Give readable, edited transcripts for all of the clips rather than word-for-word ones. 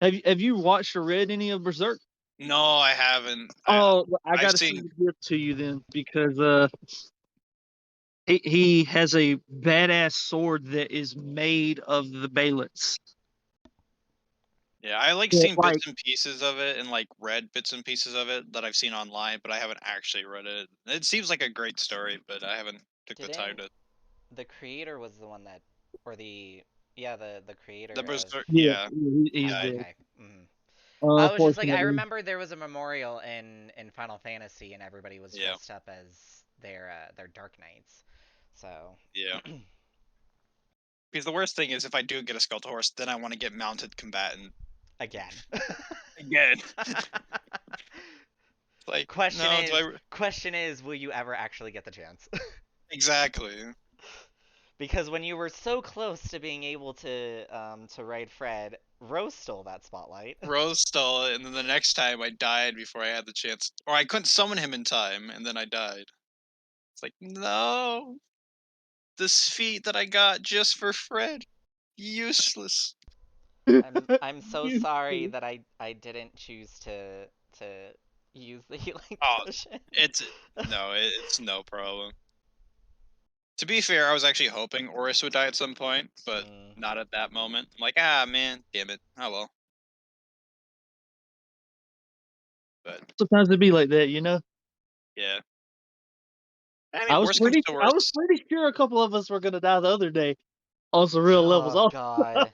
Have you watched or read any of Berserk? No, I haven't. Oh, I I've gotta send seen. the gift to you then because he has a badass sword that is made of the Balance. Yeah, I like Yeah, seen like bits and pieces of it and like read bits and pieces of it that I've seen online, but I haven't actually read it. It seems like a great story, but I haven't took the time Didn't to. the creator was the one that, or the yeah the The creator of. Berserk, yeah, yeah, he he's Oh, died. dead. okay. I was just like, I Unfortunately, remember there was a memorial in Final Fantasy, and everybody was Yeah, dressed up as their Dark Knights. So yeah. Because the worst thing is, if I do get a skeletal horse, then I want to get mounted combatant again. again. Like, question no, do I is, question is, will you ever actually get the chance? exactly? Because when you were so close to being able to ride Fred, Rose stole that spotlight. Rose stole it, and then the next time I died before I had the chance, or I couldn't summon him in time, and then I died. It's like, no, this feat that I got just for Fred, useless. I'm so sorry that I didn't choose to use the healing Oh, potion. it's no, it's no problem. To be fair, I was actually hoping Oris would die at some point, but Mm. not at that moment. I'm like, ah, man, damn it. Oh well. But sometimes it be like that, you know. yeah, I mean, worst comes to I was worst. pretty sure a couple of us were gonna die the other day on some real levels. Oh Oh, God,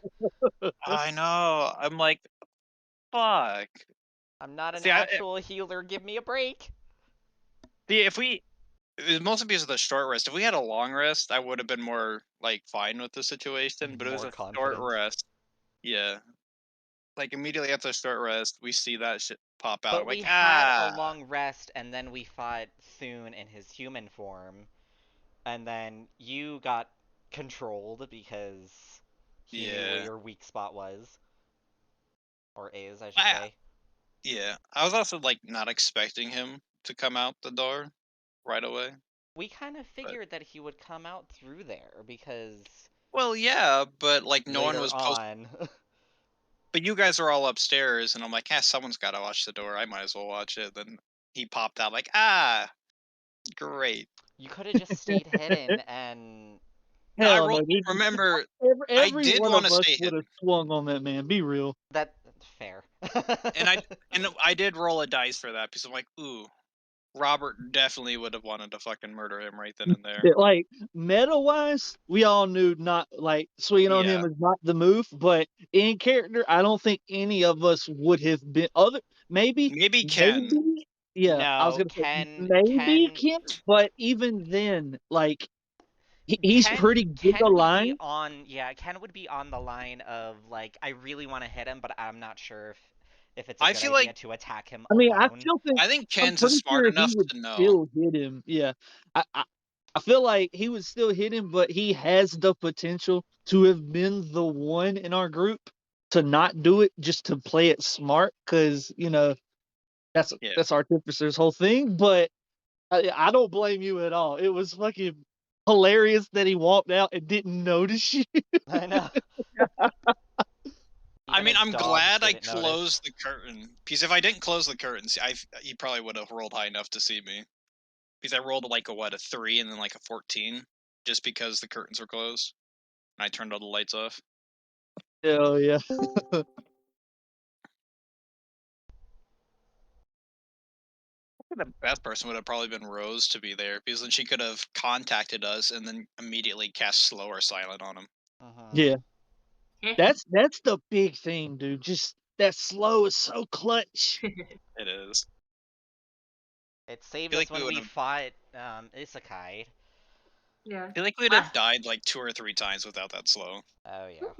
I know. I'm like, fuck. I'm not an See, actual healer. Give me a break. if we, it was mostly because of the short rest. If we had a long rest, I would have been more like fine with the situation. But it was More a short confident. rest. Yeah, like immediately after the short rest, we see that shit pop out. But I'm we like, had a ah, long rest, and then we fought Thune in his human form, and then you got controlled because he knew where yeah. your weak spot was, or is, I should I say. Yeah, I was also like not expecting him to come out the door right away. We kind of But figured that he would come out through there because well, yeah, but like no one later was post. on. But you guys are all upstairs, and I'm like, ah, someone's got to watch the door. I might as well watch it. Then he popped out like, ah, great. You could have just stayed hidden and No, I hell rolled. no, dude. Remember, I Every did one want of to us stay would hidden, have swung on that man. Be real. that fair. and I did roll a dice for that because I'm like, ooh, Robert definitely would have wanted to fucking murder him right then and there. Like meta wise, we all knew not like swinging on Yeah, him is not the move, but in character, I don't think any of us would have been other maybe Ken. maybe yeah, I was No, gonna say maybe Kent, but even then, like he's pretty good Ken would be aligned. on, yeah, Ken would be on the line of like, I really want to hit him, but I'm not sure if it's a I good feel idea like to attack him I mean, alone. I think I'm Ken's pretty smart sure he enough would to know. still hit him. Yeah, I, I I feel like he would still hit him, but he has the potential to have been the one in our group to not do it, just to play it smart, because Yeah. that's Artificer's whole thing. But I don't blame you at all. It was fucking hilarious that he walked out and didn't notice you. I know. I Even mean, his I'm dogs glad I didn't notice. closed the curtain because if I didn't close the curtains, he probably would have rolled high enough to see me. Because I rolled like a 3 and then like a 14, just because the curtains were closed and I turned all the lights off. Hell yeah. The best person would have probably been Rose to be there because then she could have contacted us and then immediately cast slow or silent on him. Yeah. Eh. That's the big thing, dude. Just that slow is so clutch. It is. It I saved feel us like we when would we have. fought Isekai. Yeah. I feel like we'd have Last. died like 2 or 3 times without that slow. Oh yeah.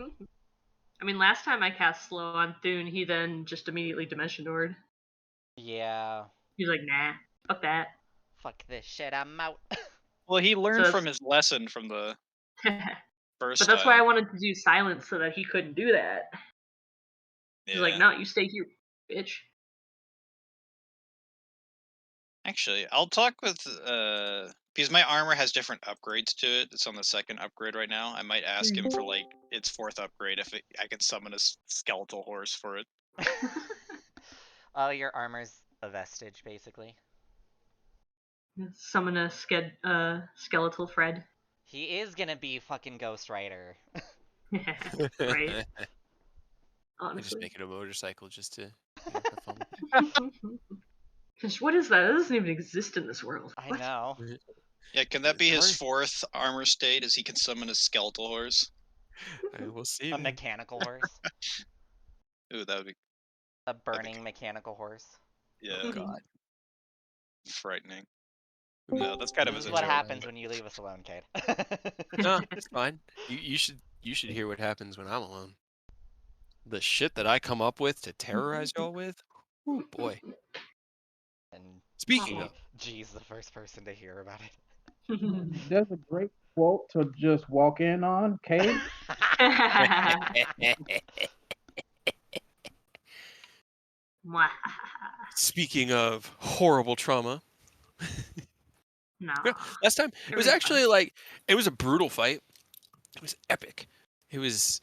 I mean, last time I cast slow on Thune, he then just immediately Dimension Doored. Yeah. He's like, nah, fuck that. Fuck this shit, I'm out. Well, he So learned from his lesson from the but first that's why I time. wanted to do silence so that he couldn't do that. He's like, Yeah. no, you stay here, bitch. Actually, I'll talk with Because my armor has different upgrades to it. It's on the second upgrade right now. I might ask him for like its fourth upgrade if I can summon a skeletal horse for it. Oh, your armor's a vestige, basically. Summon a skeletal Fred. He is gonna be fucking Ghost Rider. Right. I just Honestly. make it a motorcycle just to have fun. Just what is that? That doesn't even exist in this world. I What? know. Yeah, can that be his Sorry. fourth armor state? As he can summon a skeletal horse? We'll see. A Man. mechanical horse. Ooh, that would be A burning mechanical horse. yeah. Oh God. Frightening. No, that's kind of This as is a what joke. happens when you leave us alone, Cade. No, it's fine. You should hear what happens when I'm alone. The shit that I come up with to terrorize y'all with. Oh boy. And Speaking of, G's the first person to hear about it. That's a great quote to just walk in on, Cade. speaking of horrible trauma, No. last time it was actually like it was a brutal fight. It was epic. It was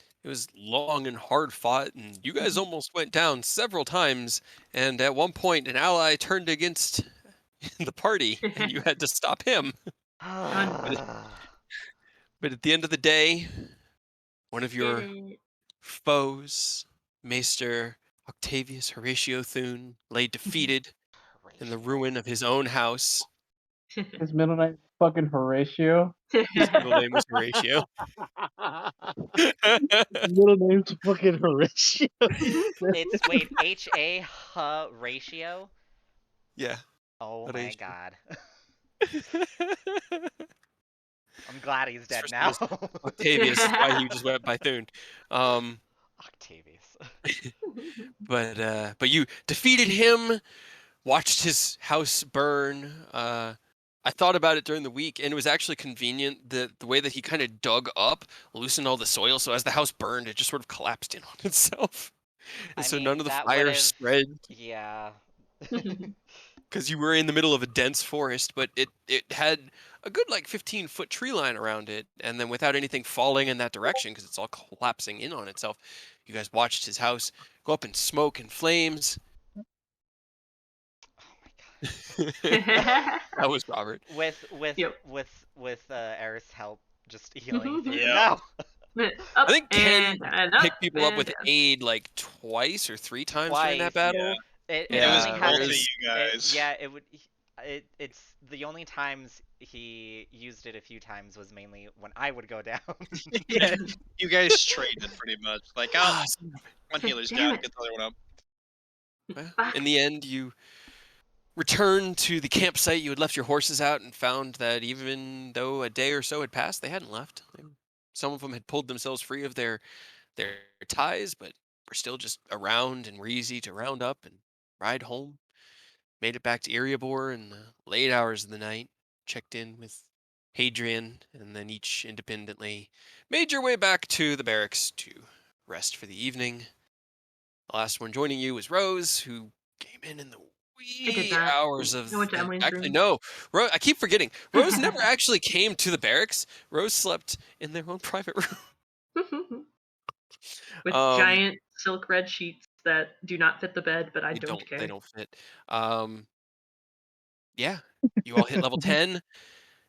long and hard fought, and you guys almost went down several times. And at one point, an ally turned against the party, and you had to stop him. But at the end of the day, one of your foes, Maester Octavius Horatio Thune, lay defeated in the ruin of his own house. His middle name is fucking Horatio. His middle name was Horatio. Middle name's fucking Horatio. It's wait, H-A ratio? Yeah. Oh my Horatio. god. I'm glad he's dead First now. it was Octavius, that's why he just went by Thune. Octavius. But you defeated him, watched his house burn. I thought about it during the week, and it was actually convenient that the way that he kind of dug up, loosened all the soil, so as the house burned, it just sort of collapsed in on itself. And so none of the fire spread. Yeah. Because you were in the middle of a dense forest, but it had a good like 15-foot tree line around it, and then without anything falling in that direction, because it's all collapsing in on itself, you guys watched his house go up in smoke and flames. That was Robert. With Eris' help, just healing through. Yeah. No. I think Ken picked people up with aid like twice or three times during that battle. It was only both of happens. you guys. It's the only times he used it a few times was mainly when I would go down. Yeah, you guys traded pretty much. Like, one healer's down, get the other one up. Well, in the end, you returned to the campsite. You had left your horses out and found that even though a day or so had passed, they hadn't left. Some of them had pulled themselves free of their ties, but were still just around and were easy to round up and ride home. Made it back to Eriabor in the late hours of the night. Checked in with Hadrian, and then each independently made your way back to the barracks to rest for the evening. The last one joining you was Rose, who came in the wee hours of. I went to Emily's actually, room. no. I keep forgetting. Rose never actually came to the barracks. Rose slept in their own private room. With giant silk red sheets that do not fit the bed, but I don't care. They don't fit. Yeah, you all hit level 10,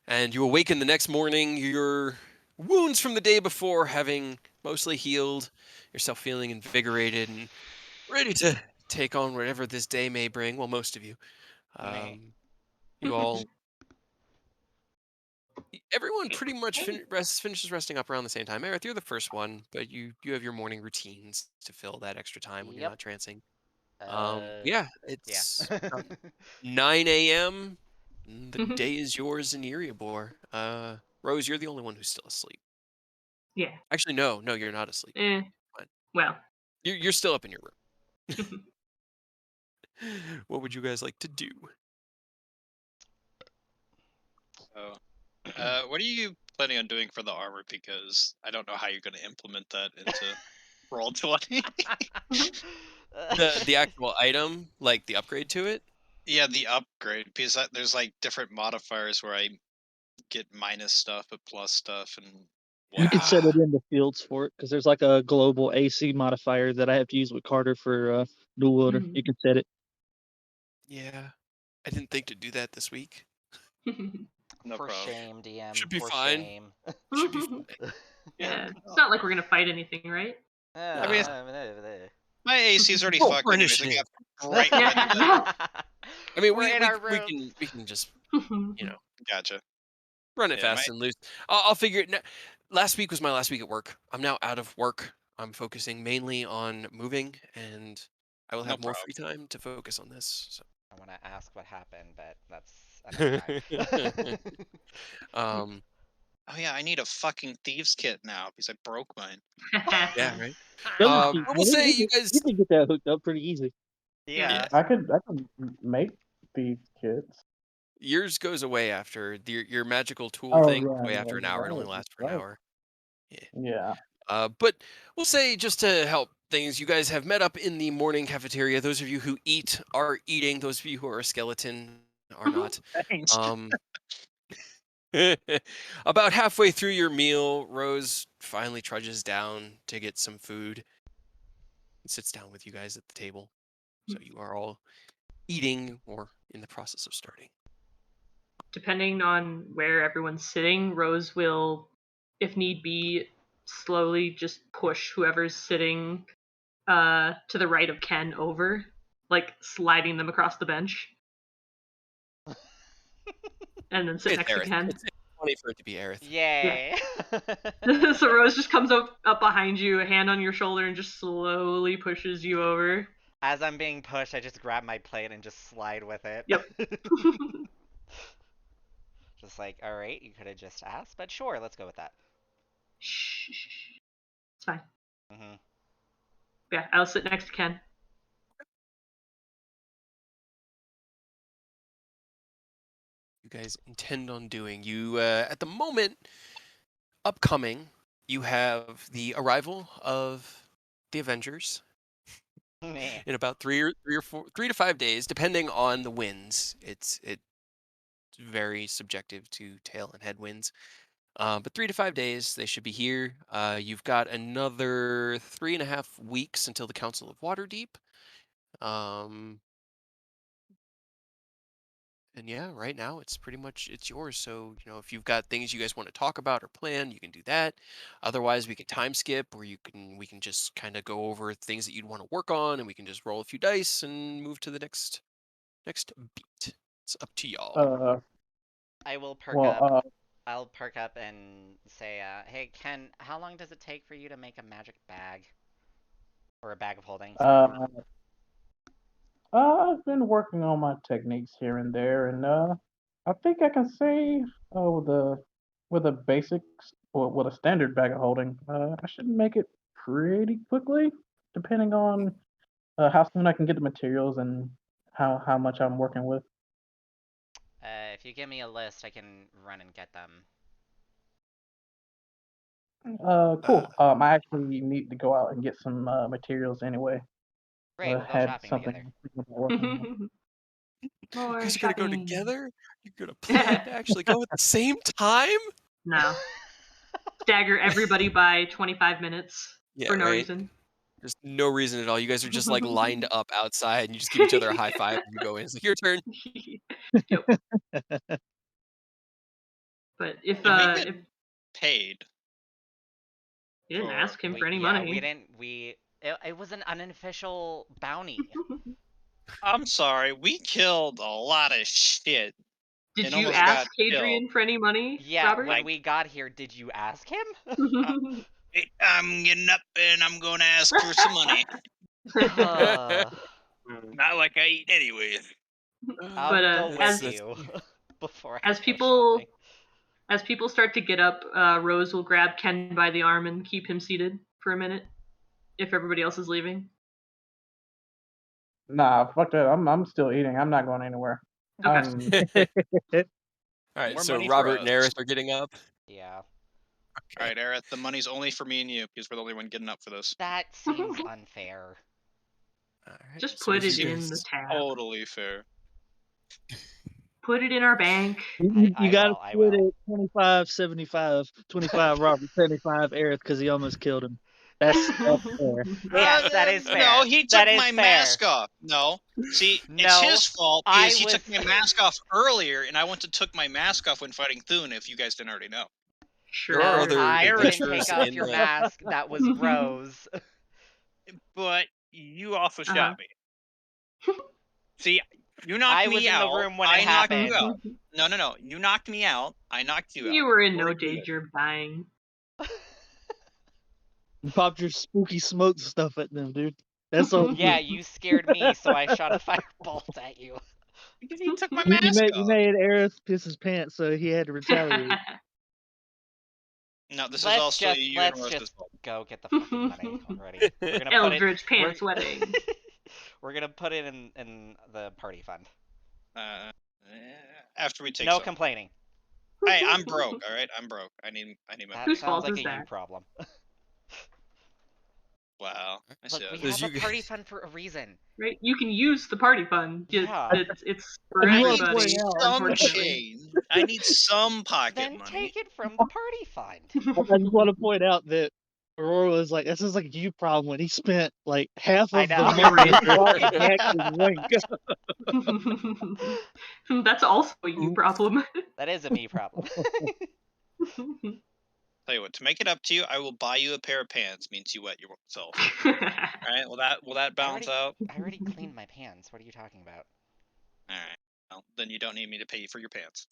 and you awaken the next morning. Your wounds from the day before having mostly healed, yourself feeling invigorated and ready to take on whatever this day may bring. Well, most of you. You all. Everyone pretty much finishes resting up around the same time. Aerith, you're the first one, but you have your morning routines to fill that extra time when you're not trancing. It's 9 a.m. The day is yours in Eriabor. Rose, you're the only one who's still asleep. Yeah. Actually, no, you're not asleep. Well. You're still up in your room. What would you guys like to do? What are you planning on doing for the armor? Because I don't know how you're going to implement that into Roll20. the actual item, like the upgrade to it? Yeah, the upgrade, because there's like different modifiers where get minus stuff, but plus stuff, and You can set whatnot. it in the fields for it because there's like a global AC modifier that I have to use with Carter for dual wielder. You can set it. Yeah, I didn't think to do that this week. No For problem. shame, DM. Should be For fine. shame. Should be fine. Yeah, it's not like we're gonna fight anything, right? I mean, my AC is already Roll fucked for anyways. I initiative. got bright red. Yeah. I mean, We're in our we rooms. can just Gotcha. run it Yeah, fast and loose. I'll figure it. Last week was my last week at work. I'm now out of work. I'm focusing mainly on moving, and I will No have more problem. free time to focus on this. So. I want to ask what happened, but that's another time. Oh yeah, I need a fucking thieves kit now because I broke mine. Yeah, right. Doesn't keep- We'll say you guys. You can get that hooked up pretty easy. Yeah. I could make these kits. Yours goes away after your magical tool Oh, thing goes yeah, away yeah, after an you're hour. It right, only lasts for an right. hour. Yeah. But we'll say just to help things, you guys have met up in the morning cafeteria. Those of you who eat are eating. Those of you who are a skeleton are not. Thanks. About halfway through your meal, Rose finally trudges down to get some food and sits down with you guys at the table. So you are all eating or in the process of starting. Depending on where everyone's sitting, Rose will, if need be, slowly just push whoever's sitting to the right of Ken over, like sliding them across the bench. And then sit It's next to Aerith. Ken. It's funny for it to be Aerith. Yay. So Rose just comes up behind you, a hand on your shoulder, and just slowly pushes you over. As I'm being pushed, I just grab my plate and just slide with it. Yep. Just like, alright, you could have just asked, but sure, let's go with that. Shh. It's fine. Mm-hmm. Yeah, I'll sit next to Ken. You guys intend on doing. You at the moment upcoming, you have the arrival of the Avengers in about 3 to 5 days, depending on the winds. It's very subjective to tail and headwinds. But 3 to 5 days, they should be here. You've got another 3.5 weeks until the Council of Waterdeep. And yeah, right now it's pretty much it's yours. So, if you've got things you guys want to talk about or plan, you can do that. Otherwise, we can time skip, or we can just kind of go over things that you'd want to work on, and we can just roll a few dice and move to the next beat. It's up to y'all. I will perk Well, up. I'll perk up and say, hey, Ken, how long does it take for you to make a magic bag? Or a bag of holding? I've been working on my techniques here and there, and I think I can say with a basics or with a standard bag of holding, I should make it pretty quickly, depending on how soon I can get the materials and how much I'm working with. If you give me a list, I can run and get them. Cool. I actually need to go out and get some materials anyway. Great, we'll go Had shopping something together. working on. You More guys are gonna go shopping. together? You're gonna plan to actually go at the same time? No. Stagger everybody by 25 minutes Yeah, for no right. reason. There's no reason at all. You guys are just like lined up outside, and you just give each other a high five and you go in. It's like your turn. Yep. But if Have we been paid? you didn't ask him for any yeah, money. we didn't. It was an unofficial bounty. I'm sorry, we killed a lot of shit. Did and you almost ask got Hadrian for any money, Yeah, Robert? when we got here, did you ask him? I'm getting up and I'm going to ask for some money. Not like I eat anyways. I'll But go with you before I as go people shopping. as people start to get up, Rose will grab Ken by the arm and keep him seated for a minute if everybody else is leaving. Nah, fuck that. I'm still eating. I'm not going anywhere. Okay. All right, More so money for Robert and us. Aerith are getting up. Yeah. All right, Aerith, the money's only for me and you because we're the only one getting up for this. That seems unfair. All right, Just so put as it you in the guys- tab. Totally fair. Put it in our bank. You got to I split will. it 25-75, 25 Robert, 75 Aerith because he almost killed him. That's fair. Yes, that is fair. No, he That took is my fair. mask off. No. See, it's No, his fault I because he took was- my mask off earlier, and I went to took my mask off when fighting Thune, if you guys didn't already know. Sure. There are other I didn't adventures take off in your the. mask. That was Rose. But you also Uh-huh. shot me. See, you knocked I me was in out. the room when I it knocked you happened. out. No. You knocked me out. I knocked you out. You were in no We're good. danger of dying. You popped your spooky smoke stuff at them, dude. That's all. Yeah, you scared me, so I shot a firebolt at you. Because he took my You mask you off. made Aerith piss his pants, so he had to retaliate. No, this is Let's also just you and Rose's fault. go get the fucking money already. We're gonna put it. Eldritch Pants we're- Wedding. We're gonna put it in the party fund. After we take No some. complaining. Hey, I'm broke. All right, I'm broke. I need my. That Whose sounds fault like is a you that? problem. Wow. I see Look, how we it have is. you a party guys- fund for a reason. Right? You can use the party fund. Yeah. It's for I I wanna need everybody. point out- some Unfortunately. change. I need some pocket Then money. take it from the party fund. I just want to point out that Aurora was like, "This is like a you problem" when he spent like half I of the know. money to hack his rank. That's also a you Oops. problem. That is a me problem. Tell you what, to make it up to you, I will buy you a pair of pants. Means you wet yourself. All right. Will that balance out? I already cleaned my pants. What are you talking about? All right. Well, then you don't need me to pay you for your pants.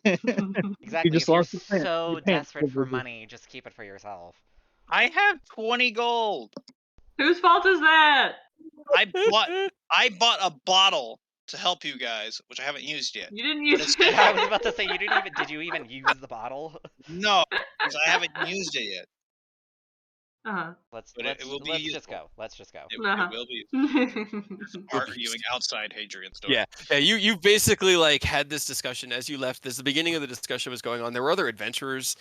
Exactly. just If you're lost your pants. so Your pants desperate for privileges. money, just keep it for yourself. I have 20 gold. Whose fault is that? I bought a bottle to help you guys, which I haven't used yet. You didn't But use it's it. I was about to say did you even use the bottle? No, because I haven't used it yet. Uh-huh. But it will be let's useful. just go. Let's just go. It Uh-huh. will be Will be arguing useful. outside Hadrian's door. Yeah. You basically like had this discussion as you left. As the beginning of the discussion was going on, there were other adventurers,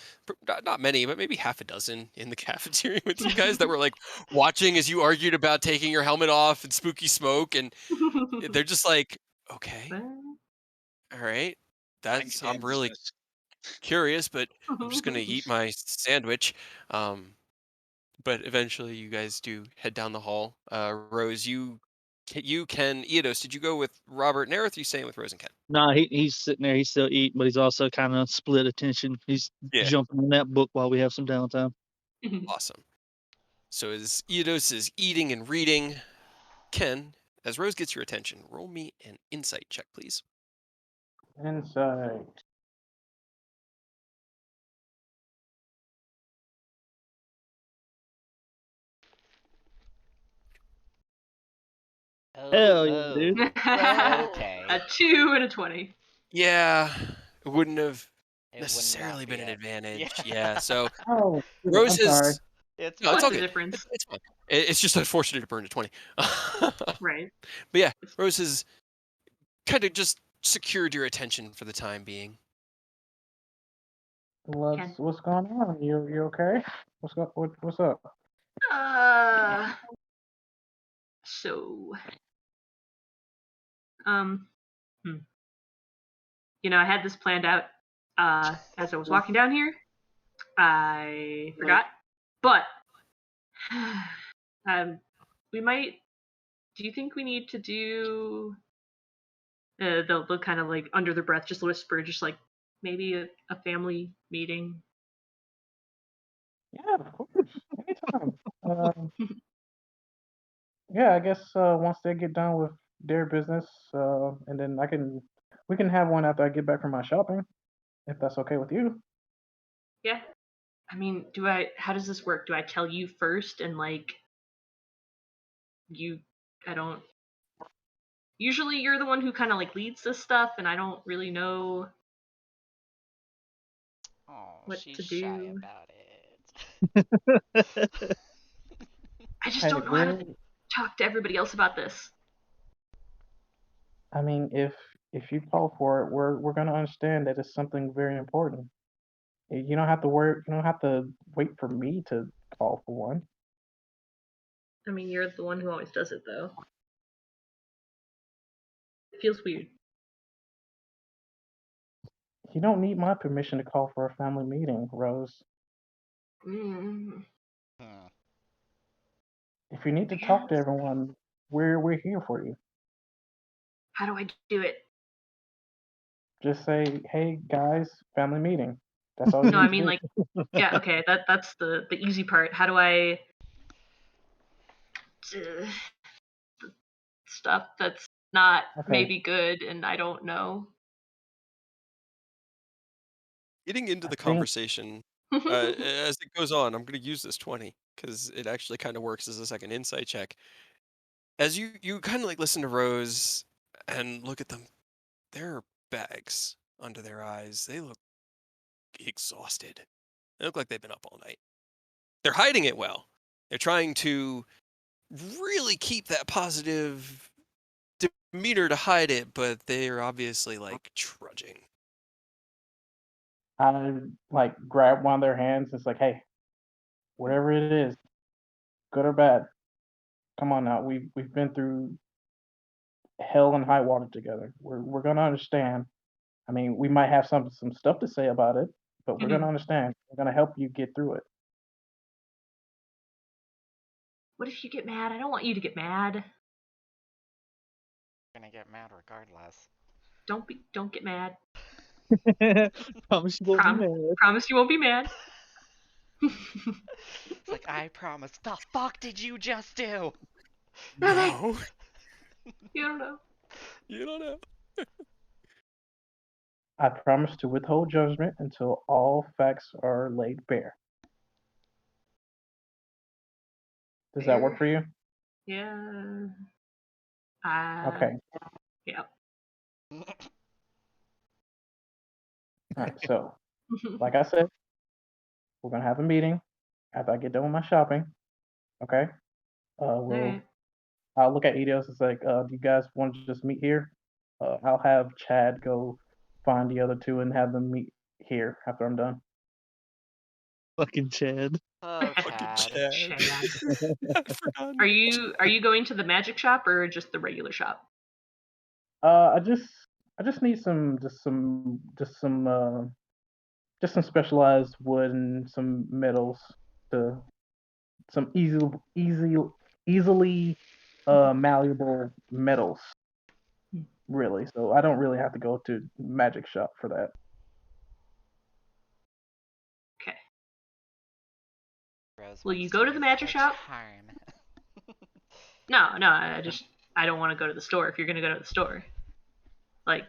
not many, but maybe half a dozen in the cafeteria with you guys that were like watching as you argued about taking your helmet off and spooky smoke, and they're just like, okay, all right, Mind your I'm damn really business. curious, but I'm just gonna eat my sandwich. But eventually you guys do head down the hall. Rose, you can Eodos, did you go with Robert and Aerith? Or you staying with Rose and Ken? Nah, he's sitting there. He's still eating, but he's also kind of split attention. He's Yeah. jumping in that book while we have some downtime. Awesome. So as Eodos is eating and reading, Ken, as Rose gets your attention, roll me an insight check, please. Insight. Hell yeah, dude. Okay. A 2 and a 20. Yeah, it wouldn't have It would necessarily not been be an it. advantage. Yeah. Yeah, so Oh, Rose I'm sorry. has. It's No, it's What's all the good. difference? It's fine. It's just unfortunate to burn to 20. Right. But yeah, Rose has kind of just secured your attention for the time being. What's going on? You okay? What's up? So, I had this planned out as I was walking down here. I forgot, but we might. Do you think we need to do? They'll kind of like under their breath, just whisper, just like maybe a family meeting. Yeah, of course. Anytime. Yeah, I guess once they get done with their business, and then we can have one after I get back from my shopping, if that's okay with you. Yeah. I mean, how does this work? Do I tell you first and like usually you're the one who kind of like leads this stuff and I don't really know what she's to do. shy about it. I just Hey, don't know how to talk to everybody else about this. I mean, if you call for it, we're gonna understand that it's something very important. You don't have to worry. You don't have to wait for me to call for one. I mean, you're the one who always does it though. It feels weird. You don't need my permission to call for a family meeting, Rose. Mm, Hmm. If you need to talk to everyone, we're here for you. how do I do it? Just say, "Hey guys, family meeting." That's all you No, need I to mean do. like, yeah, okay, that's the easy part. How do I stuff that's not Okay. maybe good and I don't know? Getting into I the think conversation as it goes on, I'm going to use this 20 because it actually kind of works as a second insight check. As you kind of like listen to Rose and look at them, there are bags under their eyes. They look exhausted. They look like they've been up all night. They're hiding it well. They're trying to really keep that positive demeanor to hide it, but they're obviously like trudging. I like grab one of their hands. It's like, "Hey, whatever it is, good or bad, come on now. We've been through hell and high water together. We're gonna understand. I mean, we might have some stuff to say about it, but we're gonna understand. We're gonna help you get through it." What if you get mad? I don't want you to get mad. Gonna get mad regardless. Don't get mad. Promise you won't be mad. Promise you won't be mad. It's like, I promise. The fuck did you just do? No, You don't know. you don't know. I promise to withhold judgment until all facts are laid bare. Does that work for you? Yeah. Okay. Yeah. All right. So, like I said, we're gonna have a meeting after I get done with my shopping. Okay. Alright. I'll look at Eidos. It's like, do you guys want to just meet here? I'll have Chad go find the other two and have them meet here after I'm done. Fucking Chad. Oh, Fucking Chad. Chad. Chad. I forgot. Are you going to the magic shop or just the regular shop? I just need some specialized wood and some metals to some easily malleable metals, really. So I don't really have to go to magic shop for that. Okay. Rose Will wants you go to the use magic the shop? charm. No, I don't want to go to the store if you're gonna go to the store. Like,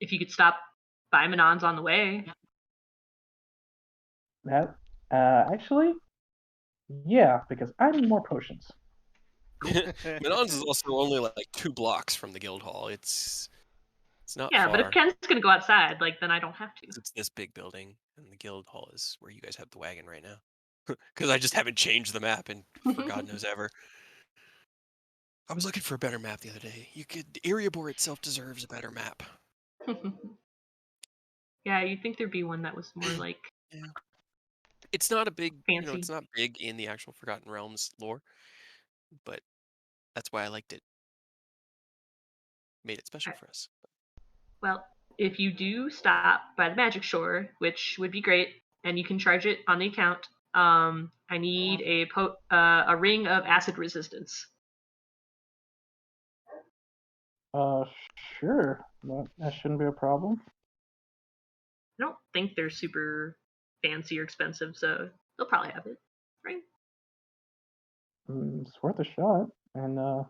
if you could stop by Manon's on the way. That actually, yeah, because I need more potions. Menon's is also only like 2 blocks from the guild hall. It's not Yeah, but if far. Ken's gonna go outside, like, then I don't have to. It's this big building, and the guild hall is where you guys have the wagon right now. Because I just haven't changed the map in for God knows ever. I was looking for a better map the other day. Erebor itself deserves a better map. Yeah, you'd think there'd be one that was more like Yeah. It's not a big, fancy. it's not big in the actual Forgotten Realms lore, but that's why I liked it. Made it special for us. Well, if you do stop by the magic shore, which would be great, and you can charge it on the account, I need a ring of acid resistance. Uh, sure, that shouldn't be a problem. I don't think they're super fancy or expensive, so they'll probably have it, right? It's worth a shot, and I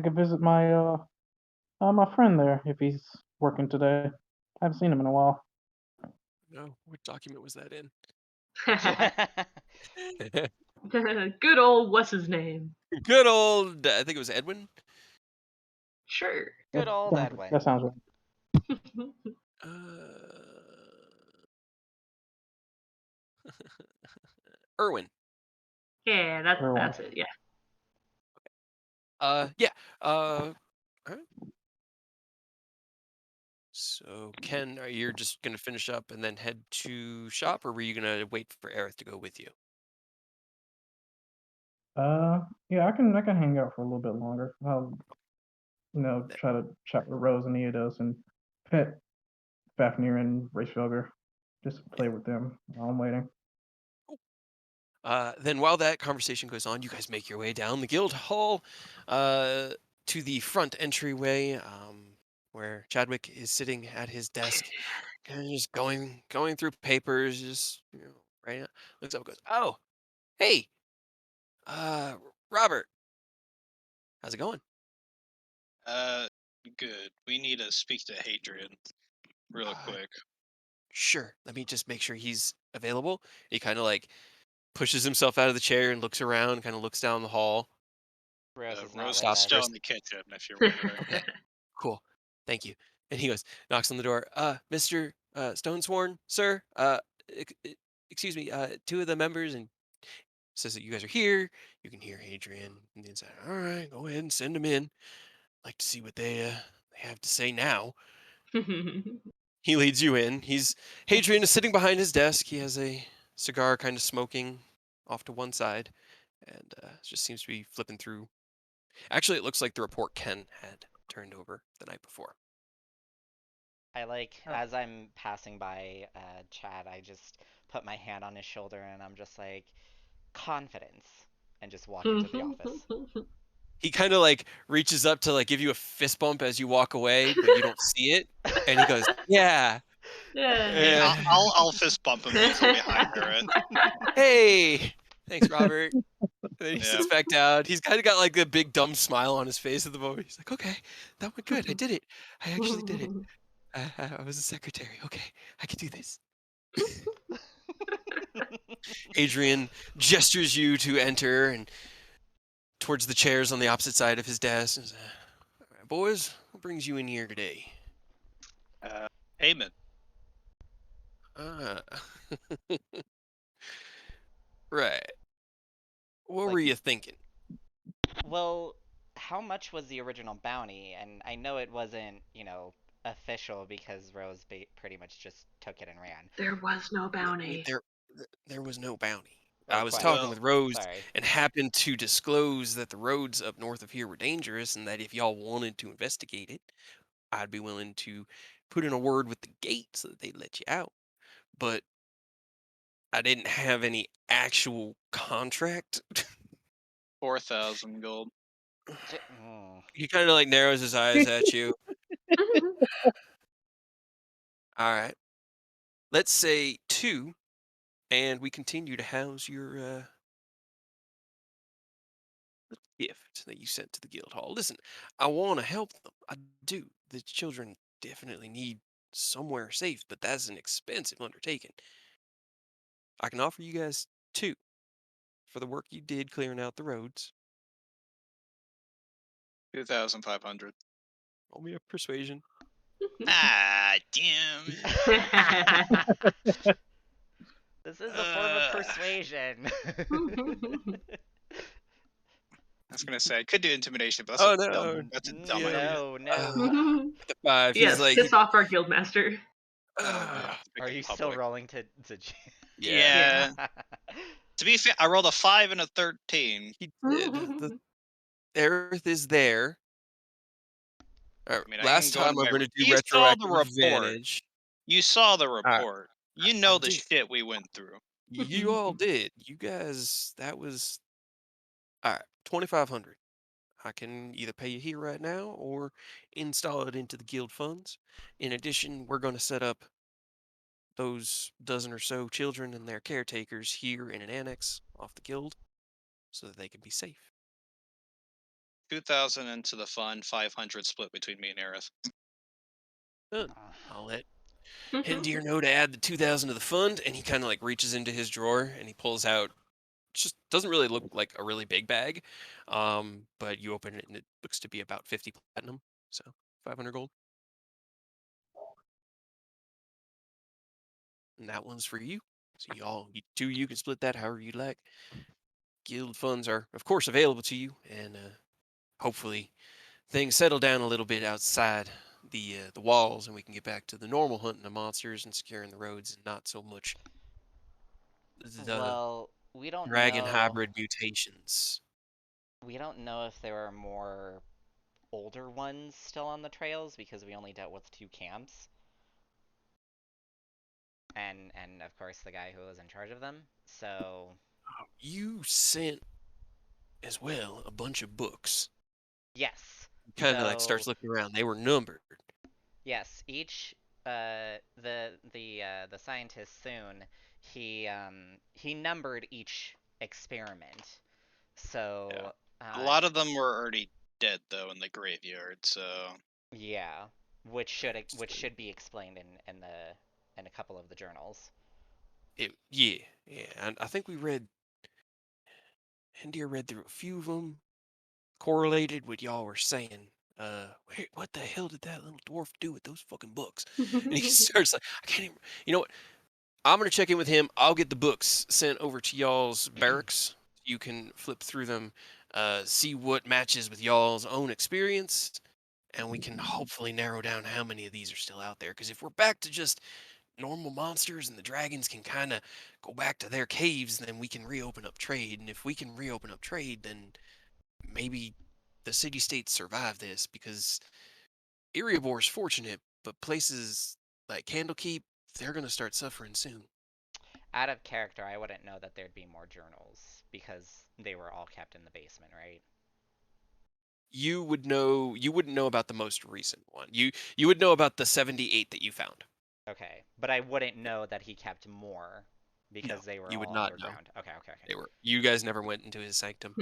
could visit my friend there if he's working today. I haven't seen him in a while. No, what document was that in? Good old what's his name? Good old, I think it was Edwin. Sure. Good old That Edwin. sounds right. Erwin. Yeah, that's it. Yeah. Yeah. Alright. So, Ken, are you just gonna finish up and then head to shop, or were you gonna wait for Aerith to go with you? Yeah, I can hang out for a little bit longer. I'll Then- try to chat with Rose and Eodos and pet Fafnir and Rayshogger. Just play with them while I'm waiting. Then while that conversation goes on, you guys make your way down the guild hall to the front entryway where Chadwick is sitting at his desk and just going through papers, just right now. Looks up and goes, "Oh, hey, Robert, how's it going?" Good. We need to speak to Hadrian real quick. Sure. Let me just make sure he's available. He kind of like pushes himself out of the chair and looks around, kind of looks down the hall. Rose is not Rose with is us. still in the kitchen, if you're wondering. Okay. Cool. Thank you. And he goes, knocks on the door. Mr. Stonesworn, sir. Excuse me. Two of the members, and says that you guys are here. You can hear Hadrian on the inside. All right, go ahead and send them in. Like to see what they have to say now. He leads you in. Hadrian is sitting behind his desk. He has a cigar kind of smoking off to one side, and just seems to be flipping through. Actually, it looks like the report Ken had turned over the night before. I as I'm passing by Chad, I just put my hand on his shoulder and I'm just like, confidence, and just walk into the office. He kind of like reaches up to like give you a fist bump as you walk away, but you don't see it. And he goes, "Yeah, Yeah. I'll fist bump him from behind her. Hey, thanks, Robert." And then he Yeah. sits back down. He's kind of got like a big dumb smile on his face at the moment. He's like, "Okay, that went good. I did it. I actually did it. I was a secretary. Okay, I can do this." Adrian gestures you to enter and towards the chairs on the opposite side of his desk. And says, "All right, boys, what brings you in here today?" Payment. Right. What Like- were you thinking? Well, how much was the original bounty? And I know it wasn't, official because Rose pretty much just took it and ran. There was no bounty. There was no bounty. Or I was quest. talking with Rose Sorry. and happened to disclose that the roads up north of here were dangerous and that if y'all wanted to investigate it, I'd be willing to put in a word with the gate so that they'd let you out. But I didn't have any actual contract. 4,000 gold. He kind of like narrows his eyes at you. All right. Let's say 2, and we continue to house your gift that you sent to the guild hall. Listen, I want to help them. I do. The children definitely need somewhere safe, but that's an expensive undertaking. I can offer you guys 2 for the work you did clearing out the roads. 2,500. Roll me a persuasion. Damn. This is a form of persuasion. I was gonna say I could do intimidation, but Oh, that's no. a dumb Yeah. idea. No. The 5. Yes, He's like, piss off our guildmaster. Are you still rolling to Yeah. To be fair, I rolled a 5 and a 13. He did. The earth is there. I mean, I Last can go time to I'm my- going to do You saw the retroactive report. advantage. You saw the report. You know the did. shit we went through. You all did. You guys, that was all right. 2,500. I can either pay you here right now or install it into the guild funds. In addition, we're going to set up those dozen or so children and their caretakers here in an annex off the guild so that they can be safe. 2,000 into the fund, 500 split between me and Aerith. Done. I'll let Hendir know to add the 2,000 to the fund, and he kind of like reaches into his drawer and he pulls out. Just doesn't really look like a really big bag, but you open it and it looks to be about 50 platinum, so 500 gold. And that one's for you. So you can split that however you like. Guild funds are, of course, available to you, and hopefully things settle down a little bit outside the walls, and we can get back to the normal hunting of monsters and securing the roads, and not so much the we don't dragon know. hybrid mutations. We don't know if there are more older ones still on the trails because we only dealt with 2 camps. and of course the guy who was in charge of them. So You sent as well a bunch of books. yes. Kind of like starts looking around. They were numbered. Yes, each the scientist soon he numbered each experiment. So A lot of them were already dead though in the graveyard, so yeah, which should be explained in a couple of the journals. Yeah. And I think we read. Hendier read through a few of them, correlated what y'all were saying. Wait, what the hell did that little dwarf do with those fucking books? And he starts like, I can't even. You know what? I'm gonna check in with him. I'll get the books sent over to y'all's barracks. You can flip through them, see what matches with y'all's own experience, and we can hopefully narrow down how many of these are still out there. Because if we're back to just normal monsters and the dragons can kind of go back to their caves, then we can reopen up trade. And if we can reopen up trade, then maybe the city states survive this, because Erebor's fortunate, but places like Candlekeep, they're gonna start suffering soon. Out of character, I wouldn't know that there'd be more journals because they were all kept in the basement, right? You wouldn't know about the most recent one. You would know about the 78 that you found. Okay, but I wouldn't know that he kept more because they were you would all not know. underground. Okay. You guys never went into his sanctum.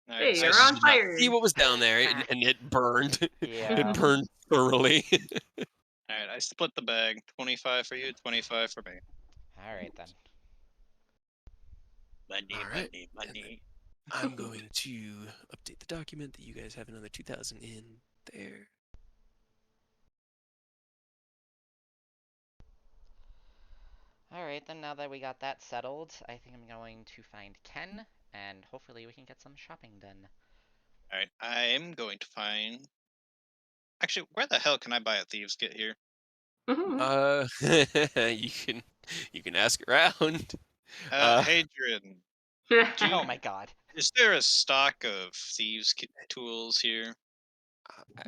Hey, so you're I on Did not fire. see what was down there, and it burned. Yeah. It burned thoroughly. Alright, I split the bag. 25 for you, 25 for me. All right then. Money, All right. money. I'm going to update the document that you guys have another 2,000 in there. All right then. Now that we got that settled, I think I'm going to find Ken, and hopefully we can get some shopping done. Alright, I am going to find. Actually, where the hell can I buy a thieves kit here? You can ask around. Hadrian, Oh my god. is there a stock of thieves kit tools here?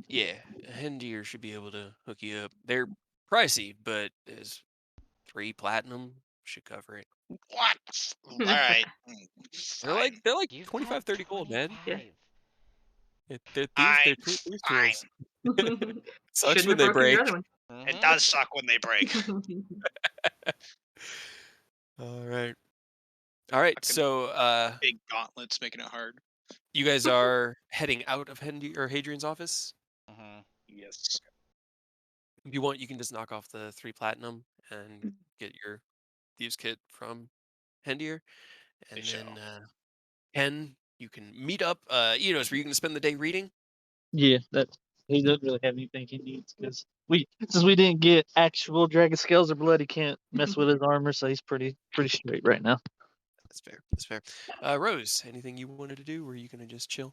Yeah, Hendier should be able to hook you up. They're pricey, but there's 3 platinum should cover it. What? Alright. They're like You've 25, got 30 gold, man. 25. They're I'm thieves fine. tools. Sucks Shouldn't when have they broken your break. other one. It does suck when they break. All right. All right. Fucking So, big gauntlets making it hard. you guys are heading out of Hadrian's office. Yes. If you want, you can just knock off the 3 platinum and get your thieves kit from Hendier, and They then shall. Ken, you can meet up. Enos, were you going to spend the day reading? Yeah, that he doesn't really have anything he needs because since we didn't get actual dragon scales or blood, he can't mess with his armor, so he's pretty straight right now. That's fair. That's fair. Rose, anything you wanted to do, or are you going to just chill?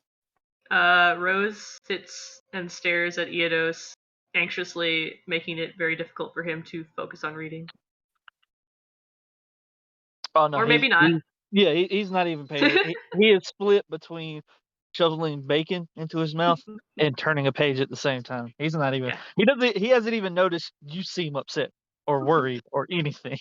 Rose sits and stares at Eodos, anxiously, making it very difficult for him to focus on reading. Oh no, Or maybe not. He's not even paying. He is split between shoveling bacon into his mouth and turning a page at the same time. He's not even. Yeah. He hasn't even noticed you seem upset or worried or anything.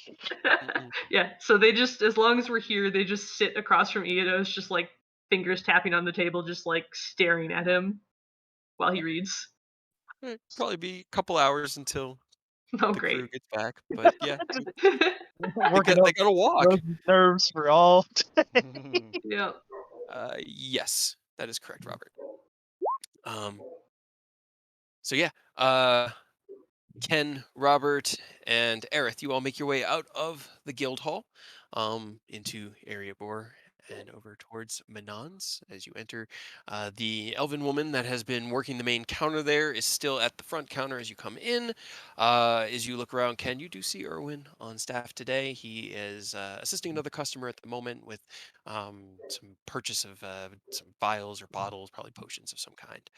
Yeah, so they just, as long as we're here, they just sit across from Eodos, just like fingers tapping on the table, just like staring at him while he reads. Probably be a couple hours until Oh, the great. crew gets back, but yeah, Working they up gotta walk. Rose's nerves for all. Yeah. Yes, that is correct, Robert. So yeah, Ken, Robert, and Aerith, you all make your way out of the guild hall, into Erebor and over towards Manon's. As you enter, the elven woman that has been working the main counter there is still at the front counter as you come in. As you look around, Ken, you do see Erwin on staff today. He is assisting another customer at the moment with some purchase of some vials or bottles, probably potions of some kind.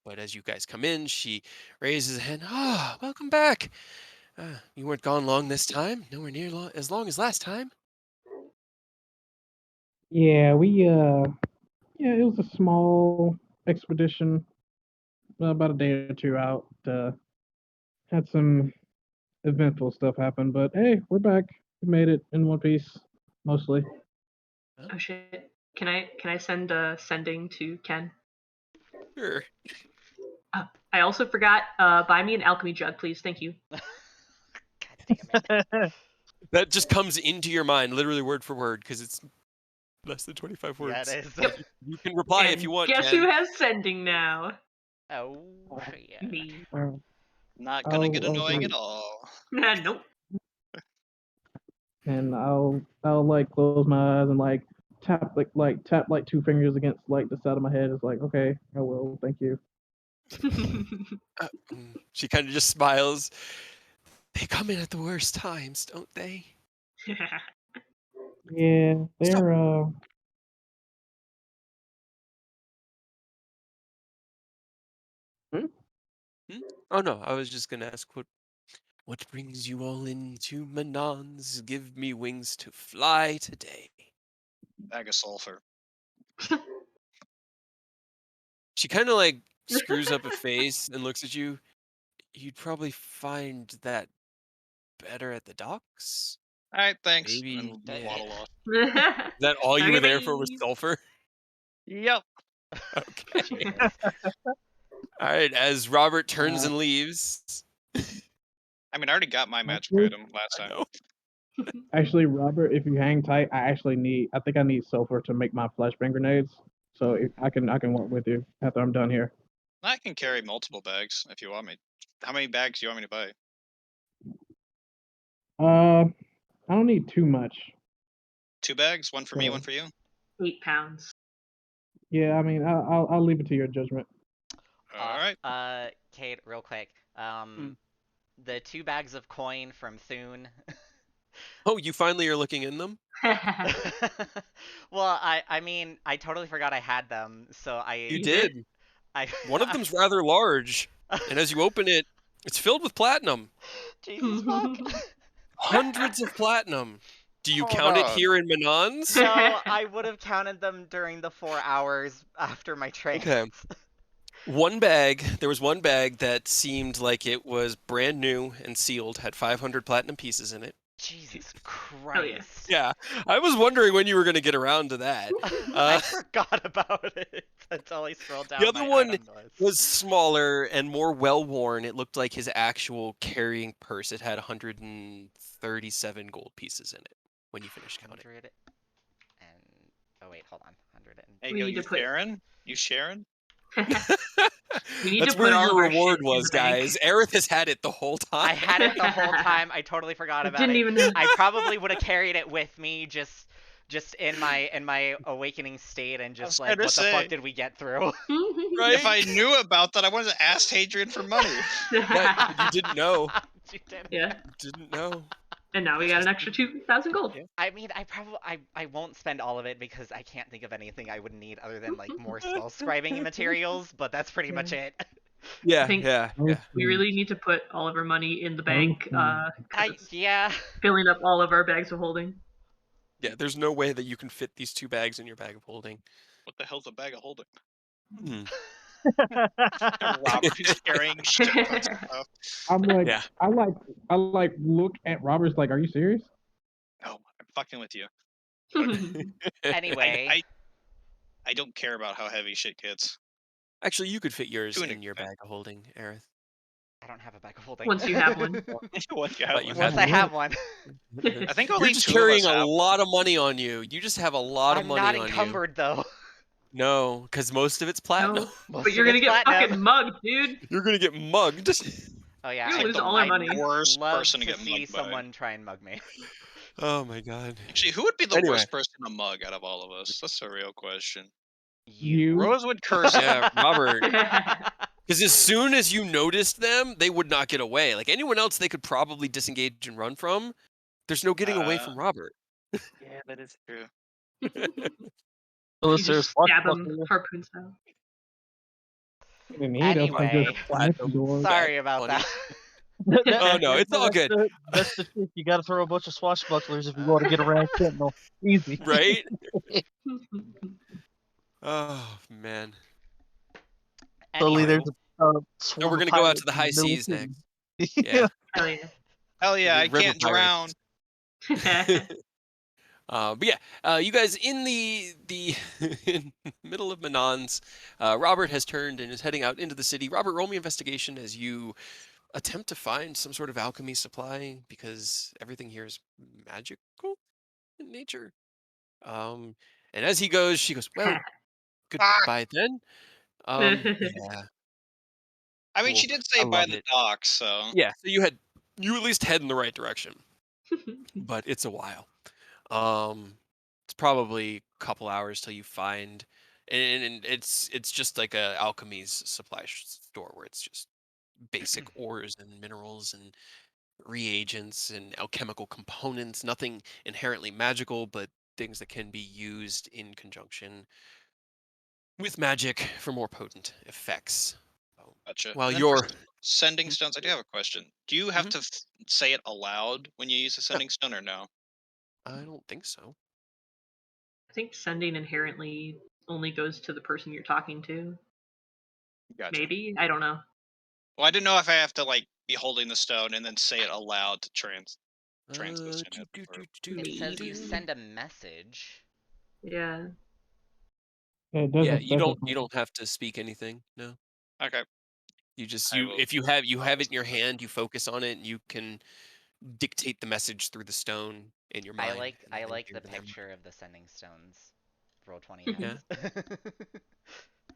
But as you guys come in, she raises a hand. Ah, welcome back. You weren't gone long this time. Nowhere near as long as last time. Yeah, yeah, it was a small expedition, about a day or two out. Had some eventful stuff happened, but hey, we're back. We made it in one piece, mostly. Oh shit! Can I send sending to Ken? Sure. I also forgot. Buy me an alchemy jug, please. Thank you. God damn it. That just comes into your mind, literally word for word, because it's less than 25 words. Yeah, it is. Yep. You can reply if And you want, guess Ken. who has sending now? Oh, yeah. Me. Not gonna get I'll annoying wait. at all. Nope. And I'll like close my eyes and like tap like 2 fingers against like the side of my head. It's like, okay, I will, thank you. She kind of just smiles. They come in at the worst times, don't they? Yeah, they're Oh no, I was just gonna ask what brings you all into Manons? Give me wings to fly today. Bag of sulfur. She kind of like screws up a face and looks at you. You'd probably find that better at the docks. All right, thanks. Maybe, And yeah. waddle off. Is that all you were Okay, there for was bye. sulfur? Yep. Okay. Jesus. All right, as Robert turns and leaves. I mean, I already got my magic Actually- item last I time. know. actually, Robert, if you hang tight, I think I need sulfur to make my flashbang grenades. So I can work with you after I'm done here. I can carry multiple bags if you want me. How many bags do you want me to buy? I don't need too much. 2 bags? One for me, Sure. one for you? 8 pounds. Yeah, I mean, I'll leave it to your judgment. All right. Kate, real quick. The 2 bags of coin from Thune. Oh, you finally are looking in them? Well, I mean, I totally forgot I had them, so You You did. did? One of them's rather large, and as you open it, it's filled with platinum. Jesus fuck. Hundreds of platinum. Do you Hold count it on. here in Manons? No, I would have counted them during the 4 hours after my trance. Okay. There was one bag that seemed like it was brand new and sealed, had 500 platinum pieces in it. Jesus Hell yeah. Christ. Yeah, I was wondering when you were going to get around to that. I forgot about it until I scrolled down The other my one item list. was smaller and more well-worn. It looked like his actual carrying purse. It had 137 gold pieces in it when you finished counting. 100 and... Oh, wait, hold on. 100 and... Hey, We yo, need you to put- Sharon? You Sharon? We need That's to where put all your of our reward shit in was, the bank. guys. Aerith has had it the whole time. I had it the whole time. I totally forgot I about didn't it. even know. I probably would have carried it with me just in my awakening state and just like, gonna what the say. fuck did we get through? Right? If I knew about that, I would have asked Hadrian for money. Yeah, but you didn't know. You did. Yeah. Didn't know. And now we got an extra 2,000 gold. Yeah. I mean, I won't spend all of it because I can't think of anything I would need other than like more spell scribing materials, but that's pretty much it. Yeah, think- yeah. We really need to put all of our money in the bank. 'Cause it's Yeah. filling up all of our bags of holding. Yeah, there's no way that you can fit these 2 bags in your bag of holding. What the hell's a bag of holding? Hmm. Robert who's carrying shit tons of stuff. I'm like, Yeah. I like look at Robert's like, are you serious? No, I'm fucking with you. Anyway, I don't care about how heavy shit gets. Actually, you could fit yours To an in your extent. bag of holding, Aerith. I don't have a bag of holding. Once you have one. What you But you have? Once I have one. I think You're only just 2 carrying of us a have. lot of money on you. You just have a lot of I'm money not on encumbered though. you. No, because most of it's platinum. No, Most but you're of gonna it's get platinum. fucking mugged, dude. You're gonna get mugged. Oh yeah, You're gonna I'd, lose all our I'd money. Worst love person to to get see mugged by. someone try and mug me. Oh my god. Actually, who would be the Anyway. worst person to mug out of all of us? That's a real question. You. Rose would curse him. Yeah, Robert. Because as soon as you noticed them, they would not get away. Like anyone else, they could probably disengage and run from. There's no getting away from Robert. Yeah, that is true. You just stab him harpoon style. Anyway, Platinum sorry back about money. that. Oh no, it's all good. That's the trick. You got to throw a bunch of swashbucklers if you want to get around Sentinel. Easy. Right? Oh man. Slowly, Anyway, there's a So we're gonna go out to the high seas next. Yeah. Hell yeah. Hell yeah, I river can't drown. pirates. But yeah, you guys in the in middle of Manon's, Robert has turned and is heading out into the city. Robert, roll me investigation as you attempt to find some sort of alchemy supply because everything here is magical in nature. And as he goes, she goes, "Well, goodbye then." Yeah, I mean, cool. she did say I by love the it. dock, so Yeah, so you at least head in the right direction, but it's a while. It's probably a couple hours till you find, and it's just like a alchemy's supply store where it's just basic ores and minerals and reagents and alchemical components. Nothing inherently magical, but things that can be used in conjunction with magic for more potent effects. So, gotcha. while And then for you're, sending Mhm, stones, I do have a question. Do you have mhm, to say it aloud when you use a no, sending stone, or no? I don't think so. I think sending inherently only goes to the person you're talking to. Gotcha. Maybe? I don't know. Well, I didn't know if I have to like be holding the stone and then say it aloud to translation Do, it. do, Or do, do, It do, says you Maybe. do. send a message. Yeah. It Yeah, doesn't specify. you don't have to speak anything. No. okay, You just I will. if you have it in your hand, you focus on it and you can dictate the message through the stone in your mind and I then like hear the it in their mind. picture of the sending stones. Roll 20 Yeah. heads.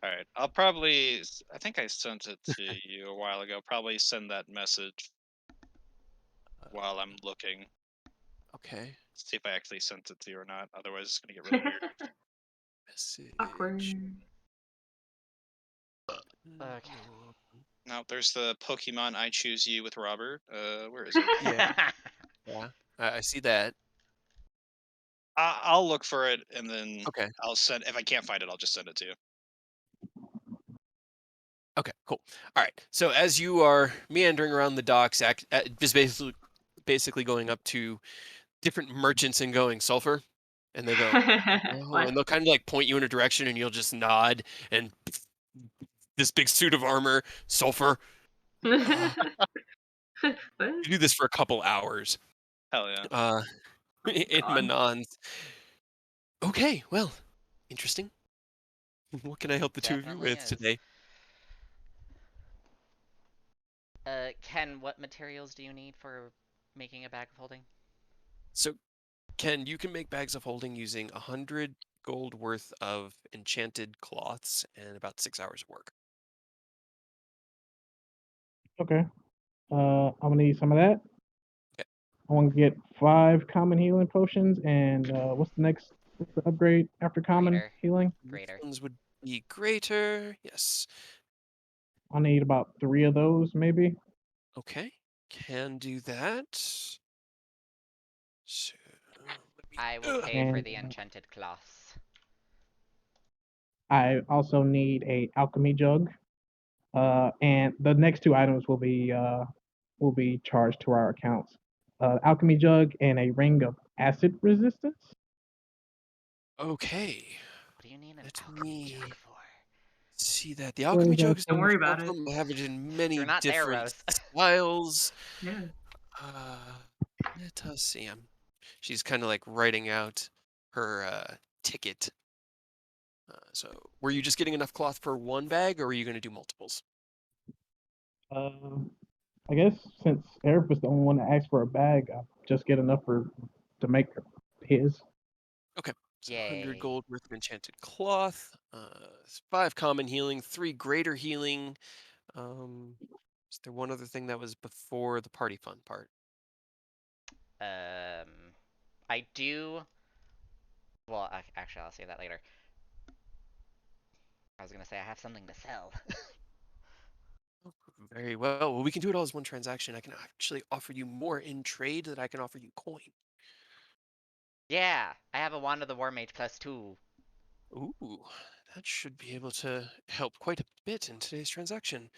All right, I'll probably. I think I sent it to you a while ago. Probably send that message while I'm looking. Okay. See if I actually sent it to you or not. Otherwise, it's gonna get really weird. Message. Awkward. Okay. Now there's the Pokemon I Choose You with Robert. Where is it? Yeah. Yeah. I see that. I'll look for it and then Okay. I'll send. If I can't find it, I'll just send it to you. Okay. Cool. All right. So as you are meandering around the docks, just basically going up to different merchants and going sulfur, and they go, oh, What? and they'll kind of like point you in a direction, and you'll just nod, and this big suit of armor, sulfur. Uh, What? you do this for a couple hours. Hell yeah. In God. Manon's. Okay, well, interesting. What can I help the two of you Definitely with is. today? Ken, what materials do you need for making a bag of holding? So, Ken, you can make bags of holding using 100 gold worth of enchanted cloths and about 6 hours of work. Okay. I'm gonna need some of that. Okay. I want to get 5 common healing potions, and what's the upgrade after common Greater. healing? Which Greater. ones would be greater? Yes. I'll need about 3 of those, maybe. Okay, can do that. So, let me. I will pay for And the enchanted cloths. I also need a alchemy jug. And the next 2 items will be charged to our accounts. Alchemy jug and a ring of acid resistance. Okay, What do you need an let alchemy me jug for? see that. The Where alchemy is that? jug is Don't no worry about it. problem. I have it in You're many not there, different Rose. styles. Yeah. Uh, let us see. She's kind of like writing out her ticket. So, were you just getting enough cloth for one bag, or were you going to do multiples? Uh, I guess since Eric was the only one that asked for a bag, I'll just get enough to make his. Okay, so 100 Yay. gold worth of enchanted cloth, 5 common healing, 3 greater healing. Is there one other thing that was before the party fun part? I do. Well, actually, I'll say that later. I was gonna say I have something to sell. Very well. Well, we can do it all as one transaction. I can actually offer you more in trade that I can offer you coin. Yeah, I have a Wand of the War Mage +2. Ooh, that should be able to help quite a bit in today's transaction.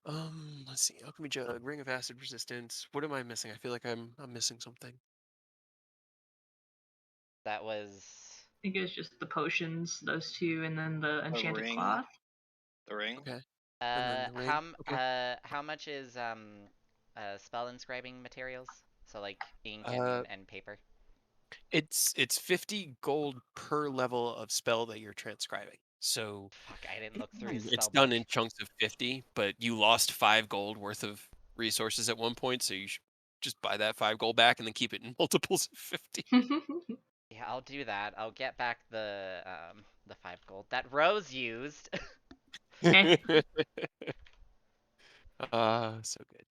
Let's see. Alchemy jug, ring of acid resistance. What am I missing? I feel like I'm missing something. That was. I think it's just the potions, those 2, and then the The enchanted ring. cloth. The ring. Okay. And then the ring. Okay. How much is spell inscribing materials? So like ink Uh, and paper. it's 50 gold per level of spell that you're transcribing. So Fuck, I didn't look through his it's spell done book. in chunks of 50, but you lost 5 gold worth of resources at one point, so you should just buy that 5 gold back and then keep it in multiples of 50. Yeah, I'll do that. I'll get back the 5 gold that Rose used. So good.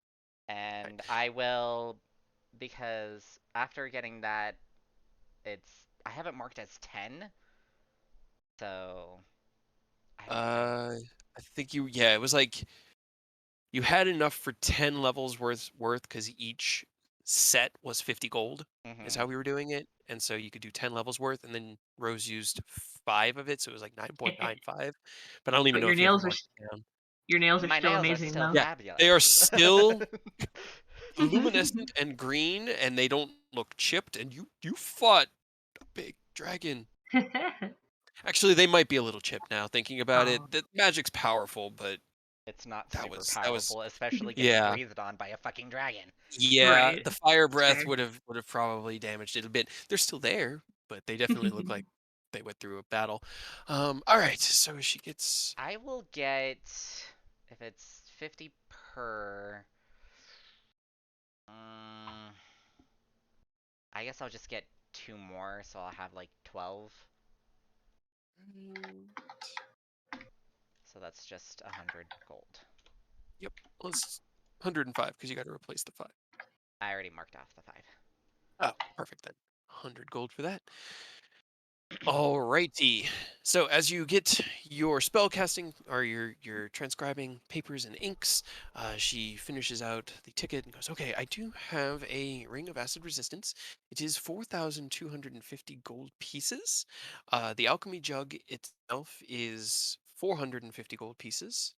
And I will, because after getting that, I have it marked as 10. So I don't know. I think it was like you had enough for 10 levels worth because each set was 50 gold is how Mm-hmm. we were doing it. And so you could do 10 levels worth, and then Rose used 5 of it, so it was like 9.95. But I don't even But know your if you ever nails are marked it down. your nails are My still nails are amazing still though. Yeah, they are fabulous. still luminescent and green, and they don't look chipped. And you fought a big dragon. Actually, they might be a little chipped now, thinking about Oh. it. The magic's powerful, but It's not that super was powerful, especially getting yeah. breathed on by a fucking dragon. Yeah, Right. the fire That's breath fair. would have probably damaged it a bit. They're still there, but they definitely look like they went through a battle. All right, so she gets I will get, if it's 50 per. Um, I guess I'll just get 2 more, so I'll have like 12. So that's just 100 gold. yep, well, it's 105 because you got to replace the 5. I already marked off the 5. Oh, perfect then. 100 gold for that. Alrighty. So as you get your spell casting or your transcribing papers and inks, she finishes out the ticket and goes, "Okay, I do have a ring of acid resistance. It is 4,250 gold pieces. The alchemy jug itself is 450 gold pieces.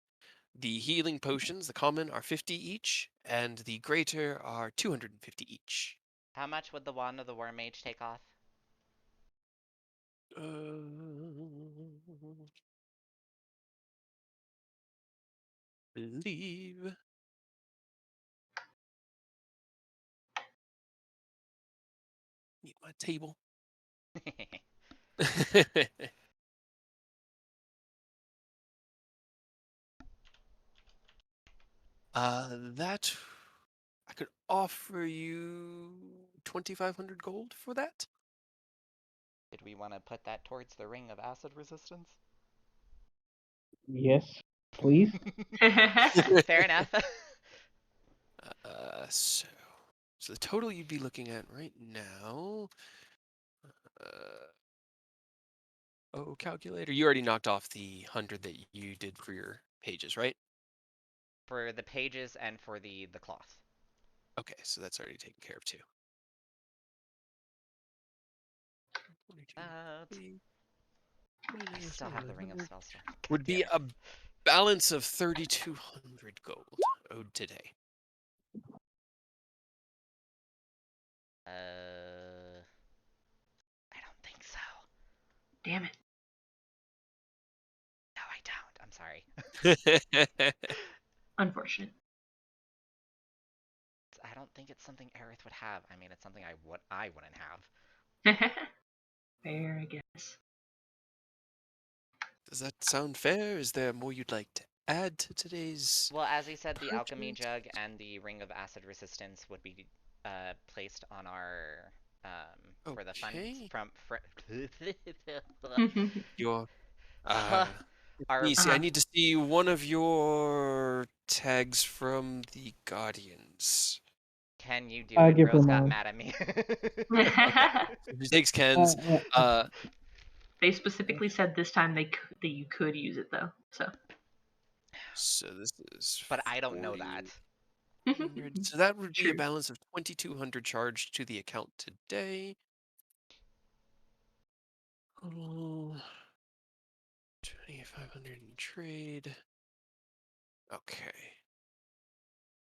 The healing potions, the common, are 50 each, and the greater are 250 each." How much would the Wand of the War Mage take off? Believe. Need my table. That I could offer you 2,500 gold for that. Did we want to put that towards the Ring of Acid Resistance? Yes, please. Fair enough. So the total you'd be looking at right now. Calculator. You already knocked off the 100 that you did for your pages, right? For the pages and for the cloth. Okay, so that's already taken care of too. 22, I still have the Ring of Spellstone. would be a balance of 3,200 gold owed today. I don't think so. Damn it. No, I don't. I'm sorry. Unfortunate. I don't think it's something Aerith would have. I mean, it's something I wouldn't have. Fair, I guess. Does that sound fair? Is there more you'd like to add to today's Well, as he said, the alchemy purchase? jug and the Ring of Acid Resistance would be placed on our for the funds Okay. from Your our let me see. I need to see one of your tags from the Guardians. Can you do I it? give her Rose got mine. mad at me. So she takes Ken's. They specifically said this time that you could use it though. So this is. But I don't know that. 4,100. So that would be a True. balance of 2,200 charged to the account today. Oh, 2,500 in trade. Okay.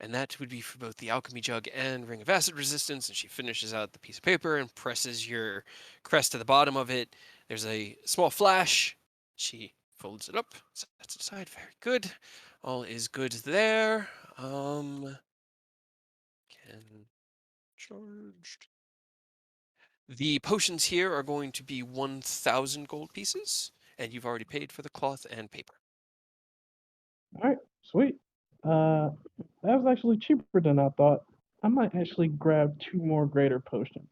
And that would be for both the alchemy jug and ring of acid resistance. And she finishes out the piece of paper and presses your crest to the bottom of it. There's a small flash. She folds it up, sets it aside. Very good. All is good there. And charged. The potions here are going to be 1,000 gold pieces, and you've already paid for the cloth and paper. All right, sweet. That was actually cheaper than I thought. I might actually grab 2 more greater potions.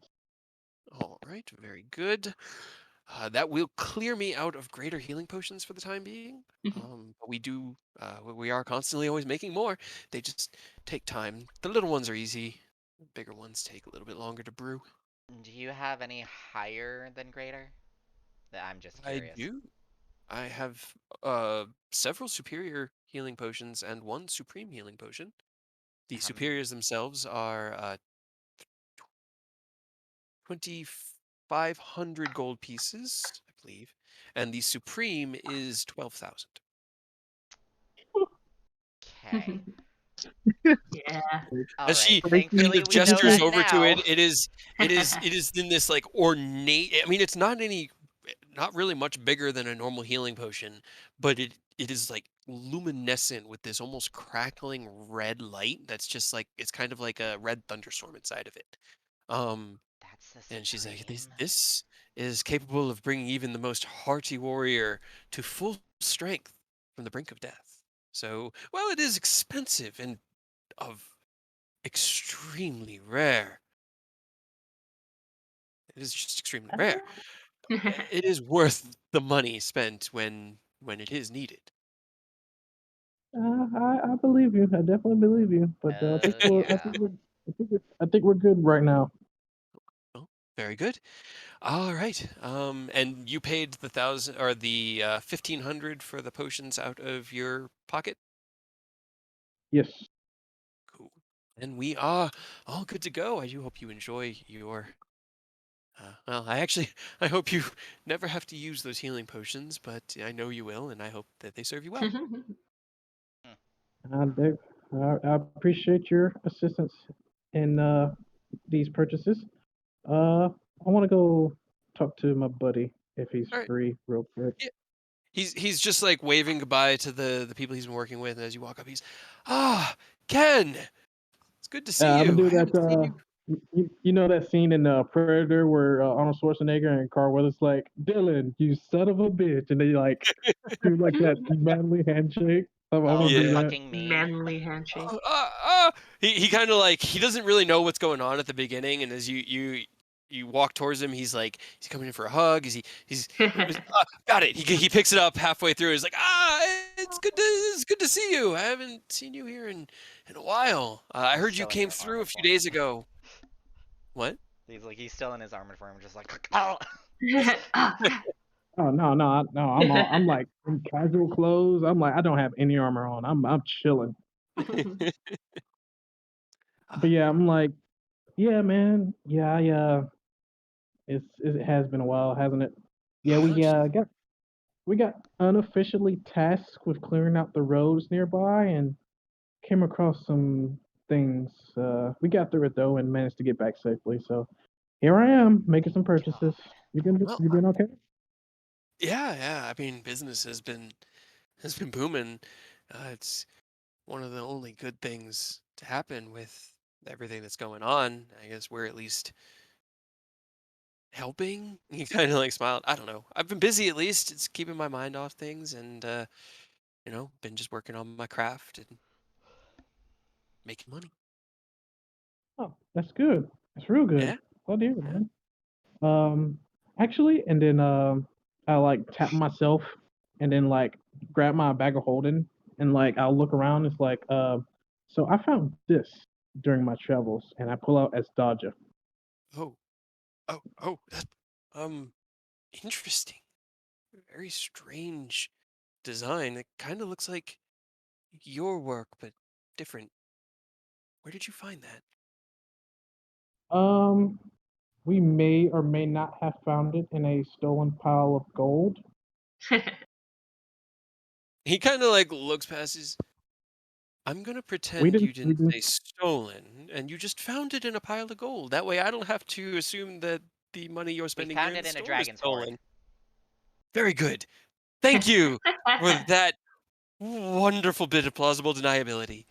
All right, very good. That will clear me out of greater healing potions for the time being. But we are constantly always making more. They just take time. The little ones are easy. The bigger ones take a little bit longer to brew. Do you have any higher than greater? I'm just I curious. do. I have several superior healing potions and 1 supreme healing potion. The How m- superiors themselves are 2,500 gold pieces, I believe, and the supreme is 12,000. Okay. Yeah. All As right. she Breaking kind Thankfully, of we know gestures that over to now. it is in this like ornate. I mean, it's not really much bigger than a normal healing potion, but it is like luminescent with this almost crackling red light. That's just like it's kind of like a red thunderstorm inside of it. Um, That's the and she's like, this supreme. this is capable of bringing even the most hearty warrior to full strength from the brink of death. So, well, it is expensive and of extremely rare. It is just extremely rare. It is worth the money spent when it is needed. I believe you. I definitely believe you. But I think Oh we're I yeah. think we're I think we're good right now. Oh, very good. All right. And you paid the 1,000 or the 1,500 for the potions out of your pocket. Yes. Cool. And we are all good to go. I do hope you enjoy your. Well, I hope you never have to use those healing potions, but I know you will, and I hope that they serve you well. Hmm. Dave, I appreciate your assistance in these purchases. I want to go talk to my buddy if he's All right. free, real quick. Yeah. He's just like waving goodbye to the people he's been working with, and as you walk up, ah, Ken, it's good to see I'm gonna you. do I that. haven't seen you. You know that scene in Predator where Arnold Schwarzenegger and Carl Weathers like, Dylan, you son of a bitch, and they like do like that manly handshake. I'm Oh, gonna the do Yeah. that. fucking meme. Manly handshake. He kind of like he doesn't really know what's going on at the beginning, and as you walk towards him, he's coming in for a hug. Got it. He picks it up halfway through. He's like, it's good to see you. I haven't seen you here in a while. I He's heard you still in came your through a armored few form. days ago. What? He's still in his armored form, just like oh. Ah. Oh no! I'm like in casual clothes. I'm like I don't have any armor on. I'm chilling. But Ah, yeah, I'm like, yeah, man. Yeah, it has been a while, hasn't it? Yeah, just we got unofficially tasked with clearing out the roads nearby and came across some things. We got through it though and managed to get back safely. So here I am making some Thank purchases. God. well, You been okay? yeah. I mean, business has been booming. It's one of the only good things to happen with everything that's going on. I guess we're at least helping. He kind of like smiled. I don't know. I've been busy at least. It's keeping my mind off things and been just working on my craft and making money. Oh, that's good. That's real good. Yeah. Glad to hear it, Yeah. man. Um, actually, and then I like tap myself, and then like grab my bag of holding, and like I'll look around. It's like, so I found this during my travels, and I pull out as Dodger. Oh. Oh. That, um. Interesting. Very strange design. It kind of looks like your work, but different. Where did you find that? Um, we may or may not have found it in a stolen pile of gold. He kind of like looks past his. I'm gonna We pretend didn't. you We didn't didn't. say stolen, and you just found it in a pile of gold. That way, I don't have to assume that the money you're We spending here found in it the in a store is dragon's hoard. stolen. Very good. Thank you for that wonderful bit of plausible deniability.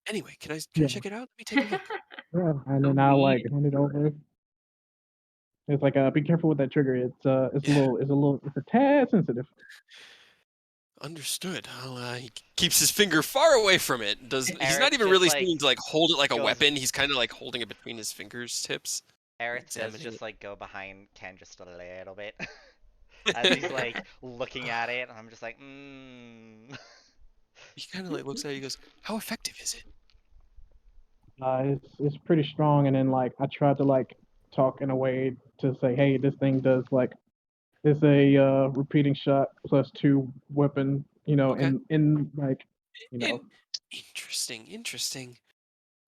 Anyway, can I Yeah. check it out? Let me take a look. Yeah, and then Oh, I'll like weed. hand it over. It's like be careful with that trigger. Yeah. It's a tad sensitive. Understood. He keeps his finger far away from it. He's not Eric even just really like seeming to like hold it like a goes. weapon. He's kind of like holding it between his fingers tips, Eric does examining just it. like go behind Ken just a little bit as he's like looking at it, and I'm just like, He kind of like looks at it. He goes, "How effective is it?" It's pretty strong, and then like I tried to like talk in a way to say, hey, this thing does like it's a repeating shot plus 2 weapon, Okay. in like, you know, In interesting.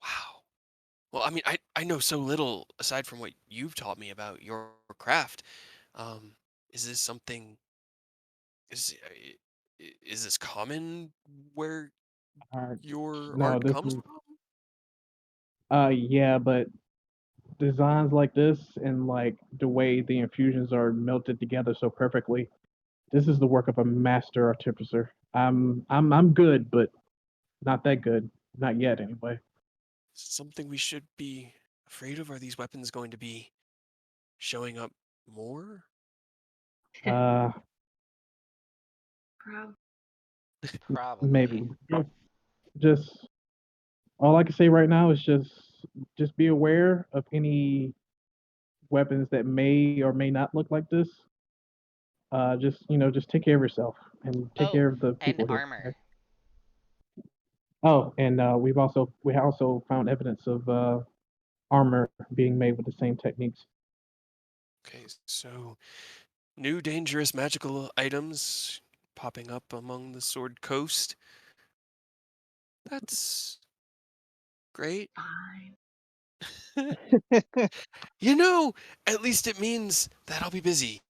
Wow. Well, I mean, I know so little aside from what you've taught me about your craft. Um, is this something? Is this common where uh, your no, art this comes is from? yeah, but designs like this and like the way the infusions are melted together so perfectly, this is the work of a master artificer. I'm good, but not that good, not yet anyway. Something we should be afraid of? Are these weapons going to be showing up more? Uh, Prob- maybe. probably. Just all I can say right now is just be aware of any weapons that may or may not look like this. Just take care of yourself and take Oh, care of the and people here. armor. Okay? Oh, and we also found evidence of armor being made with the same techniques. Okay, so new dangerous magical items popping up among the Sword Coast. That's great. Fine. You know, at least it means that I'll be busy.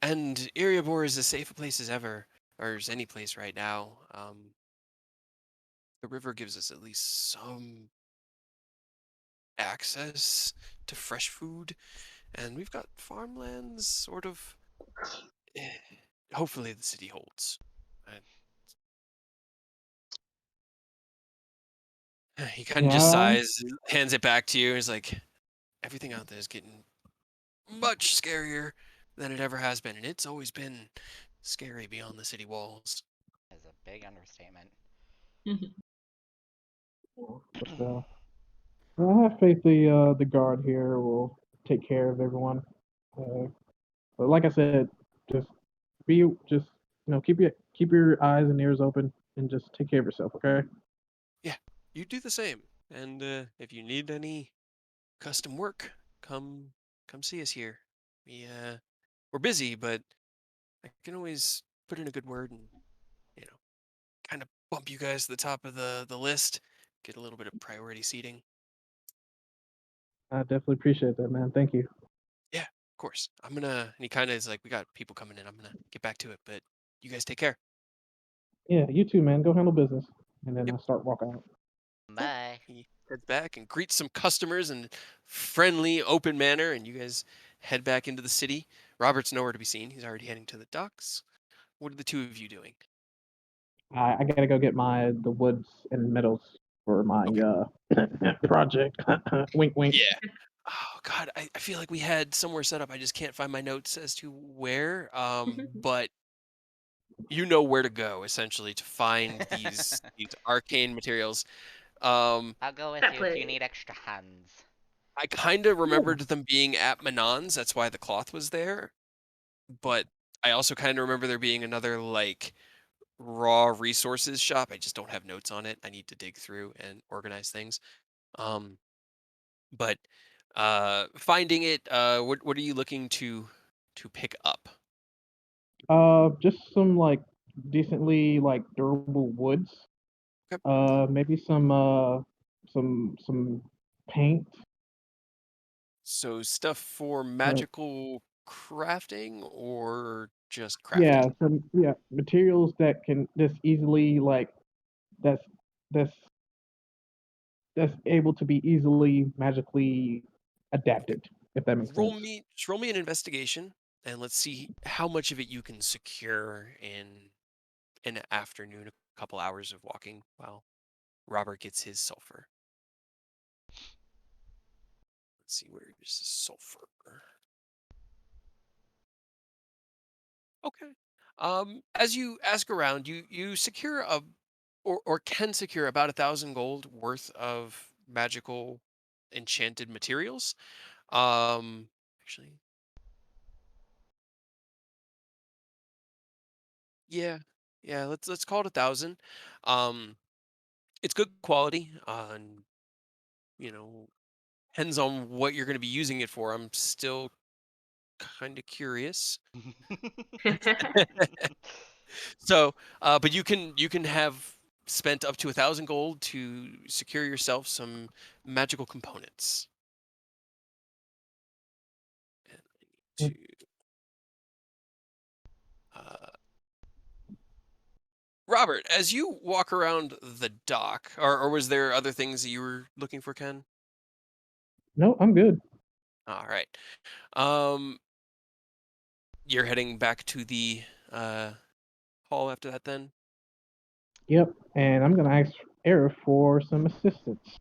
And Iriabor is as safe a place as ever, or as any place right now. The river gives us at least some access to fresh food, and we've got farmlands, sort of. eh, Hopefully, the city holds. He kind of just Yeah, sighs, hands it back to you. He's like, everything out there is getting much scarier than it ever has been, and it's always been scary beyond the city walls. Is a big understatement. but I have faith the guard here will take care of everyone. Uh, but like I said, just keep your eyes and ears open and just take care of yourself. Okay. Yeah, you do the same. And if you need any custom work, come see us here. We're busy, but I can always put in a good word and you know kind of bump you guys to the top of the list, get a little bit of priority seating. I definitely appreciate that, man. Thank you. Yeah, of course. And he kind of is like, we got people coming in. I'm gonna get back to it, but you guys take care. Yeah, you too, man. Go handle business, and then Yep. I'll start walking out. Yeah. Bye. He heads back and greets some customers in friendly, open manner, and you guys head back into the city. Robert's nowhere to be seen. He's already heading to the docks. What are the two of you doing? I gotta go get the woods and metals for my Okay. project. Wink, wink. Yeah. Oh God, I feel like we had somewhere set up. I just can't find my notes as to where. But you know where to go essentially to find these arcane materials. Um, I'll go with That you if you place. need extra hands. I kind of Yeah. remembered them being at Manon's. That's why the cloth was there. But I also kind of remember there being another like raw resources shop. I just don't have notes on it. I need to dig through and organize things. Um, but finding it, what are you looking to pick up? Just some like decently like durable woods. Okay. Maybe some paint. So stuff for Uh, magical crafting or just yeah, crafting? materials that can just easily like that's that's that's able to be easily magically Okay. adapted, if that makes sense. Roll me an investigation and let's see how much of it you can secure in an afternoon, a couple hours of walking. Wow. Robert gets his sulfur. Let's see, where's the sulfur? Okay. As you ask around, you secure or can secure about 1,000 gold worth of magical enchanted materials. Actually, yeah, let's call it 1,000. Um, it's good quality. And you know, depends on what you're going to be using it for. I'm still kind of curious. So, but you can have spent up to 1,000 gold to secure yourself some magical components. And I need to, uh, Robert, as you walk around the dock, or was there other things that you were looking for, Ken? No, I'm good. All right. Um, you're heading back to the hall after that, then? Yep, and I'm gonna ask Era for some assistance.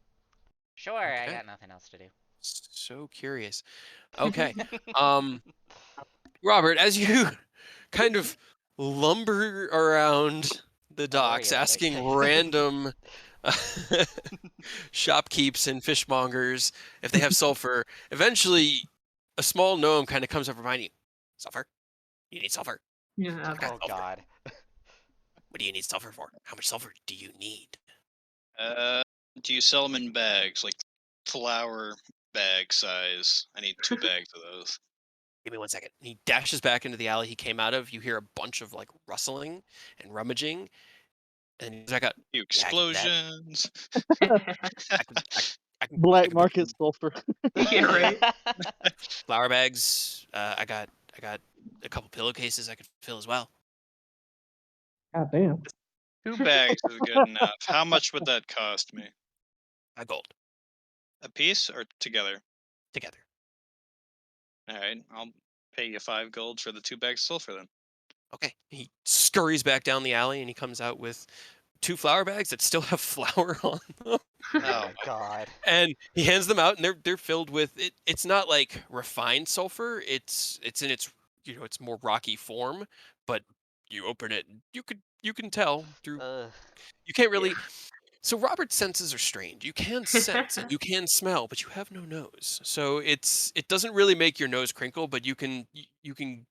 Sure, I Okay. got nothing else to do. So curious. Okay. Um, Robert, as you kind of lumber around the Don't worry docks, about it, asking guys. random shopkeepers and fishmongers if they have sulfur, eventually a small gnome kind of comes up behind you. Sulfur? You need sulfur? Yeah. I've got Oh sulfur. god. What do you need sulfur for? How much sulfur do you need? Do you sell them in bags, like flour bag size? I need 2 bags of those. Give me 1 second. He dashes back into the alley he came out of. You hear a bunch of like rustling and rummaging, and he's like, Few "Yeah, I can do that. explosions. I can, I, I Black can put market sulfur. Yeah, right. flour bags. I got a couple pillowcases I could fill as well. God damn. 2 bags is good enough. How much would that cost me? A gold A piece or together? together. All right, I'll pay you 5 gold for the 2 bags of sulfur then. Okay. He scurries back down the alley and he comes out with 2 flour bags that still have flour on them. Oh Oh, my god. And he hands them out, and they're filled with it. It's not like refined sulfur. It's in its it's more rocky form. But you open it, and you can tell through. Ugh. You can't Yeah. really. So Robert's senses are strange. You can sense and you can smell, but you have no nose. So it doesn't really make your nose crinkle, but you can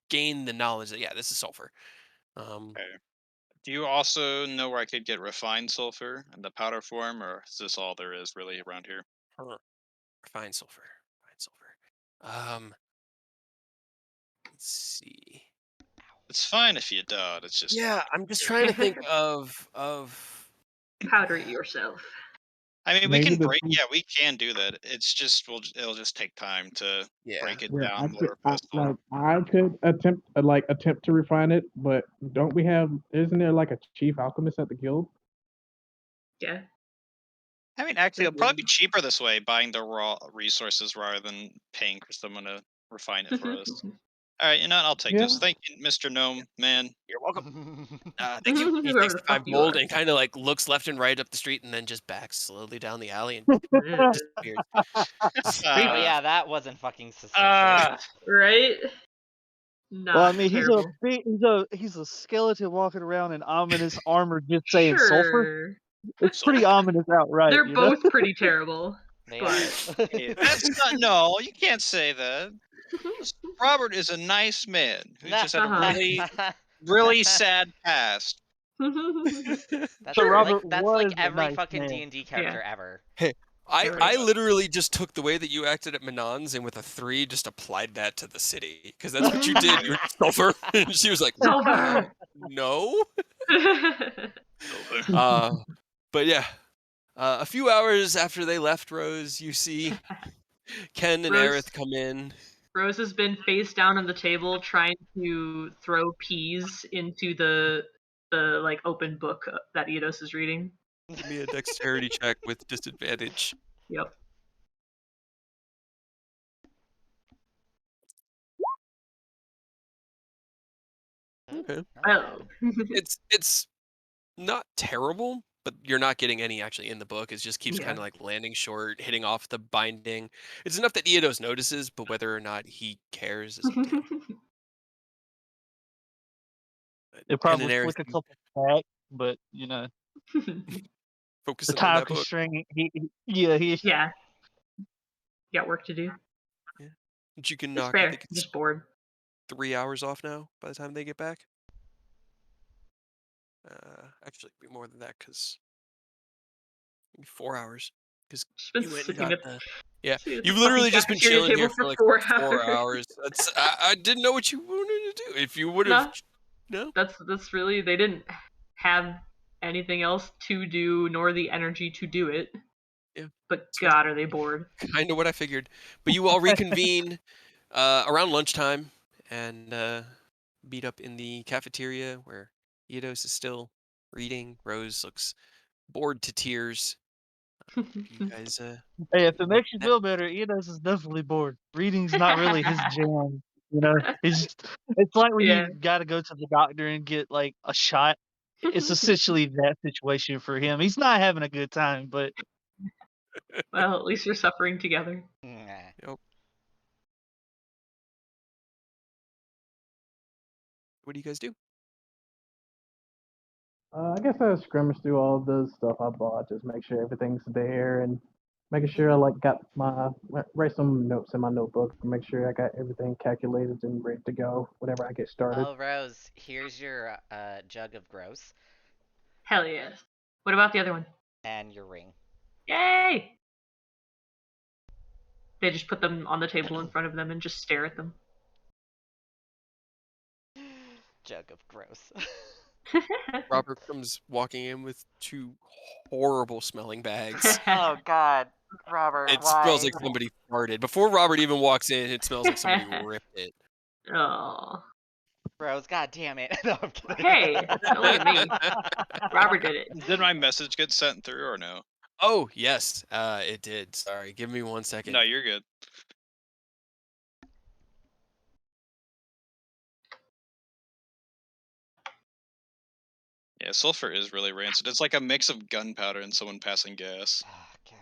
gain the knowledge that yeah, this is sulfur. Um, okay. Do you also know where I could get refined sulfur in the powder form, or is this all there is really around here? huh, refined sulfur. Refined sulfur. Let's see. It's fine if you don't. It's just Yeah, I'm just trying to think of Powder it yourself. I mean, we Maybe can the break. Yeah, we can do that. It's just it'll just take time to yeah. break it yeah, down with our pistol. I could attempt to refine it, but don't we have? Isn't there like a chief alchemist at the guild? Yeah. I mean, actually, it'll probably be cheaper this way, buying the raw resources rather than paying for someone to refine it for us. All right, you know what? I'll take Yeah. this. Thank you, Mr. Gnome Man. You're welcome. Thank you. He Whoever takes the the fuck 5 you gold are. and kind of like looks left and right up the street and then just backs slowly down the alley and disappears. Oh yeah, that wasn't fucking suspicious. Right? Well, I Not mean, terrible. he's a skeleton walking around in ominous armor, just saying sulfur. Sure. It's pretty Sulfur. ominous outright, They're you know. both pretty terrible. They But are. Hey, that's not. No, you can't say that. Robert is a nice man who just had a Uh-huh. really sad past. That's So Sure. like Robert that's like was a every nice fucking man. D&D character ever. Hey, I Right. I literally just took the way that you acted at Manon's and with a 3 just applied that to the city because that's what you did. You're sulfur, and she was like, Silver. no. Sulfur. But yeah, a few hours after they left Rose, you see Ken and Rose Aerith come in. Rose has been face down on the table trying to throw peas into the like open book that Eidos is reading. Give me a dexterity check with disadvantage. Yep. Okay. Not Oh. bad. It's not terrible, but you're not getting any actually in the book. It just keeps Yeah. kind of like landing short, hitting off the binding. It's enough that Eodos notices, but whether or not he cares is up to him. They probably flick a couple back, but focus the on time that book. constraint. Yeah. Got work to do. Yeah. But you can It's knock, I fair. think I'm it's just bored. 3 hours off now by the time they get back. Actually, it'd be more than that because maybe 4 hours. Because Just been you went and sitting got at the yeah. sitting at the You've fucking literally just been cafeteria chilling here table for like 4 hours. That's I didn't know what you wanted to do. If you would have no. That's really, they didn't have anything else to do nor the energy to do it. Yeah. But God, are they bored? Kind of what I figured. But you all reconvene around lunchtime and meet up in the cafeteria where Eidos is still reading. Rose looks bored to tears. You guys Hey, if it makes you feel better, Enos is definitely bored. Reading's not really his jam. It's like when Yeah. you got to go to the doctor and get like a shot. It's essentially that situation for him. He's not having a good time, but Well, at least you're suffering together. Yep. What do you guys do? I guess I skirmish through all the stuff I bought, just make sure everything's there, and making sure I like got write some notes in my notebook, make sure I got everything calculated and ready to go whenever I get started. Oh, Rose, here's your jug of gross Hell yes. What about the other one? and your ring. Yay! They just put them on the table in front of them and just stare at them. Jug of gross. Robert comes walking in with 2 horrible smelling bags. Oh God, Robert, It why? smells like somebody farted. Before Robert even walks in, it smells like somebody ripped it. Oh. Rose, God damn it! No, I'm kidding. Hey, don't look at me. Robert did it. Did my message get sent through or no? Oh, yes, it did. Sorry, give me 1 second. No, you're good. Yeah, sulfur is really rancid. It's like a mix of gunpowder and someone passing gas. Oh God.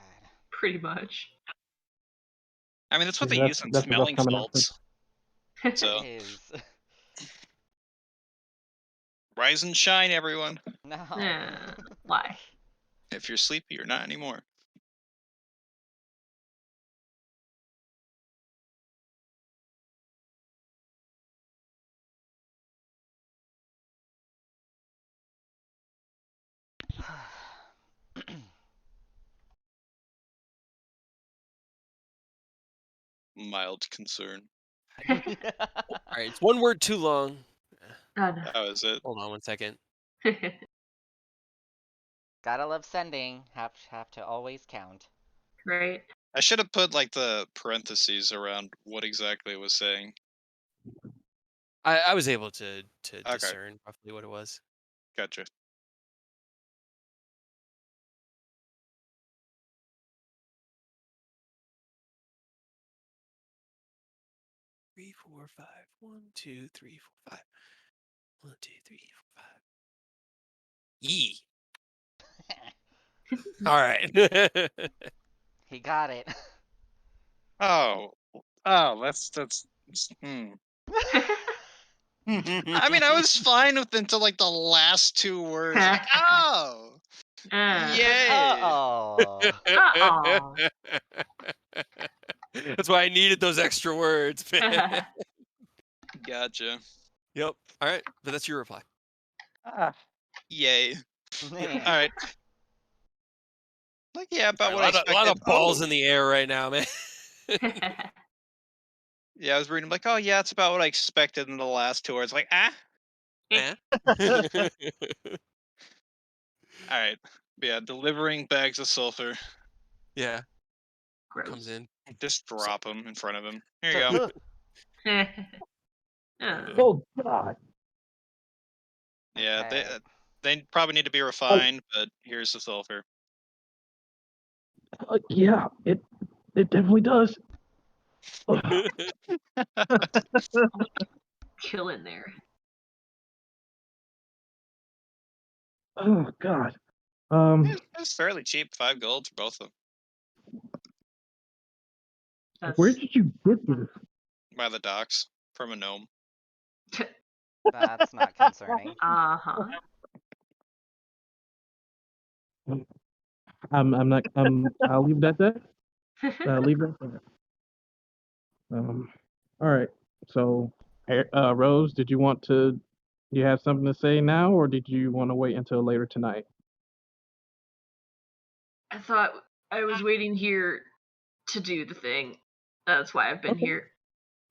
Pretty much. I mean, that's what Yeah, they use on that's a rough smelling combination. salts. So, It is. rise and shine, everyone. No. Why? If you're sleepy, you're not anymore. Mild concern. All right, it's 1 word too long. Oh no. How is it? Hold on 1 second. Gotta love sending. Have to always count. Right. I should have put like the parentheses around what exactly it was saying. I was able to discern roughly what it was. Gotcha. Three, four, five. 1, 2, 3, 4, 5. 1, 2, 3, 4, 5. E. All right. He got it. Oh, that's. I mean, I was fine with until like the last 2 words. Like, oh, yay! Uh-oh. Uh-oh. That's why I needed those extra words, man. Gotcha. Yep. All right, but that's your reply. Yay! All right. Like, yeah, about what I A expected. lot of balls in the air right now, man. Yeah, I was reading like, oh yeah, it's about what I expected in the last 2 words. Like, Eh? all right. But yeah, delivering bags of sulfur. Yeah, Gross. comes in. Just drop them in front of him. Here you go. Oh God. Yeah, Okay. they probably need to be refined, but here's the sulfur. Yeah, it definitely does. Ugh. Chill in there. Oh God. It's fairly cheap, 5 gold for both of them. Where did you get this? By the docks from a gnome. That's not concerning. Uh-huh. I'm not. I'll leave that there. Leave that there. All right. So, Rose, did you want to? Do you have something to say now, or did you want to wait until later tonight? I thought I was waiting here to do the thing. That's why I've been Okay. here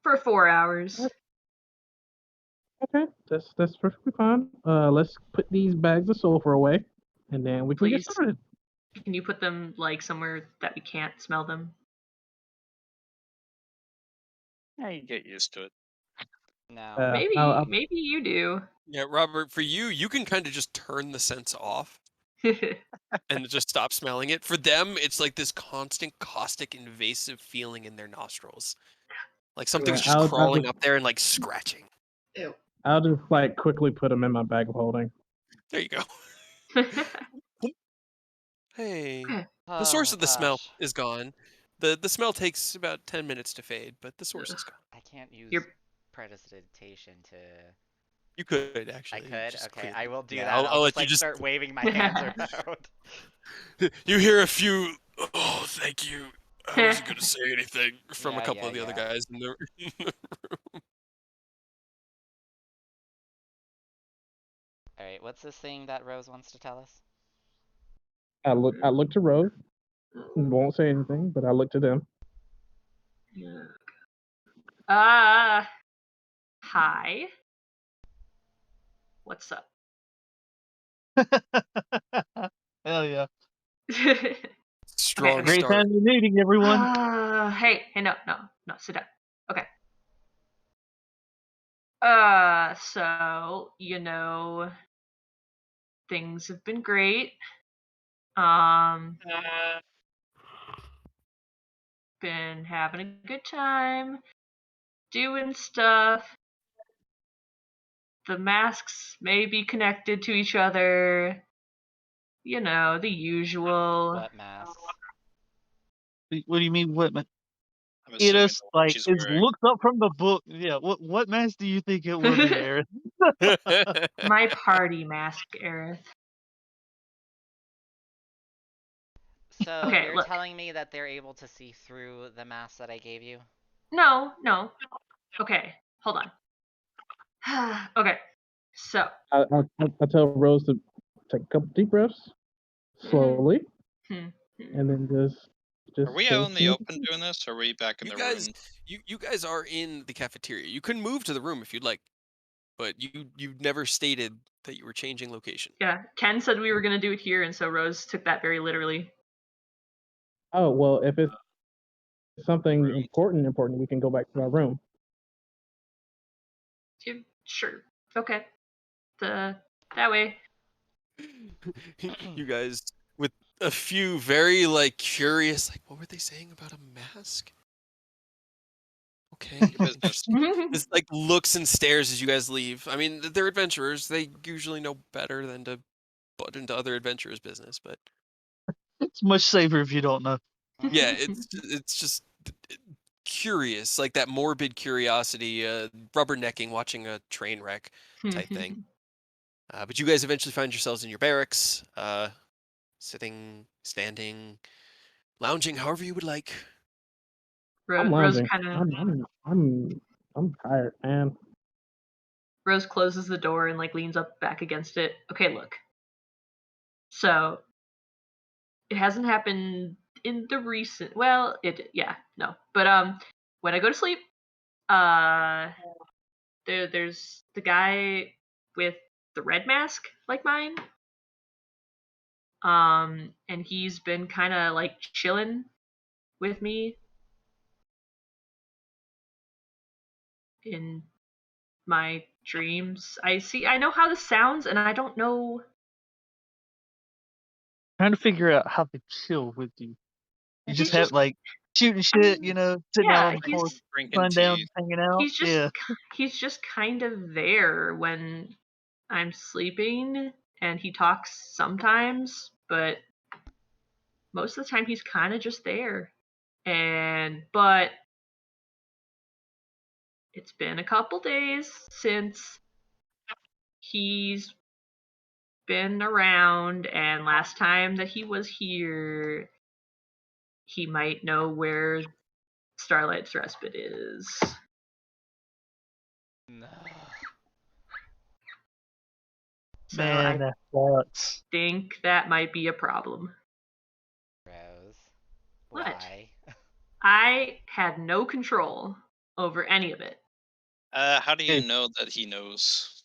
for 4 hours. Okay, that's perfectly fine. Let's put these bags of sulfur away, and then we can Please. get started. Can you put them like somewhere that we can't smell them? Yeah, you get used to it. No. Maybe you do. Yeah, Robert, for you, you can kind of just turn the sense off and just stop smelling it. For them, it's like this constant, caustic, invasive feeling in their nostrils. Like something's just crawling up there and like scratching. Ew. I'll just like quickly put them in my bag of holding. There you go. Hey, Okay. the source Oh, of the smell gosh. is gone. The smell takes about 10 minutes to fade, but the source is gone. I can't use You're- prestidigitation to... You could I actually. could? just Okay, clear I them. will do Yeah, that. I'll I'll let just you like just. start waving my hands around. You hear a few. Oh, thank you. I wasn't gonna say anything from a couple of the other Yeah. guys in the room. Alright, what's this thing that Rose wants to tell us? I look to Rose. Won't say anything, but I look to them. Yeah. Hi. What's up? Hell yeah. Strong Okay. Great start. time you're meeting, everyone. Hey, no, sit down. Okay. So, things have been great. Been having a good time, doing stuff. The masks may be connected to each other. The usual. What masks? What do you mean? What? I'm It assuming is the one like she's it wearing. looks up from the book. Yeah. What mask do you think it will be, Aaron? My party mask, Aerith. So, Okay, you're look. telling me that they're able to see through the mask that I gave you? No. Okay, hold on. Okay, so. I tell Rose to take a couple deep breaths, slowly, and then just. Are we out in the open doing this, or are we back in the room? You guys are in the cafeteria. You can move to the room if you'd like, but you never stated that you were changing location. Yeah, Ken said we were gonna do it here, and so Rose took that very literally. Oh well, if it's something important, we can go back to our room. Yeah, sure. Okay. That way. You guys with a few very like curious, like what were they saying about a mask? Okay. Your business. This like looks and stares as you guys leave. I mean, they're adventurers. They usually know better than to butt into other adventurers' business, but It's much safer if you don't know. yeah, it's just curious, like that morbid curiosity, rubbernecking, watching a train wreck type thing. But you guys eventually find yourselves in your barracks, sitting, standing, lounging, however you would like. I'm Rose lounging. kind of. I'm tired, man. Rose closes the door and like leans up back against it. Okay, look. So it hasn't happened in the recent. Well, no. But when I go to sleep, there's the guy with the red mask like mine. And he's been kind of like chilling with me in my dreams. I know how this sounds, and I don't know. Trying to figure out how to chill with you. You just He's have like shooting shit, sitting out Yeah, on the porch, Drinking sundown, tea. hanging out. he's just kind of there when I'm sleeping, and he talks sometimes, but most of the time he's kind of just there. But it's been a couple days since he's been around, and last time that he was here, he might know where Starlight's Respite is. No. So Man, I that sucks. think that might be a problem. Rose. What? Why? I had no control over any of it How do you Hey. know that he knows?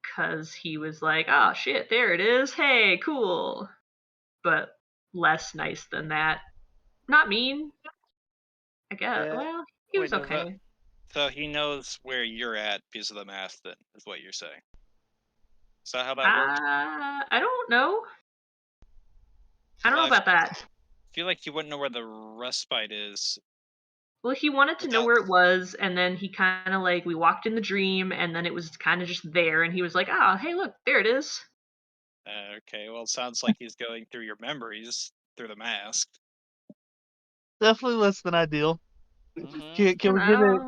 because he was like, oh shit, there it is. Hey, cool. But less nice than that. Not mean. I guess. Yeah. Well, he was Wait, no, okay. So he knows where you're at because of the math, then, is what you're saying. Is that how that works? I don't know. I don't know about that. I feel like you wouldn't know where the respite is. Well, he wanted to know Without- where it was, and then he kind of like, we walked in the dream, and then it was kind of just there, and he was like, oh, hey, look, there it is. Okay, well, it sounds like he's going through your memories through the mask. Definitely less than ideal. Mm-hmm. Can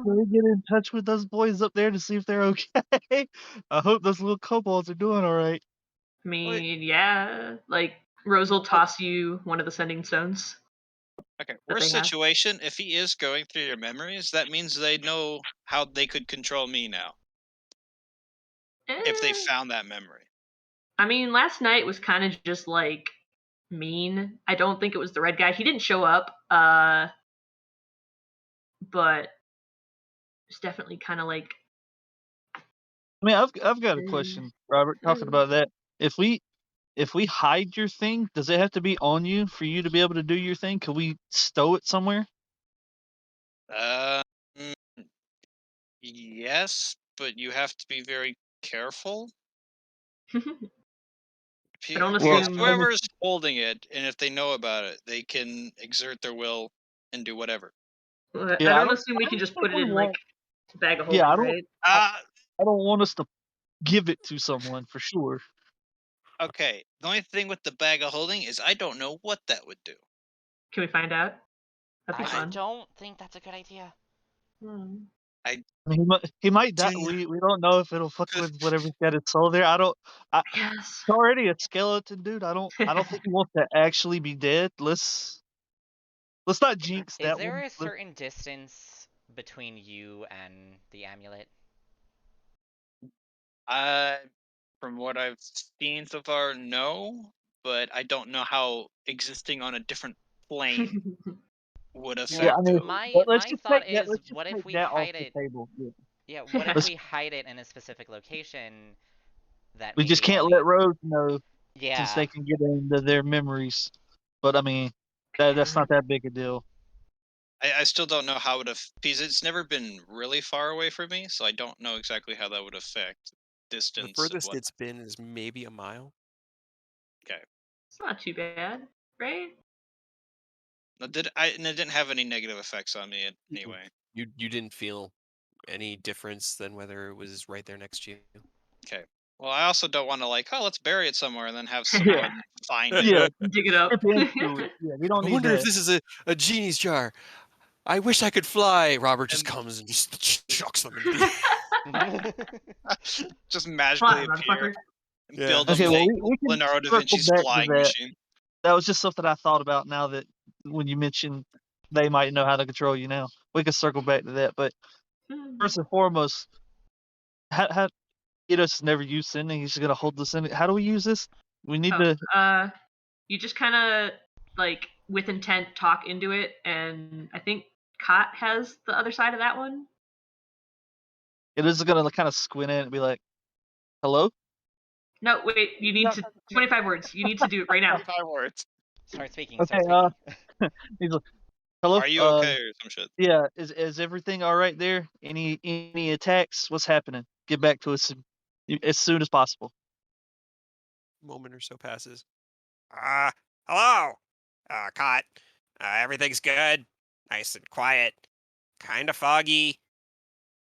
we get in touch with those boys up there to see if they're okay? I hope those little kobolds are doing all right. I mean, yeah, like Rose will toss you one of the sending stones. Okay, that worst they have. situation, if he is going through your memories, that means they know how they could control me now. If they Eh, found that memory. I mean, last night was kind of just like mean. I don't think it was the red guy. He didn't show up, but it's definitely kind of like. I mean, I've got a question, Robert. Talking about that, if we hide your thing, does it have to be on you for you to be able to do your thing? Could we stow it somewhere? Mm, yes, but you have to be very careful. I don't Because assume. whoever's holding it, and if they know about it, they can exert their will and do whatever. I Yeah, don't assume we can just think put it we in want- like a bag of holding, Yeah, right? Uh, I don't want us to give it to someone for sure. okay. The only thing with the bag of holding is I don't know what that would do. Can we find out? That'd be I fun. don't think that's a good idea. Hmm. I mean, he might die. Do We don't know if it'll fuck with whatever's got its soul there. Yes. It's already a skeleton, dude. I don't think he wants to actually be dead. Let's not jinx Is that there one. a certain distance between you and the amulet? From what I've seen so far, no. But I don't know how existing on a different plane would affect. Yeah, I mean, My let's just thought take that. is, Let's just what if take we that off hide the it? table. Yeah. Yeah, what if Let's- we hide it in a specific location that We just maybe can't only... let Rose know since Yeah. they can get into their memories. But I mean, that's not that big a deal. I still don't know how it because it's never been really far away from me, so I don't know exactly how that would affect distance. The furthest it's been is maybe a mile. Okay. It's not too bad, right? And it didn't have any negative effects on me anyway. You didn't feel any difference than whether it was right there next to you. Okay. Well, I also don't want to let's bury it somewhere and then have someone find it. Yeah, Dig it up. rip into it. Yeah, we don't I need wonder that. if this is a genie's jar. I wish I could fly. Robert just comes and just chucks them into the Just magically Fly, appear motherfucker. and Yeah. build Okay, them well, like we can Leonardo da circle Vinci's back to flying that. machine. That was just something I thought about now that when you mentioned they might know how to control you now. We could circle back to that. But first and foremost, how Ito's never used sending. He's just gonna hold the sending. How do we use this? We need to. You just kind of like with intent talk into it, and I think Cot has the other side of that one. It is gonna kind of squint in and be like, "Hello." No, wait. You need to 25 words. You need to do it right now. 5 words. Start speaking, Okay. start speaking. He's like, "Hello." Are you okay or some shit? Yeah. Is everything all right there? Any attacks? What's happening? Get back to us as soon as possible. Moment or so passes. Hello. Cot. Everything's good. Nice and quiet. Kind of foggy.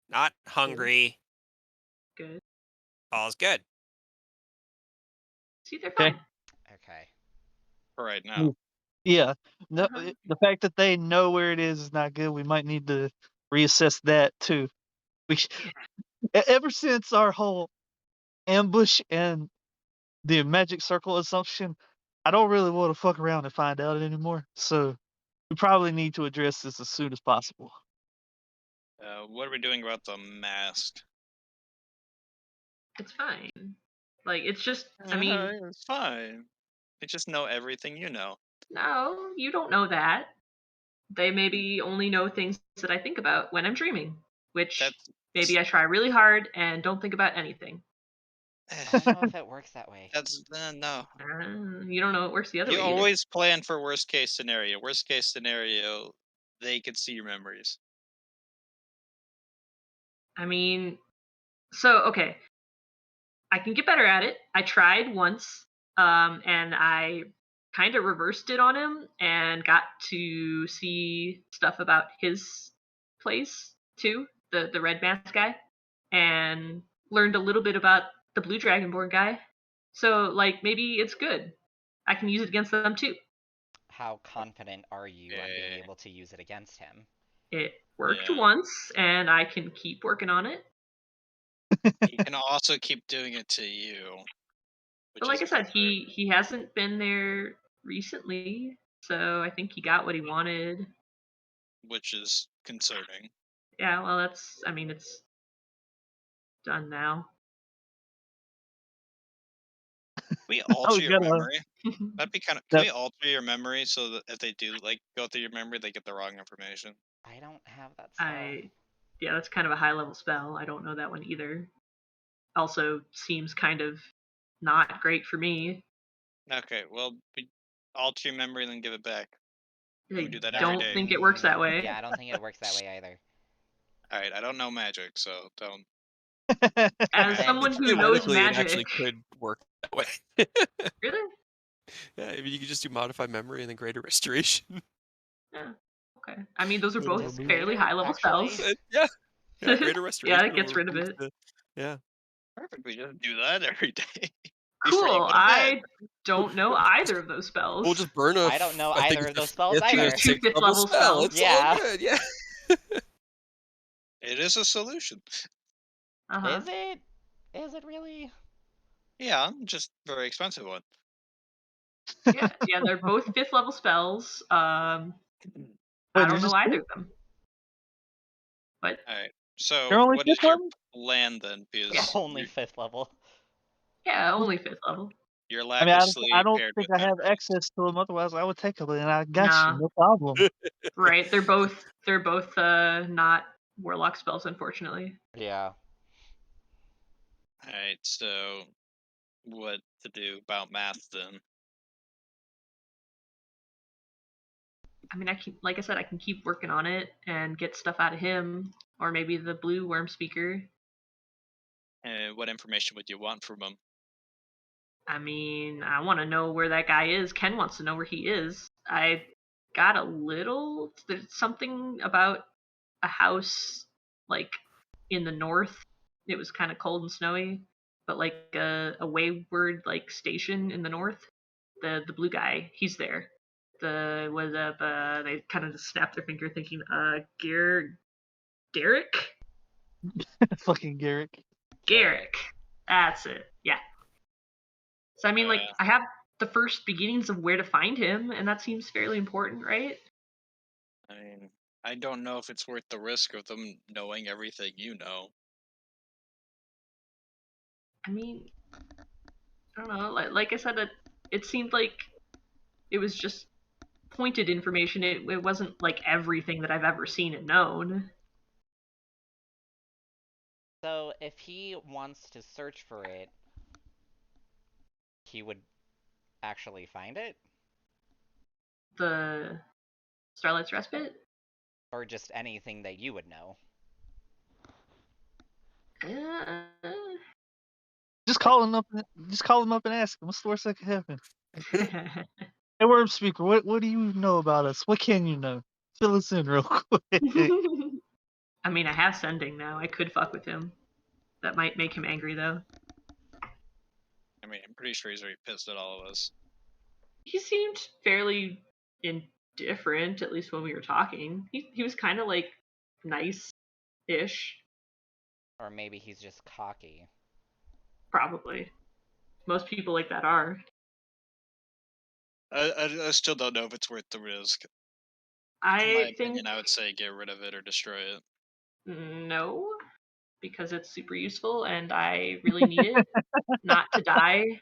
Not hungry. Good. All's good. See, they're Okay. fine. Okay. For right now. Yeah. No, Uh-huh. the fact that they know where it is not good. We might need to reassess that too. We ever since our whole ambush and the magic circle assumption, I don't really want to fuck around and find out anymore. So we probably need to address this as soon as possible. What are we doing about the mask? It's fine. Like, it's just, I mean, It's fine. They just know everything you know. no, you don't know that. They maybe only know things that I think about when I'm dreaming, which That's maybe I try really hard and don't think about anything. I don't know if it works that way. that's no. You don't know it works the other You way either. always plan for worst case scenario. Worst case scenario, they could see your memories. I mean, so, okay. I can get better at it. I tried once, and I kind of reversed it on him and got to see stuff about his place too, the red mask guy, and learned a little bit about the blue dragonborn guy. So, like, maybe it's good. I can use it against them too. How confident are you on being Yeah. able to use it against him? It worked Yeah. once, and I can keep working on it. He can also keep doing it to you. But like I said, he hasn't been there recently, so I think he got what he wanted. which is concerning. Yeah, well, I mean, it's done now. Can we I alter was your gonna. memory? That'd be kind of. Can That, we alter your memory so that if they do like go through your memory, they get the wrong information? I don't have that spell. Yeah, that's kind of a high level spell. I don't know that one either. Also, seems kind of not great for me. Okay, well, we alter your memory and then give it back. And we I do that every don't day. think it works that way. Yeah, I don't think it works that way either. All right, I don't know magic, so don't. As Then- someone who knows Theoretically, it actually magic, could work that way. really? Yeah, I mean, you could just do modified memory and then greater restoration. Yeah. Okay. I mean, those are It'll both remove fairly greater, high level actually? spells. Yeah, greater restoration. Yeah, it gets will rid of remove it. yeah. Perfect. We just do that every day before you Cool. go to bed. I don't know either of those spells. We'll just burn a. I don't know I think either it's of a those spells fifth or either. Two sixth fifth level level spell. spells. It's Yeah. all good. Yeah. It is a solution. Uh-huh. Is it? Is it really? Yeah, just very expensive one. Yeah, they're both fifth level spells. I wait, don't there's know just either two? of them. But All right. They're So, only what is fifth your level? plan then? Because Yeah. Only 5th level. yeah, only fifth level. your I lack mean, of I sleep don't paired think with I have memories. access to them. Otherwise, I would take them, and I got Nah. you, no problem. Right. They're both not warlock spells, unfortunately. Yeah. All right. So, what to do about math then? I mean, like I said, I can keep working on it and get stuff out of him, or maybe the blue worm speaker. And what information would you want from them? I mean, I want to know where that guy is. Ken wants to know where he is. I got a little. There's something about a house, like, in the north. It was kind of cold and snowy, but like a wayward like station in the north. The blue guy, he's there. The was up. They kind of just snapped their finger, thinking, Derek. Fucking Garrick. Garrick. That's it. Yeah. So I mean, like, I have the first beginnings of where to find him, and that seems fairly important, right? I mean, I don't know if it's worth the risk of them knowing everything you know. I mean, I don't know. Like I said, it seemed like it was just pointed information. It wasn't like everything that I've ever seen and known. So, if he wants to search for it, he would actually find it? The Starlight's Respite. Or just anything that you would know? Uh, Just call him up. Just call him up and ask him. What's the worst that could happen? Hey, Worm Speaker, what do you know about us? What can you know? Fill us in real quick. I mean, I have sending now. I could fuck with him. That might make him angry, though. I mean, I'm pretty sure he's already pissed at all of us. He seemed fairly indifferent, at least when we were talking. He was kind of like nice-ish, Or maybe he's just cocky. probably. Most people like that are. I still don't know if it's worth the risk. In my I think opinion, I would say get rid of it or destroy it. no, because it's super useful and I really need it not to die.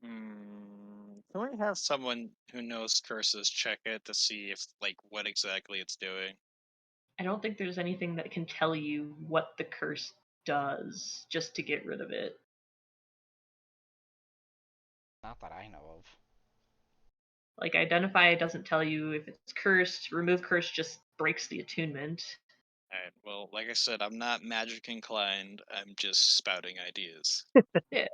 Can we have someone who knows curses check it to see if like what exactly it's doing? I don't think there's anything that can tell you what the curse does just to get rid of it. Not that I know of. Like, identify doesn't tell you if it's cursed. Remove curse just breaks the attunement. Alright, well, like I said, I'm not magic inclined. I'm just spouting ideas. Yeah,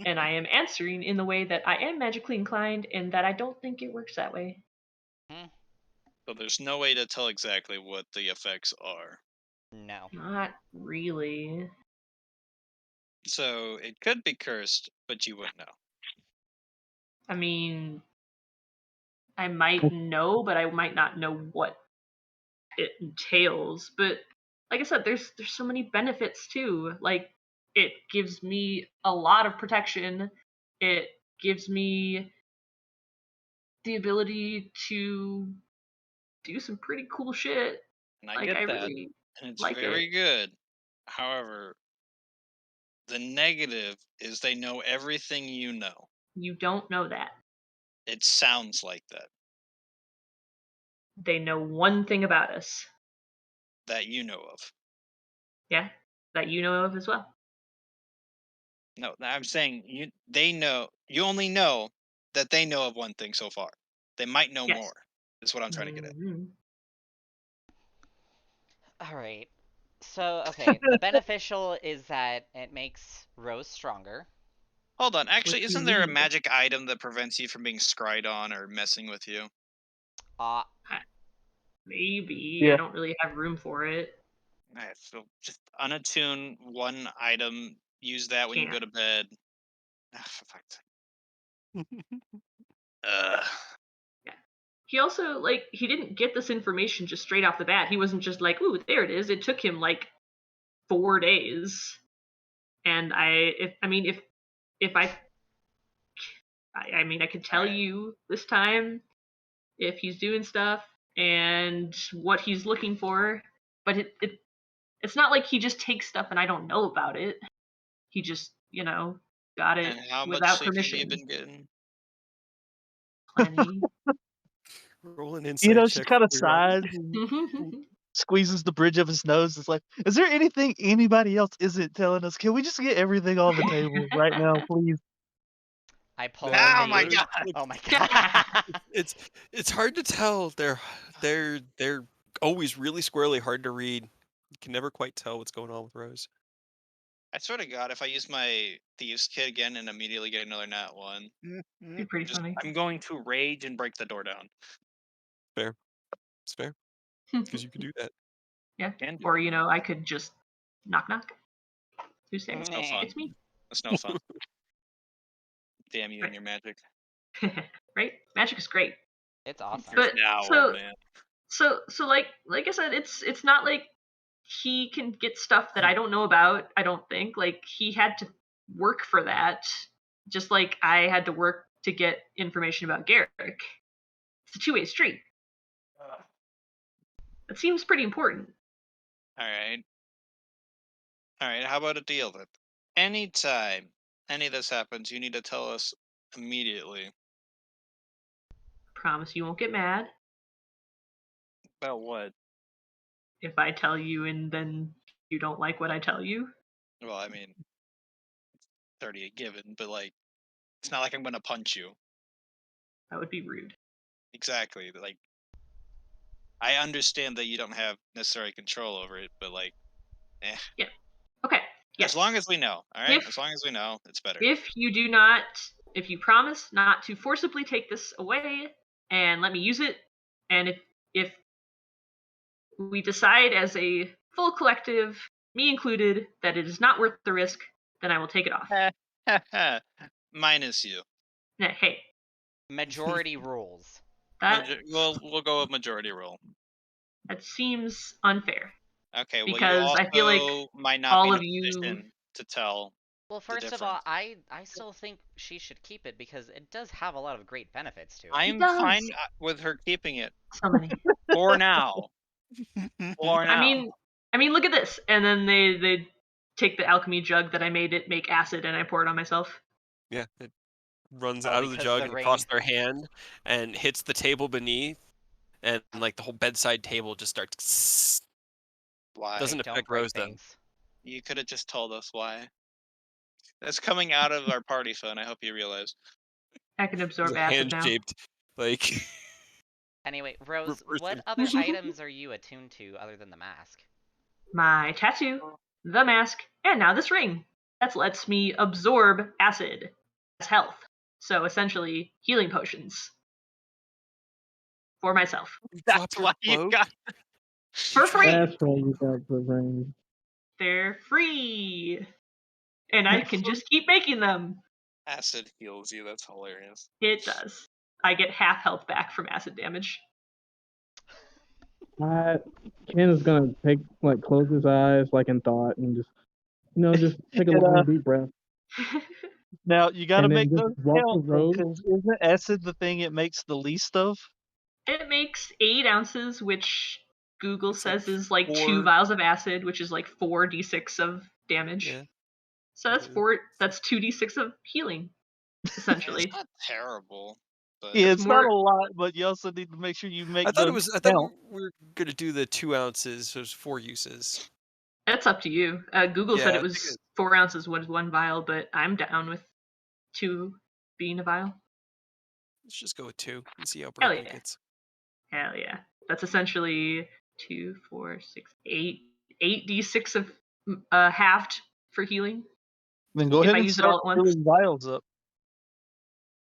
and I am answering in the way that I am magically inclined and that I don't think it works that way. So there's no way to tell exactly what the effects are. No. Not really. So it could be cursed, but you wouldn't know. I mean, I might know, but I might not know what it entails. But like I said, there's so many benefits too. Like, it gives me a lot of protection. It gives me the ability to do some pretty cool shit. And I Like, get I that, really and it's like it. very good. However, the negative is they know everything you know. You don't know that. It sounds like that. They know one thing about us. That you know of. Yeah, that you know of as well. No, I'm saying they know you only know that they know of one thing so far. They might know Yes. more. Is what I'm trying to get at. Mhm. Alright. So, okay, the beneficial is that it makes Rose stronger. Hold on, Which actually, we isn't there a need. magic item that prevents you from being scryed on or messing with you? Maybe. Yeah. I don't really have room for it. Alright, so just unattune one item, use that when you go Can't. to bed. For fuck's sake. Ugh. Yeah. He also, like, he didn't get this information just straight off the bat. He wasn't just like, ooh, there it is. It took him like 4 days. And if I could tell Alright. you this time if he's doing stuff and what he's looking for, but it's not like he just takes stuff and I don't know about it. He just, got it And how much without sick have you permission. been getting? Plenty. Roll an insight She check. kind of for your round. sighs and squeezes the bridge of his nose. It's like, is there anything anybody else isn't telling us? Can we just get everything on the table right now, please? I pull No, out Oh the. my Rose, god! look, Oh my god! it's hard to tell. They're always really squirrely, hard to read. You can never quite tell what's going on with Rose. I swear to God, if I use my Thieves Kit again and immediately get another nat 1, Be pretty funny. I'm going to rage and break the door down. Fair. It's fair. Because you can do that. Yeah. Can do Or, it. I could just knock knock. Who's there? That's no fun. It's me. That's no fun. Damn you Right. and your magic. Right? Magic is great. It's awesome. But Now, so old man. so like I said, it's not like he can get stuff that I don't know about, I don't think. Like, he had to work for that, just like I had to work to get information about Garrick. It's a two-way street. That seems pretty important. Alright. Alright, how about a deal then? Anytime any of this happens, you need to tell us immediately. Promise you won't get mad About what? if I tell you and then you don't like what I tell you. Well, I mean, it's already a given, but like, it's not like I'm gonna punch you. That would be rude. Exactly. Like, I understand that you don't have necessary control over it, but like, eh. Yeah. Okay. Yes. As long as we know, alright? If- As long as we know, it's better. If you promise not to forcibly take this away and let me use it, and if we decide as a full collective, me included, that it is not worth the risk, then I will take it off. Minus you. Hey, Majority rules. That We'll go with majority rule. seems unfair. Okay, well, you Because I feel like also might not all be in of a you- position to tell. Well, first of all, I still think she should keep it because it does have a lot of great benefits to it. I'm does. fine with her keeping it So many. for now. For now. I mean, look at this. And then they take the alchemy jug that I made it make acid, and I pour it on myself. Yeah, it runs Oh, out of the because jug the and ring- across their hand and hits the table beneath, and like the whole bedside table just starts. Why? Doesn't Don't affect break Rose though. things. You could have just told us why. That's coming out of our party phone. I hope you realize. I can absorb It's a acid now. hand-shaped, like. Anyway, Rose, Reverse what it. other items are you attuned to other than the mask? My tattoo, the mask, and now this ring. That lets me absorb acid as health. So essentially, healing potions for myself. Drop That's your why you cloak? got. For free. That's why you got the ring. They're free. And I can just keep making them. Acid heals you. That's hilarious. It does. I get half health back from acid damage. Ken is gonna close his eyes in thought and just just take a And, long deep breath. Now you got to And then make just those walk the count road. because isn't acid the thing it makes the least of? It makes 8 ounces, which Google It's like says is like 2 4 vials of acid, which is like 4d6 of damage. Yeah. So that's Mhm. 4. That's 2d6 of healing, essentially. It's not terrible, but Yeah, It's it's more- not a lot, but you also need to make sure you make I thought those I thought count. we were gonna do the 2 ounces, so it's 4 uses. That's up to you. Google said Yeah, it I was think 4 ounces was 1 vial, but I'm down with 2 being a vial. Let's just go with 2 and see how Hell broken it yeah. gets. Hell yeah. That's essentially 2, 4, 6, 8. 8d6 of halved for healing. Then go If ahead I and use it start all at once. filling vials up.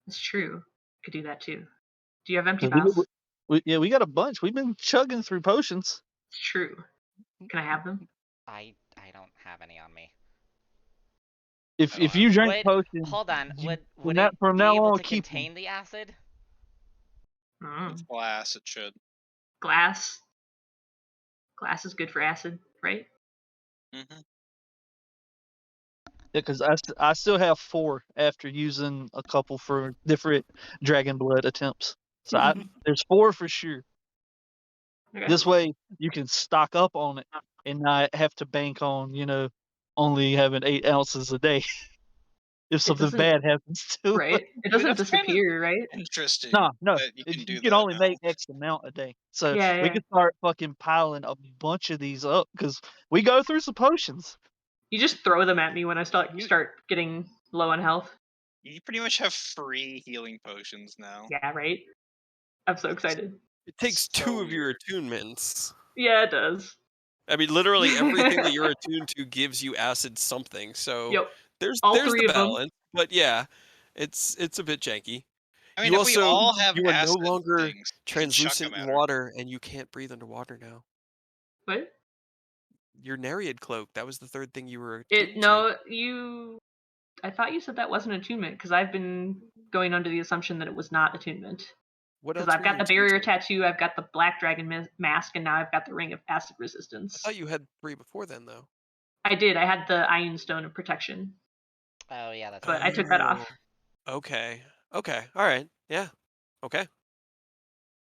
That's true. Could do that too. Do you have empty 'Cause vials? we got a bunch. We've been chugging through potions. It's true. Can I have them? I don't have any on me. If you drink potions, Hold on. you- Would that- it from be now able on, to keep 'em. contain the acid? it's glass. It should. Glass. Glass is good for acid, right? Mm-hmm. Yeah, because I still have 4 after using a couple for different dragon blood attempts. So there's 4 for sure. Okay. This way you can stock up on it and not have to bank on only having 8 ounces a day. If something doesn't- bad happens to Right? It doesn't that's kinda- disappear, right? Interesting. No, that you can do that only now. make X amount a day. So Yeah, we yeah. can start fucking piling a bunch of these up because we go through some potions. You just throw them at me when I start getting low on health. You pretty much have free healing potions now. Yeah, right? I'm so excited. It takes So 2 of your weird. attunements. Yeah, it does. I mean, literally everything that you're attuned to gives you acid something. So Yep. there's All the 3 of them. balance. But yeah, it's a bit janky. I mean, You if we also all have you are no acid longer things, you can chuck translucent 'em in at her. water, and you can't breathe underwater now. What? Your Nereid cloak, that was the 3rd thing you were It attuned to. no, you. I thought you said that wasn't attunement because I've been going under the assumption that it was not attunement. What else Because I've were got you the attuned barrier to? tattoo, I've got the black dragon mask, and now I've got the ring of acid I resistance. thought you had 3 before then, though. I did. I had the Iron Stone of Protection, Oh yeah, that's but right. I took that off. Okay. Okay. All right. Yeah. Okay.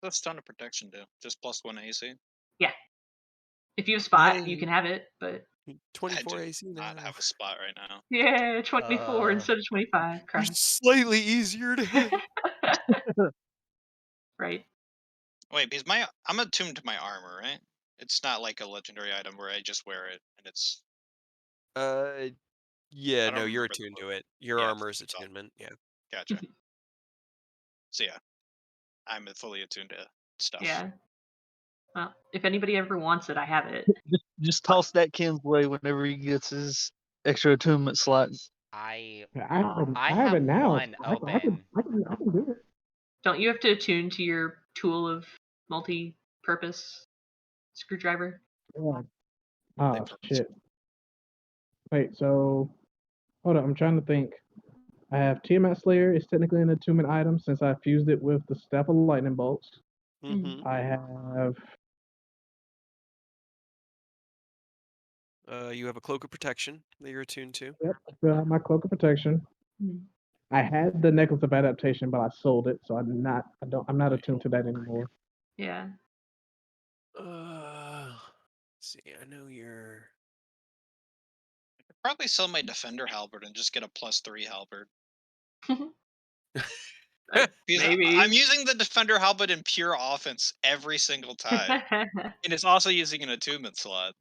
What's Stone of Protection do? Just +1 AC? Yeah. If you have spot, I you can have it, but 24 I do AC now. not have a spot right now. yeah, 24 instead of 25. You're Cry. slightly easier to hit. Right. Wait, because I'm attuned to my armor, right? It's not like a legendary item where I just wear it and it's. Yeah, I don't no, you're remember the attuned move. to it. Your Yeah, armor is that's all. attunement. Yeah. Gotcha. So yeah, I'm fully attuned to stuff. Yeah. Well, if anybody ever wants it, I have it. Just toss that Ken's way whenever he gets his extra attunement slots. I I have have it now. one I can do it. Don't you have to attune to your tool of multi-purpose screwdriver? Yeah. Oh shit. Wait, so hold on, I'm trying to think. I have Tiamat Slayer. It's technically an attunement item since I fused it with the Staff of Lightning Bolts. Mm-hmm. I have. You have a Cloak of Protection that you're attuned to. Yep, my Cloak of Protection. I had the Necklace of Adaptation, but I sold it, so I'm not attuned to that anymore. Yeah. Let's see, I know you're. Probably sell my Defender Halberd and just get a +3 Halberd. Maybe. I'm using the Defender Halberd in pure offense every single time. And it's also using an attunement slot.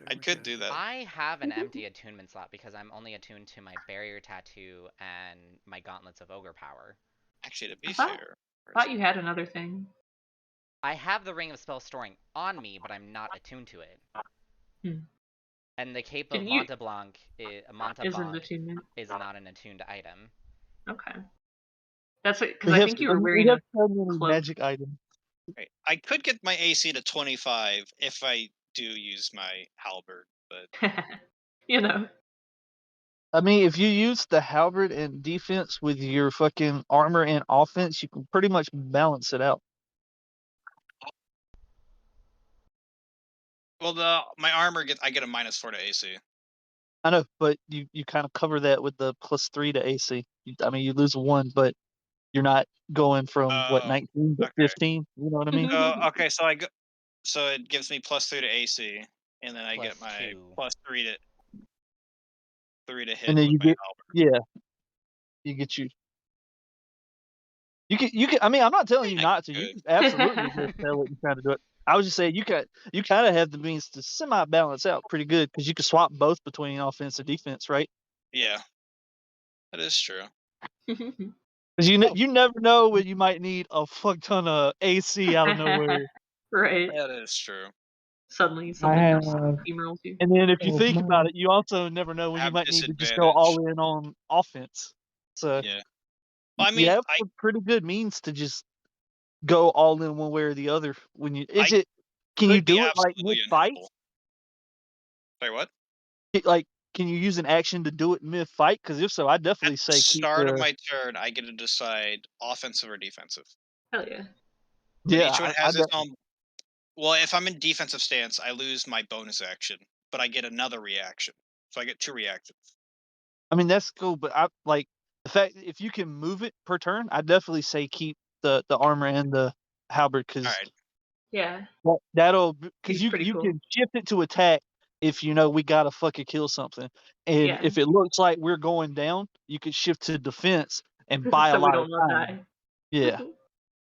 I could do that. I have an empty attunement slot because I'm only attuned to my Barrier Tattoo and my Gauntlets of Ogre Power. Actually, to be thought- fair. Thought you had another thing. I have the Ring of Spell Storing on me, but I'm not attuned to it. And the Cape of Monte Blanc, Isn't attunement. is not an attuned item. Okay. That's it, because I think you were wearing we a have so many cloak. magic items. Right. I could get my AC to 25 if I do use my Halberd, but You know. I mean, if you use the halberd and defense with your fucking armor and offense, you can pretty much balance it out. well, my armor I get a -4 to AC. I know, but you kind of cover that with the +3 to AC. I mean, you lose 1, but you're not going from what 19 to 15. You know what I mean? Okay, so so it gives me +3 to AC, and then I get my +3 to 3 to hit. And then with you my get Halberd. you get you. You can. I mean, I'm not telling you not to. You can absolutely just tell it and try to do it. I was just saying you kind of have the means to semi-balance out pretty good because you can swap both between offense and defense, right? Yeah, that is true. Because you never know when you might need a fuck ton of AC out of nowhere. Right. That is true. Suddenly something steamrolls you. And then if you think about it, you also never know when you might need to just go all in on offense. So yeah, well, I mean, you have a pretty good means to just go all in one way or the other. When you can you do it like mid fight? Sorry, what? Like, can you use an action to do it mid fight? Because if so, I definitely At say the keep start of my turn, I get to decide offensive or defensive. Hell yeah. But each one has its own. Well, if I'm in defensive stance, I lose my bonus action, but I get another reaction, so I get 2 reactions. I mean, that's cool, but I like the fact that if you can move it per turn, I definitely say keep the armor and the halberd because Yeah. that'll because you cool. can shift it to attack if you know we gotta fucking kill something, and if it looks like we're going down, you can shift to defense and buy a So we lot don't of all time. die. Yeah.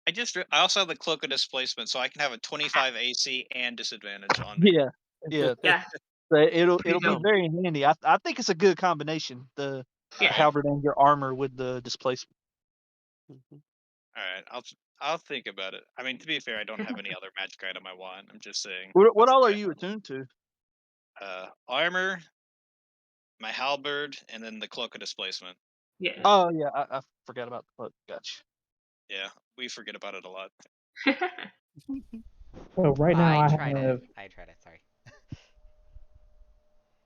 I also have the Cloak of Displacement, so I can have a 25 AC and disadvantage on me. Yeah. Yeah. So it'll Pretty be dope. very handy. I think it's a good combination. The halberd and your armor with the displacement. All right, I'll think about it. I mean, to be fair, I don't have any other magic item I want. I'm just saying. What all are you attuned to? Armor, my halberd, and then the Cloak of Displacement. Yeah. Oh yeah, I forgot about the cloak. Gotcha. Yeah, we forget about it a lot. So right now I tried it. Sorry.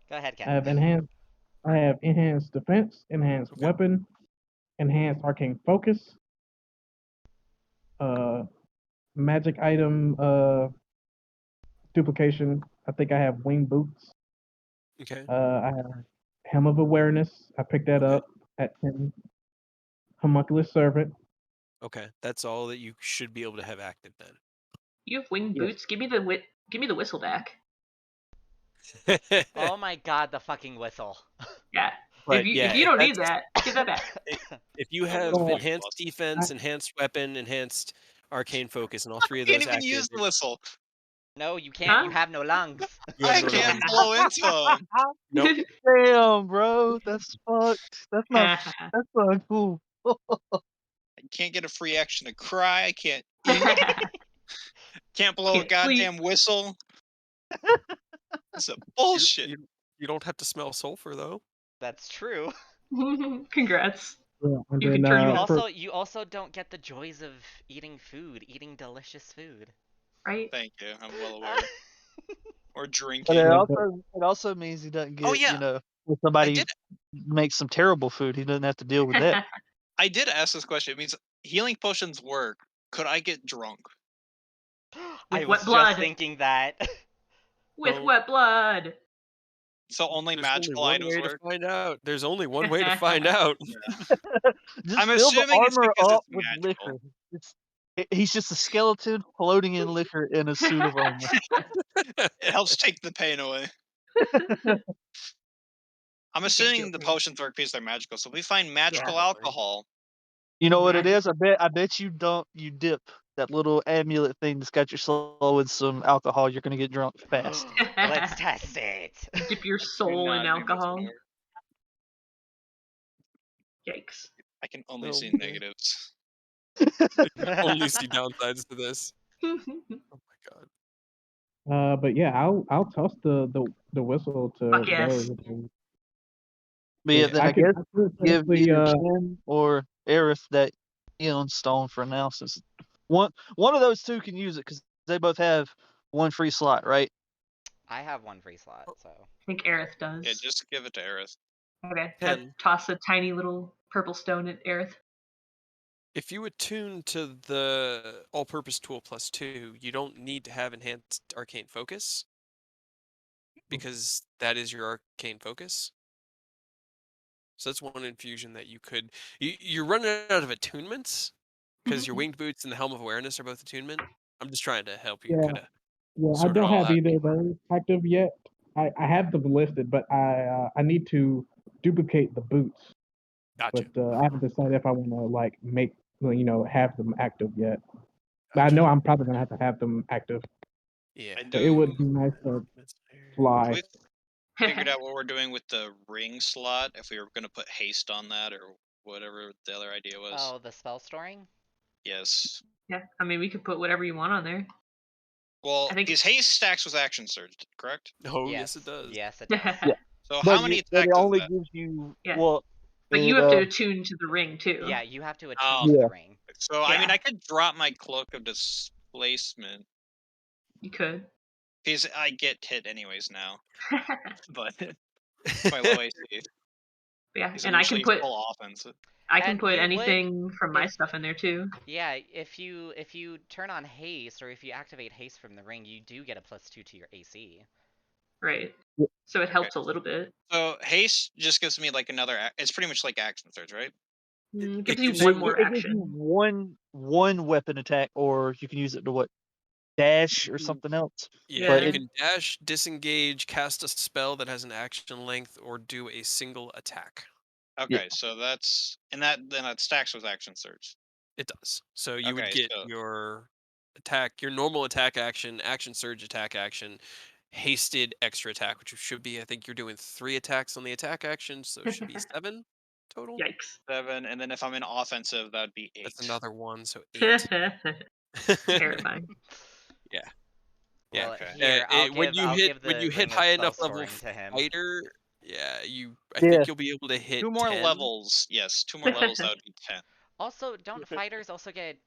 Go ahead, Ken. I have enhanced defense, enhanced weapon, enhanced arcane focus, magic item duplication. I think I have wing boots. Okay. I have Helm of Awareness. I picked that up at 10. Homunculus Servant. Okay, that's all that you should be able to have active then. You have wing boots? Give me the whistle back. Oh my god, the fucking whistle. Yeah. But if you don't need that, give that back. If you have enhanced defense, enhanced weapon, enhanced arcane focus, and all 3 of those I can't even active, use the whistle. No, you can't. You have no lungs. I can't blow into him. Nope. Damn, bro, that's fucked. That's not cool. I can't get a free action to cry. I can't eat. Can't blow a goddamn whistle. That's a bullshit. You don't have to smell sulfur though. That's true. Congrats. Yeah, You can turn you also don't get the joys of eating delicious food. Right? Thank you. I'm well aware. Or drinking. But it also means he doesn't get, If somebody makes some terrible food, he doesn't have to deal with that. I did ask this question. It means healing potions work. Could I get drunk? I With was wet blood. just thinking that. With Oh. wet blood. So only There's magical only one items way work? to find out. There's only one way to find out. Just I'm fill the assuming it's armor because up it's with magical. liquor. He's just a skeleton floating in liquor in a suit of armor. It helps take the pain away. I'm assuming the potions work because they're magical. So if we find magical Probably. alcohol, You know what it is? I bet you dip that little amulet thing that's got your soul in some alcohol. You're gonna get drunk fast. Let's test it. Dip your do soul in not do this alcohol. anymore. Yikes. I can only Oh, see okay. negatives. Only see downsides to this. Oh my god. But yeah, I'll toss the whistle to Fuck yes. Rose. But yeah, then I guess could give technically, either Ken or Aerith that healing stone for now, since one of those two can use it because they both have one free slot, right? I have one free slot, so. I think Aerith does. Yeah, just give it to Aerith. Okay, Ken. toss a tiny little purple stone at Aerith. If you attune to the all-purpose tool +2, you don't need to have enhanced arcane focus, because that is your arcane focus. So that's one infusion that you could. You're running out of attunements because your winged boots and the helm of awareness are both attunement. I'm just trying to help you kind of. Yeah, I sort it don't all have out. either of those active yet. I have them listed, but I need to duplicate the boots. Gotcha. But I haven't decided if I want to have them active yet. But I know I'm probably gonna have them active. Yeah. So it would be nice to fly. We figured out what we're doing with the ring slot. If we were going to put haste on that or whatever the other idea was. Oh, the spell storing? Yes. Yeah, I mean, we could put whatever you want on there. Well, I think his haste stacks with action surge, correct? Oh, yes, it does. Yes, it does. Yeah. So But how many it attacks is only that? gives you Yeah. well. But you have to attune to the ring too. Yeah, you have to attune Oh. to Yeah. the ring. So, I mean, Yeah. I could drop my cloak of displacement You could. because I get hit anyways now. But my low AC. Yeah, Because and I'm I can usually put full offense. I can And put you anything from my if- stuff in there too. Yeah, if you turn on haste or if you activate haste from the ring, you do get a +2 to your AC. Right. Yeah. So it helps a little bit. So haste just gives me like another. It's pretty much like action surge, right? Gives you gives one you- more It gives you action. one weapon attack, or you can use it to dash or something else. Yeah, But you it- can dash, disengage, cast a spell that has an action length, or do a single attack. Okay, so that's then that stacks with action surge. It does. So you would Okay, get so- your attack, your normal attack action, action surge attack action, hasted extra attack, which should be, I think you're doing 3 attacks on the attack action, so it should be 7 total. Yikes. 7, and then if I'm in offensive, that'd be 8. That's another 1, so 8. Terrifying. Yeah. Well, Okay. here I'll when you hit give the when you hit ring of high spell enough level storing to him. fighter, yeah, I Yeah. think you'll be able to hit 2 more 10. levels. Yes, 2 more levels. That would be 10. Also, don't fighters also get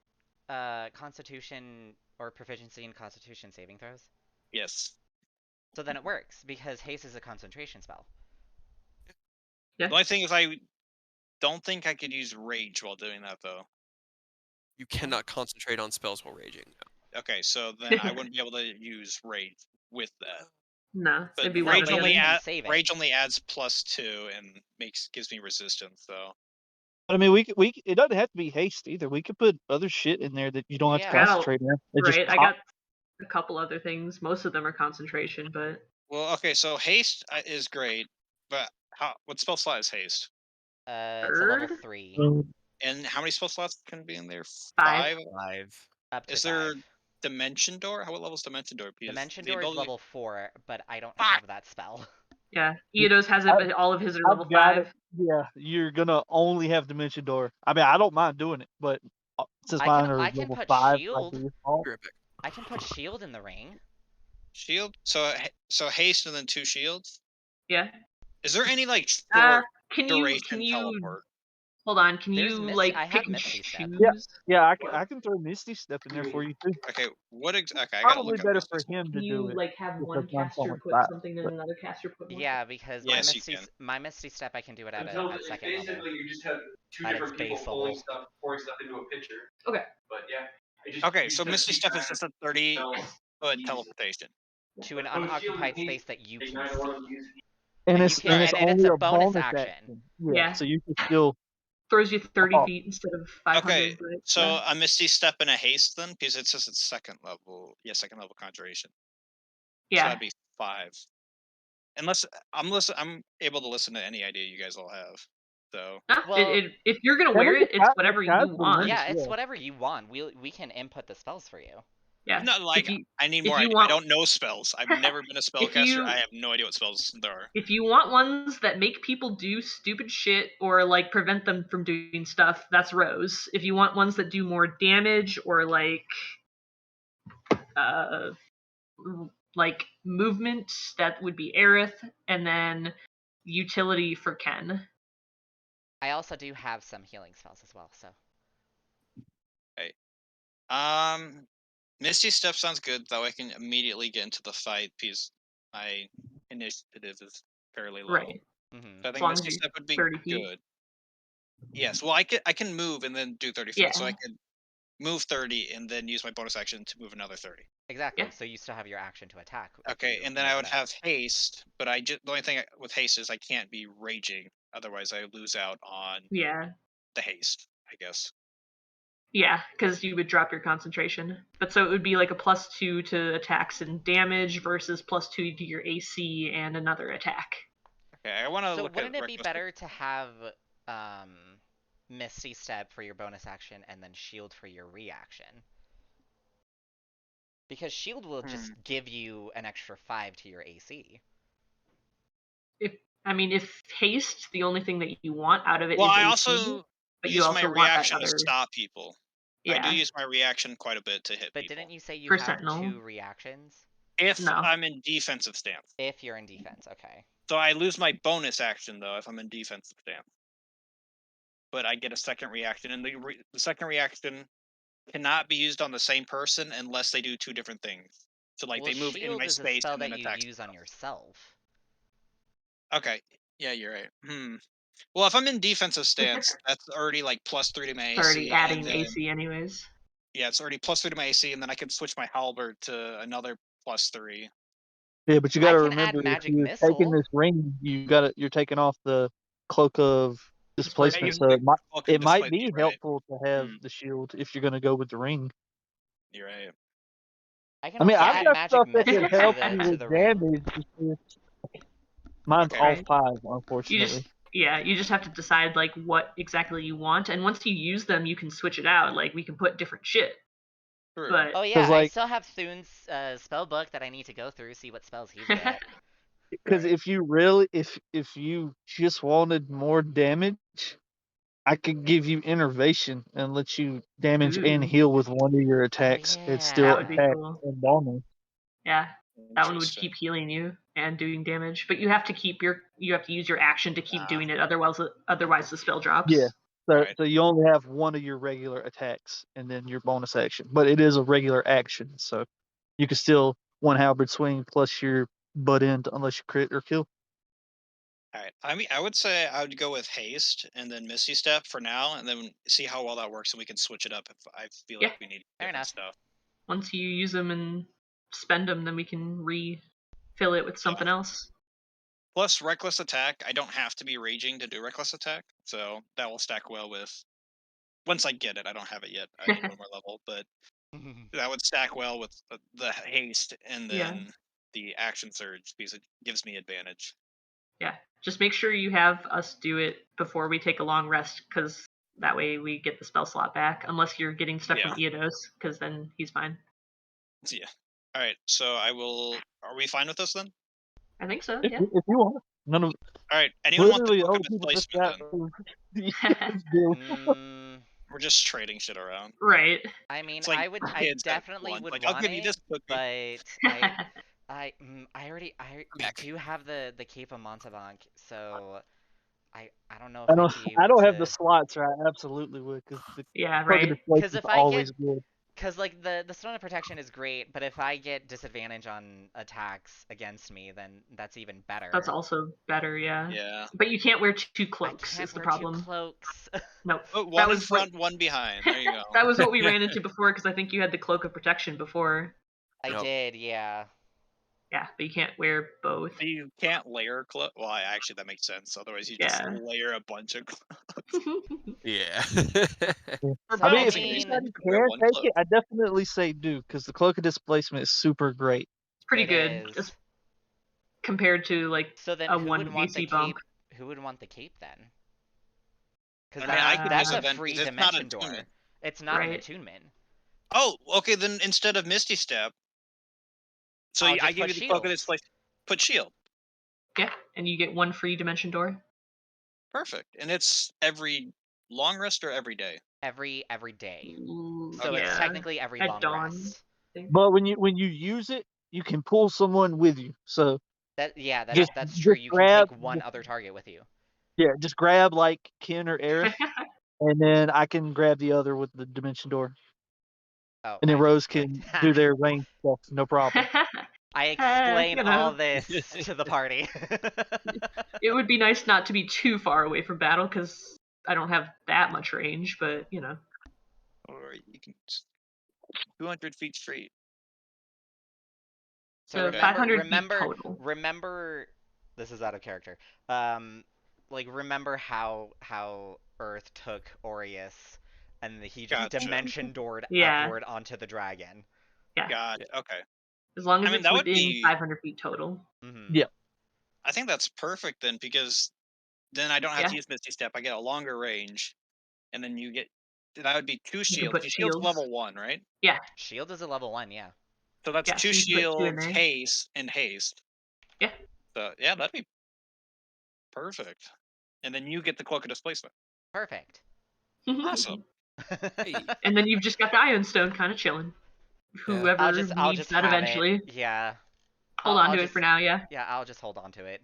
Constitution or proficiency in Constitution saving throws? Yes. So then it works because haste is a concentration spell. The only thing is, I don't think I could use rage while doing that, though. You cannot concentrate on spells while raging. Okay, so then I wouldn't be able to use rage with that. No, But it'd be No, one or rage the but only you other. can add save it. rage only adds +2 and gives me resistance. So I mean, it doesn't have to be haste either. We could put other shit in there that you don't have Yeah. to concentrate on. It just Right, I pop- got a couple other things. Most of them are concentration, but well, okay. So haste is great, but what spell slot is haste? It's a level Third? 3. And how many spell slots can be in there? 5. 5. Up to Is there 5. Dimension Door? What level is Dimension Door? Because Dimension the Door is ability- level 4, but I don't Fuck! have that spell. Yeah, Eidos has it, but all of his are level I've got 5. it. Yeah, you're gonna only have Dimension Door. I mean, I don't mind doing it, but since I mine can- are I can level put 5, shield. by default. Terrific. I can put shield in the ring. Shield. So haste and then 2 shields. Yeah. Is there any like short Can you duration teleport? Hold on, can There's you Misty- like I pick have and Misty Step. choose? Yeah, I can throw Misty Step in there for you too. Okay, okay, I gotta Probably look up better Misty for Step. him to Can do you it like have because one mine's caster only put 5. something and But another caster put one? Yeah, because Yes, you can. my Misty Step I can do it at Until at it's second level. basically you just have two At different its people base pulling level. stuff, pouring stuff into a pitcher. Okay. But yeah. Okay, you so just have to Misty keep Step is track just of a 30 spells foot used. teleportation. To an But with shield and unoccupied haste, space that you they can neither one of them see. use and And it's you can, and it's and only it's a a bonus bonus action. Yeah. So you can still. Throws you 30 Oh. feet instead of 500. Okay, but, so yeah. a Misty Step and a haste then, because it says it's second level. Yeah, second level conjuration. So Yeah. that'd be 5. Unless I'm able to listen to any idea you guys all have. So Well, if you're gonna Yeah, wear the it, it's sky- the whatever sky's you the want. limit. yeah, it's Yeah. whatever you want. We can input the spells for you. Yeah. no, like I need more. you I want- don't know spells. I've never been a spellcaster. you- I have no idea what spells there are. If you want ones that make people do stupid shit or like prevent them from doing stuff, that's Rose. If you want ones that do more damage or like movement, that would be Aerith, and then utility for Ken. I also do have some healing spells as well, so. Misty Step sounds good, though I can immediately get into the fight because my initiative is fairly low. Right. Mm-hmm. So I As think long as Misty you're Step would be 30 feet. good. Yes, well I can move and then do 30 feet, so I Yeah. could move 30 and then use my bonus action to move another 30. Exactly. Yeah. So you still have your action to attack. if Okay, you and then move I would it up. have haste, but the only thing with haste is I can't be raging, otherwise I lose out on Yeah. the haste, I guess. Yeah, because you would drop your concentration. But so it would be like a +2 to attacks and damage versus +2 to your AC and another attack. Okay, I want to So look wouldn't at it be better to have Misty Step for your bonus action and then Shield for your reaction? Because Shield will just give you an extra 5 to your AC. If haste, the only thing that you want out of it Well, is I AC, also but you use also my want that reaction to other. stop people. I do Yeah. use my reaction quite a bit to hit But people. didn't you say you For have Sentinel. 2 reactions? If No. I'm in defensive stance. If you're in defense, okay. So I lose my bonus action, though, if I'm in defensive stance. But I get a second reaction, and the second reaction cannot be used on the same person unless they do 2 different things. So, like, Well, they move in Shield my is a space spell and then that you attack. use on yourself. Okay, yeah, you're right. Well, if I'm in defensive stance, that's already like +3 to my AC. It's already adding and then, AC anyways. Yeah, it's already +3 to my AC, and then I can switch my halberd to another +3. Yeah, but you I got to can remember add if magic you're taking missile. this ring, you're taking off the cloak of displacement. So Cloak of it might displacement, be you're right. helpful to have the shield if you're going to go with the ring. You're right. I can I mean, also I've add got magic stuff that missile could help to you the with ring. damage. Mine's Okay. all Right. 5, unfortunately. You just have to decide like what exactly you want, and once you use them, you can switch it out. Like we can put different shit. True. But Oh yeah, I like- still have Thune's spell book that I need to go through, see what spells he's got. Because if you just wanted more damage, I could give you innervation and let you damage and Ooh. heal with one of your attacks. It's still That would be attack cool. and bonus. Yeah, that one would Interesting. keep healing you and doing damage, but you have to use your action to keep doing it. Otherwise the spell drops. Yeah. So, Right. so you only have one of your regular attacks and then your bonus action. But it is a regular action, so you can still one halberd swing plus your butt end unless you crit or kill. All right. I mean, I would say I would go with haste and then Misty Step for now, and then see how well that works, and we can switch it up if I feel like we need Fair different enough. stuff. Once you use them and spend them, then we can refill it with something else. Plus, reckless attack. I don't have to be raging to do reckless attack, so that will stack well with. Once I get it, I don't have it yet. I need one more level, but that would stack well with the haste and then the action surge because it gives me advantage. Yeah, just make sure you have us do it before we take a long rest, because that way we get the spell slot back. Unless you're getting stuff from Eodos, because then he's fine. Yeah. All right. So I will. Are we fine with this then? I think so. If, Yeah. if you want. None of All right. Anyone want the literally book all of the people just displacement got then? We're just trading shit around. Right. I mean, It's like I kids at definitely lunch, would like, I'll want give you it, this cookie. but I back. do have the Cape of Montebank, so I don't know if I I'd don't. be I able don't have the to. slots, or I absolutely would, because the Yeah, cloak of right. Because displacement's if I always get, good. because like the stone of protection is great, but if I get disadvantage on attacks against me, then that's even better. That's also better, yeah. Yeah. But you can't wear two I cloaks. can't Is the wear problem? 2 cloaks. Nope. Put That one in was what front, one behind. There you go. that was what we ran into before, because I think you had the cloak of protection before. I Yep. did, yeah. Yeah, but you can't wear both. But you can't layer cloak. Well, actually, that makes sense. Otherwise, you just Yeah. layer a bunch of clothes. Yeah. Yeah. For I mean, if balancing mean- reasons, anybody you can wear can one take cloak. it, I definitely say do, because the cloak of displacement is super great. It's pretty It good, is. just compared to like So then a who one would want the VC bump. cape? Who would want the cape then? Because I mean, I could that's use a it then free because it's not dimension door. attunement. It's not an Right. attunement. Oh, okay. Then instead of Misty Step, so I'll I just give put you the cloak of shields. displacement. Put shield. Yeah, and you get one free dimension door. Perfect. And it's every long rest or every day. Every day. Ooh, So it's yeah. technically every At long dawn. rest. But when you use it, you can pull someone with you. So That's Just- that's just true. You can grab- take one other target with you. yeah, just grab like Ken or Aerith, and then I can grab the other with the dimension door, Oh, and then nice. Rose can do their range stuff, no problem. I explain you know. all this to the party. It would be nice not to be too far away from battle, because I don't have that much range, but you know. Or you can 200 feet straight. So Okay. 500 remember, feet total. remember, this is out of character. Like remember how Earth took Aureus, and he just Gotcha. dimension doored Yeah. upward onto the dragon. Yeah. God. Okay. As long as I mean, it's that would within be- 500 feet total. Mm-hmm. Yeah. I think that's perfect then, because then I don't have Yeah. to use Misty Step. I get a longer range, and then you get that would be 2 can shields. put The shield's shields. level 1, right? Shield is a level 1, yeah. So that's Yeah, 2 so you can put 2 in shields, there. haste, and haste. Yeah. So yeah, that'd be perfect. And then you get the cloak of displacement. Perfect. Awesome. Hey. And then you've just got the Iron Stone kind of chilling. Whoever I'll needs just that have eventually. it. Yeah. Hold I'll on to it just- for now, yeah. Yeah, I'll just hold on to it.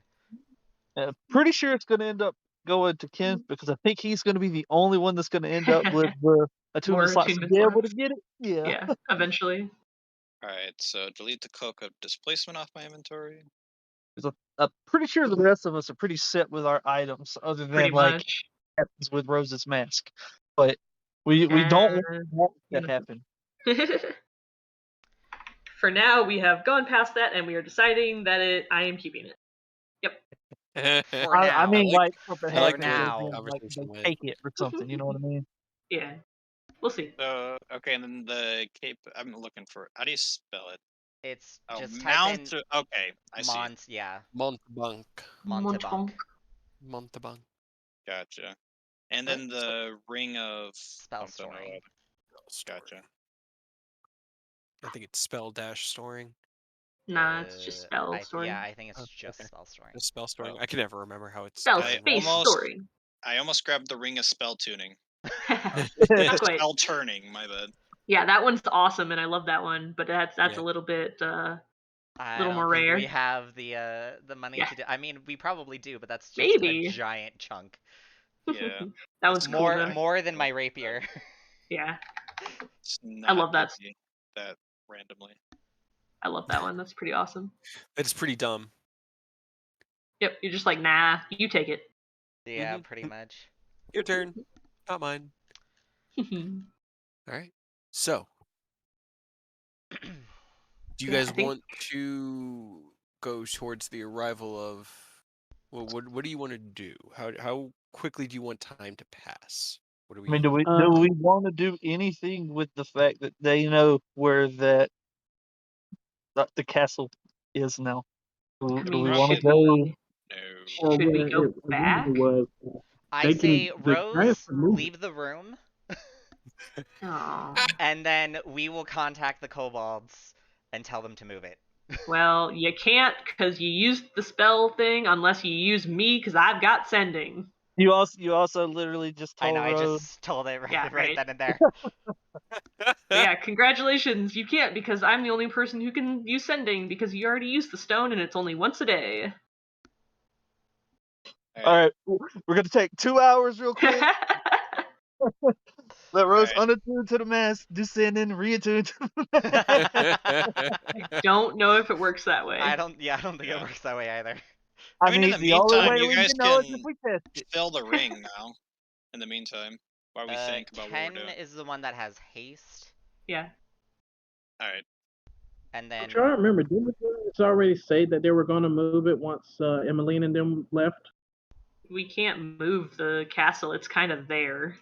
Pretty sure it's going to end up going to Ken, because I think he's going to be the only one that's going to end up with the attunement slots to attunement be able to slots. get it. Yeah. Yeah, eventually. Alright, so delete the cloak of displacement off my inventory. 'Cause I'm pretty sure the rest of us are pretty set with our items, other than Pretty like much. happens with Rose's mask. But we don't want you that know. happen. For now, we have gone past that, and we are deciding that I am keeping it. For now. I mean, like- like something I like happens, the way and the then, like conversation they went. take it or something. You know what I mean? Yeah. We'll see. So okay, and then the cape. I'm looking for. How do you spell it? It's Oh, just type mount. in Okay, I see. Mont, yeah. Montebank. Monteblanc. Montebank. Gotcha. And then the ring of Spell something or storing. other. Gotcha. I think it's spell dash storing. Nah, it's just spell storing. Yeah, I think it's Oh, just okay. spell storing. The spell storing. Oh. I can never remember how it's Spell done. space almost- storing. I almost grabbed the ring of spell tuning. Not quite. Spell turning. My bad. Yeah, that one's awesome, and I love that one. But that's Yeah. a little bit I little don't more think rare. we have the money Yeah. to do. I mean, we probably do, but that's just Maybe. a giant chunk. Yeah. that one's cool though. More than my rapier. Yeah, It's love not that. busy that randomly. I love that one. That's pretty awesome. It's pretty dumb. Yep, you're just like, nah, you take it. Yeah, Mhm. pretty much. Your turn. Not mine. All right. So, do you Yeah, guys I think- want to go towards the arrival of? Well, what do you want to do? How quickly do you want time to pass? What do we? I mean, do we want to do anything with the fact that they know where the castle is now? Do we want to should go? we- No. Should we go back? I say, Rose, leave the room, Aw. and then we will contact the kobolds and tell them to move it. Well, you can't because you used the spell thing unless you use me because I've got sending. You also literally just I told know, I Rose. just told it right, Yeah, right right. then and there. But yeah, congratulations, you can't because I'm the only person who can use sending because you already used the stone and it's only once a day. All right, we're gonna take 2 hours real quick. Let Rose unattune to the mask, descend and reattune to the mask. I don't know if it works that way. I don't think it works that way either. I mean, in the the only meantime, way you we guys can know is can if we test it. fill the ring now. In the meantime, while we think about what we're Ken doing. is the one that has haste, Yeah. All right. and I'm then trying to remember. Didn't the already say that they were going to move it once Emmeline and them left? We can't move the castle. It's kind of there.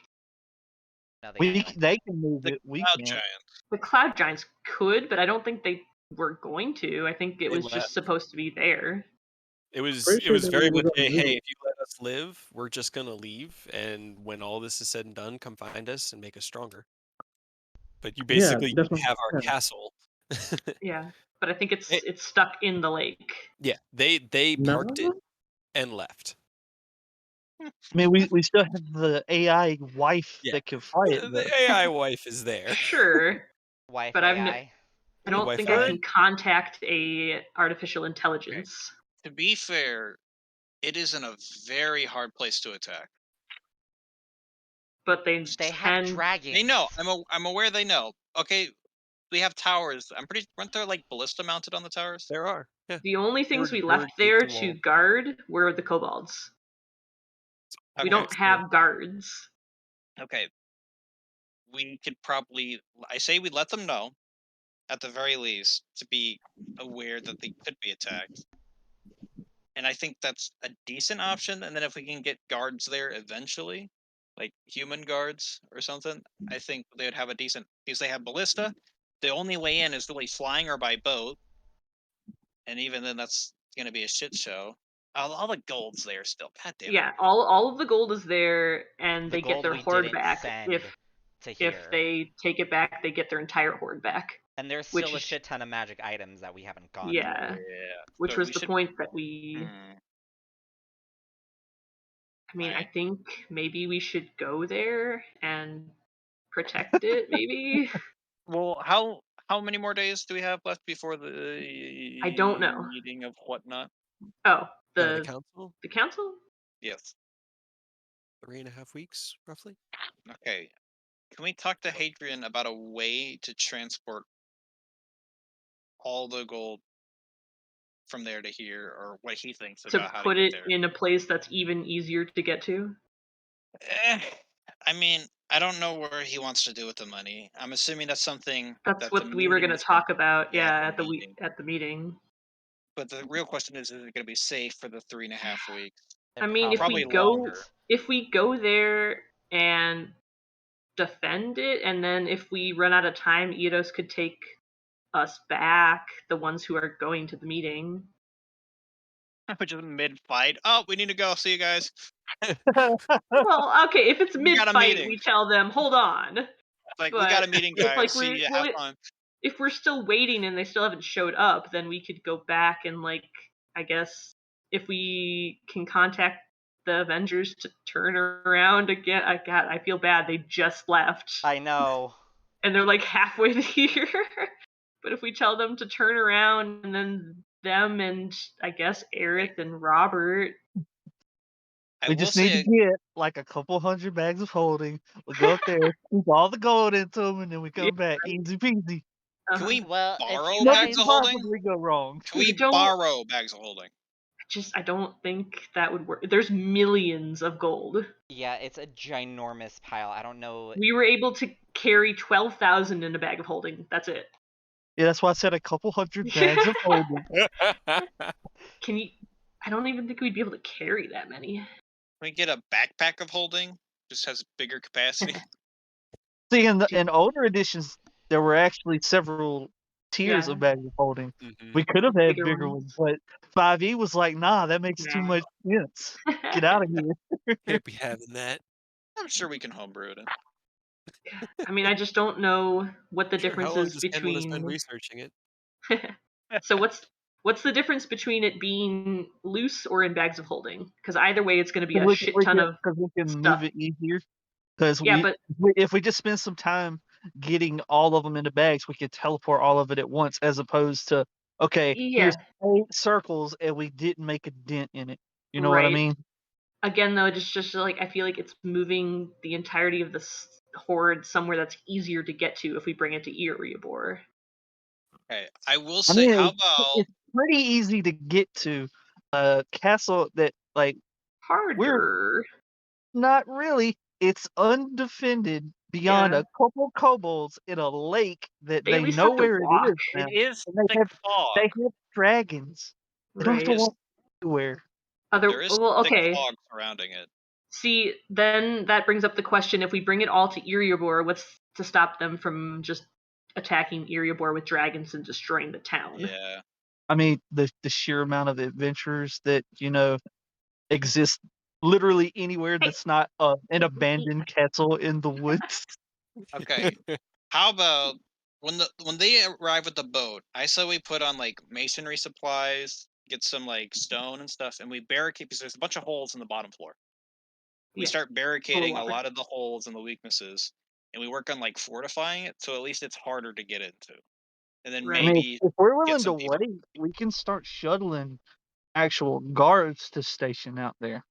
no, They can move The it. We Cloud can't. Giants. The Cloud Giants could, but I don't think they were going to. I think it They was left. just supposed to be there. It was Pretty sure they very were much gonna a, move hey, it. if you let us live, we're just gonna leave, and when all this is said and done, come find us and make us stronger. But you basically that's what have our I'm saying. castle. Yeah, but I think It- it's stuck in the lake. Yeah, they No? parked it and left. I mean, we still have the AI wife Yeah. that can fight it. The Though. AI wife is there. Sure, wife but AI. I don't Wife think AI. I can contact a artificial intelligence. To be fair, it is in a very hard place to attack. But they have can. dragons. They know. I'm aware they know. Okay, we have towers. I'm pretty. Weren't there like ballista mounted on the towers? There are. Yeah. The only things we There were left there gates and to walls. guard were the kobolds. We Okay, don't have guards. Okay. We could probably. I say we let them know, at the very least, to be aware that they could be attacked. And I think that's a decent option. And then if we can get guards there eventually, like human guards or something, I think they would have a decent, because they have ballista. The only way in is really flying or by boat, and even then, that's going to be a shit show. All the gold's there still. God damn it. Yeah, all of the gold is there, and The they get gold their we horde didn't back. send to If here. they take it back, they get their entire horde back. And there's which still a is- shit ton of magic items that we haven't gotten. Yeah, which So was we the should- point that we. I mean, I Alright. think maybe we should go there and protect it. Maybe Well, how many more days do we have left before the I don't know. meeting of whatnot? Oh, The the council? the council. Yes. 3.5 weeks, roughly. Okay. Can we talk to Hadrian about a way to transport all the gold from there to here, or what he thinks To about how put to get it there? in a place that's even easier to get to. I mean, I don't know where he wants to do with the money. I'm assuming that's something That's that what the we were meeting going to is gonna- talk about. Yeah, at the meeting. at the meeting. But the real question is it going to be safe for the 3.5 weeks? I mean, Probably if we go there and defend it, and then if we run out of time, Eidos could take us back, the ones who are going to the meeting. But just mid-fight, oh, we need to go. See you guys. Well, okay, if it's We got a mid-fight, meeting. we tell them, hold on. Like, we But got a meeting, if, guys. like, See you. Have fun. If we're still waiting and they still haven't showed up, then we could go back and, like, I guess if we can contact the Avengers to turn around again. I feel bad. They just left. I know. And they're like halfway here. But if we tell them to turn around, and then them and I guess Aerith and Robert. We just need to get like a couple hundred bags of holding. We'll go up there, scoop all the gold into them, and then we come back. Easy peasy. Can we Well, borrow if bags you of guys, holding? Possibly go wrong. Can we don't- borrow bags of holding? I don't think that would work. There's millions of gold. yeah, it's a ginormous pile. I don't know. We were able to carry 12,000 in a bag of holding. That's it. Yeah, that's why I said a couple hundred bags of holding. Can you? I don't even think we'd be able to carry that many. Can we get a backpack of holding? Just has bigger capacity. See, in older editions, there were actually several tiers Yeah. of bags of holding. Mhm. We could have had Bigger bigger ones. ones, but 5e was like, nah, that makes too Nah. much sense. Get out of here. Can't be having that. I'm sure we can homebrew it. I mean, I just don't know what the Sure, difference how long is does Ken want to spend between. researching it? So what's the difference between it being loose or in bags of holding? Because either way, it's going to be a shit ton of. Because we can stuff. move it easier. Because Yeah, but if we just spend some time getting all of them into bags, we could teleport all of it at once, as opposed to, okay, yeah, here's 8 circles and we didn't make a dent in it. You know what I Right. mean? Again, though, just like I feel like it's moving the entirety of the horde somewhere that's easier to get to if we bring it to Erebor. Okay, I will I say, mean, how about it's pretty easy to get to a castle that, like, we're Harder. not really. It's undefended beyond Yeah. a couple kobolds in a lake that They at they least know have to where it walk. is now. it is And thick they fog. have dragons. They don't have to Right. walk anywhere. There is Well, thick okay. fog surrounding it. See, then that brings up the question: if we bring it all to Erebor, what's to stop them from just attacking Erebor with dragons and destroying the town? Yeah. I mean, the sheer amount of adventurers that, exist literally anywhere that's not an abandoned castle in the woods. Okay. How about when they arrive with the boat? I say we put on like masonry supplies, get some like stone and stuff, and we barricade because there's a bunch of holes in the bottom floor. We Yeah. start barricading a water. lot of the holes and the weaknesses, and we work on like fortifying it, so at least it's harder to get into. And then Right. I mean, maybe if we're get willing to some people. wait, we can start shuttling actual guards to station out there.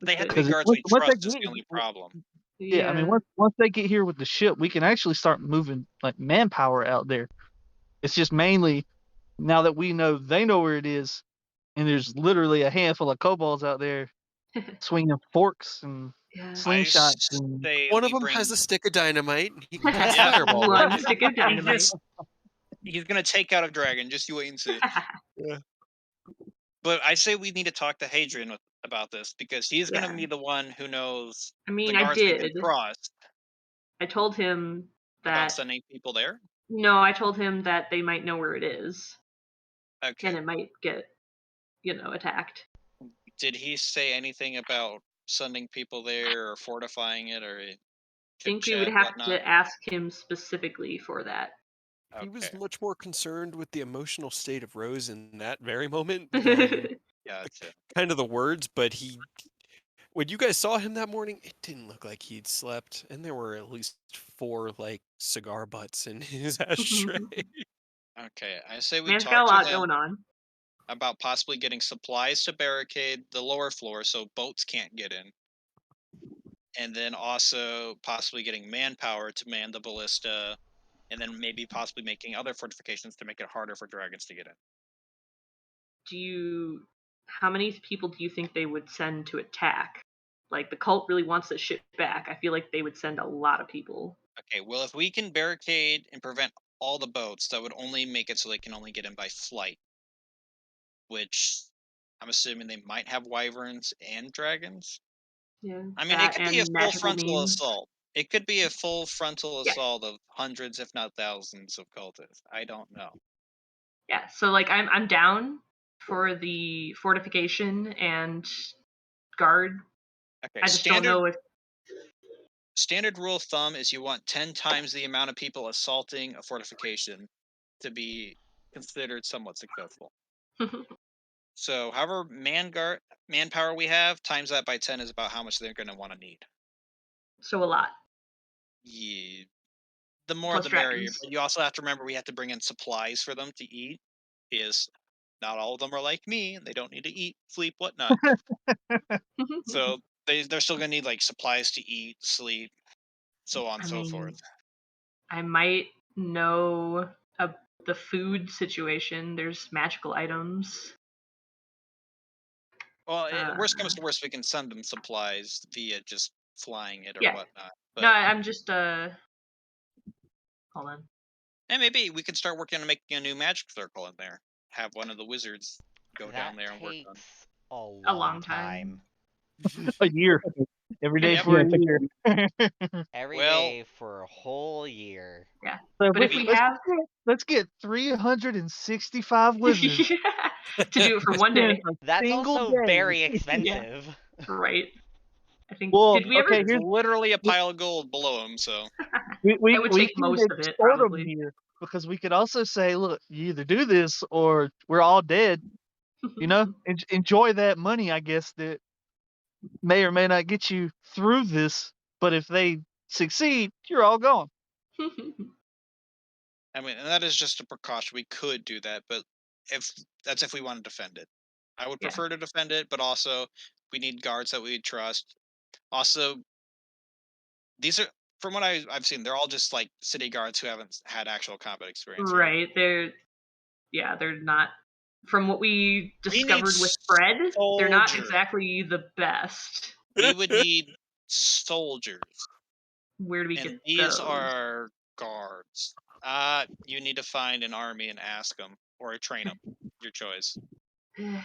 They have to be Because guards we once they trust is get, the only problem. yeah, I mean, once they get here with the ship, we can actually start moving like manpower out there. It's just mainly now that we know they know where it is, and there's literally a handful of kobolds out there swinging forks and Yeah. I slingshots and say One of we them bring. has a stick of dynamite. And he can cast Yeah. fireball. One stick of He's dynamite. just he's gonna take out a dragon. Just you wait and see. Yeah. But I say we need to talk to Hadrian about this because he's Yeah. gonna be the one who knows I the mean, I guards we can did. trust I told him about that. sending people there. No, I told him that they might know where it is, Okay. and it might get, attacked. Did he say anything about sending people there or fortifying it or I chit think we would chat have whatnot? to ask him specifically for that. He was Okay, much more concerned with the emotional state of Rose in that very moment than gotcha. kind of the words, but when you guys saw him that morning, it didn't look like he'd slept, and there were at least 4 like cigar butts in his ashtray. Okay, I say we Man's got talk a to lot him going on. about possibly getting supplies to barricade the lower floor so boats can't get in. And then also possibly getting manpower to man the ballista, and then maybe possibly making other fortifications to make it harder for dragons to get in. How many people do you think they would send to attack? Like, the cult really wants this shit back. I feel like they would send a lot of people. Okay, well, if we can barricade and prevent all the boats, that would only make it so they can only get in by flight. Which I'm assuming they might have wyverns and dragons. Yeah, I mean, it that could be a and full magical frontal means. assault. It could be a full frontal Yeah. assault of hundreds, if not thousands, of cultists. I don't know. Yeah, so like I'm down for the fortification and guard. Okay, I just don't know if standard rule of thumb is you want 10 times the amount of people assaulting a fortification to be considered somewhat successful. So, however manpower we have, times that by 10 is about how much they're going to want to need. so a lot. Yeah, the more Plus the merrier. dragons. But you also have to remember we have to bring in supplies for them to eat, because not all of them are like me and they don't need to eat, sleep, whatnot. So they're still going to need like supplies to eat, sleep, so on I and so mean, forth. I might know the food situation. There's magical items. Well, Uh, worst comes to worst, we can send them supplies via just flying it or yeah. whatnot. No, But I'm just hold on. and maybe we can start working on making a new magic circle in there. Have one of the wizards go down That there and work on. takes a A long long time. time. a year. Every day Yeah. for Yeah, a it's a year. Every Well, day for a whole year. Yeah. So But if we have let's get 365 wizards to do it for one in day, a That's single also day. very yeah, expensive. right? I think Well, did we ever? okay, there's literally a pile of gold below him, so we It would we take can most of it, extort them probably. here because we could also say, look, you either do this or we're all dead. Enjoy that money, I guess, that may or may not get you through this. But if they succeed, you're all gone. I mean, and that is just a precaution. We could do that, but if we want to defend it, I would Yeah. prefer to defend it. But also, we need guards that we trust. Also, these are, from what I've seen, they're all just like city guards who haven't had actual combat experience. Right. They're not. From what we We need discovered with Fred, they're not soldiers. exactly the best. We would need soldiers, Where do we and get these those? are guards. You need to find an army and ask them, or train them. Your choice. Would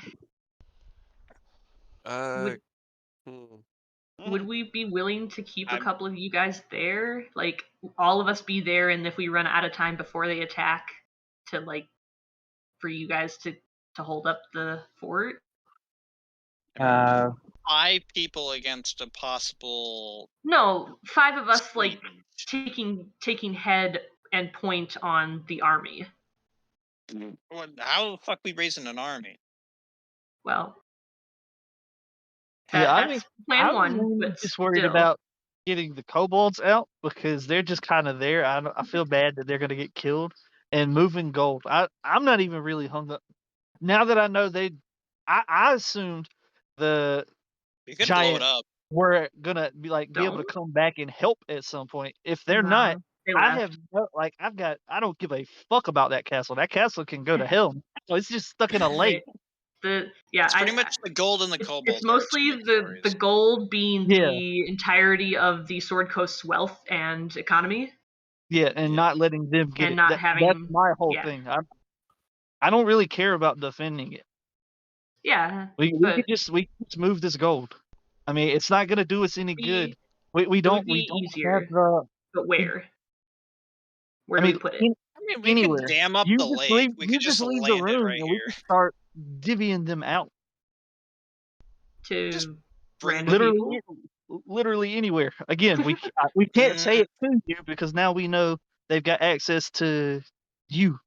Hmm. we be willing to keep a I'm- couple of you guys there? Like all of us be there, and if we run out of time before they attack, to like for you guys to hold up the fort? Uh, 5 people against a possible. No, 5 of us like siege. taking head and point on the army. How the fuck we raising an army? Well, Yeah, I that's mean, plan I'm one, mainly but just worried still. about getting the kobolds out because they're just kind of there. I feel bad that they're going to get killed. And moving gold, I'm not even really hung up. Now that I know I assumed the We could blow it giant up. were gonna be able to Don't? come back and help at some point. If they're No, not, they I left. have no, I don't give a fuck about that castle. That castle can go to hell. It's just stuck in a lake. Right. It's pretty much the gold and the It's kobolds. mostly the gold being Yeah. the entirety of the Sword Coast's wealth and economy. Yeah, and Yeah. not letting them get And it. not That's having- my whole yeah. thing. I don't really care about defending it. Yeah, We but could just move this gold. I mean, it's not gonna do us any good. We it would don't be have easier. the. But where? Where I do mean, we put it? I mean, we anywhere. could dam up You the just lake. leave. We You could just just leave the land it room, right and we here. can start divvying them out. Just To bring random Literally, people? literally anywhere. Again, we can't say it to you because now we know they've got access to you.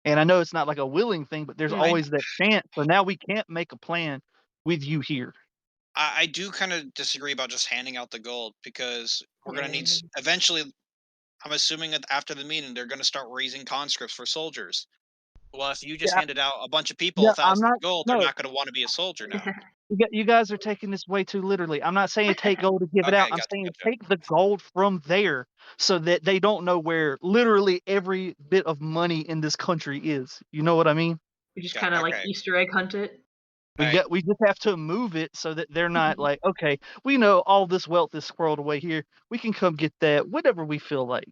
And I know it's not like a willing thing, but there's Right. always that chance. So now we can't make a plan with you here. I do kind of disagree about just handing out the gold because we're gonna need Yeah. eventually. I'm assuming that after the meeting, they're gonna start raising conscripts for soldiers. Well, if you just handed out a bunch of people Yeah, I'm 1,000 not. gold, No, they're not gonna want to be a soldier now. you guys are taking this way too literally. I'm not saying take gold to give it Okay, out. I'm gotcha, saying gotcha. take the gold from there so that they don't know where literally every bit of money in this country is. You know what I mean? We just Yeah, kind of like okay. Easter egg hunt it. Right. We just have to move it so that they're not like, okay, we know all this wealth is squirreled away here. We can come get that whenever we feel like.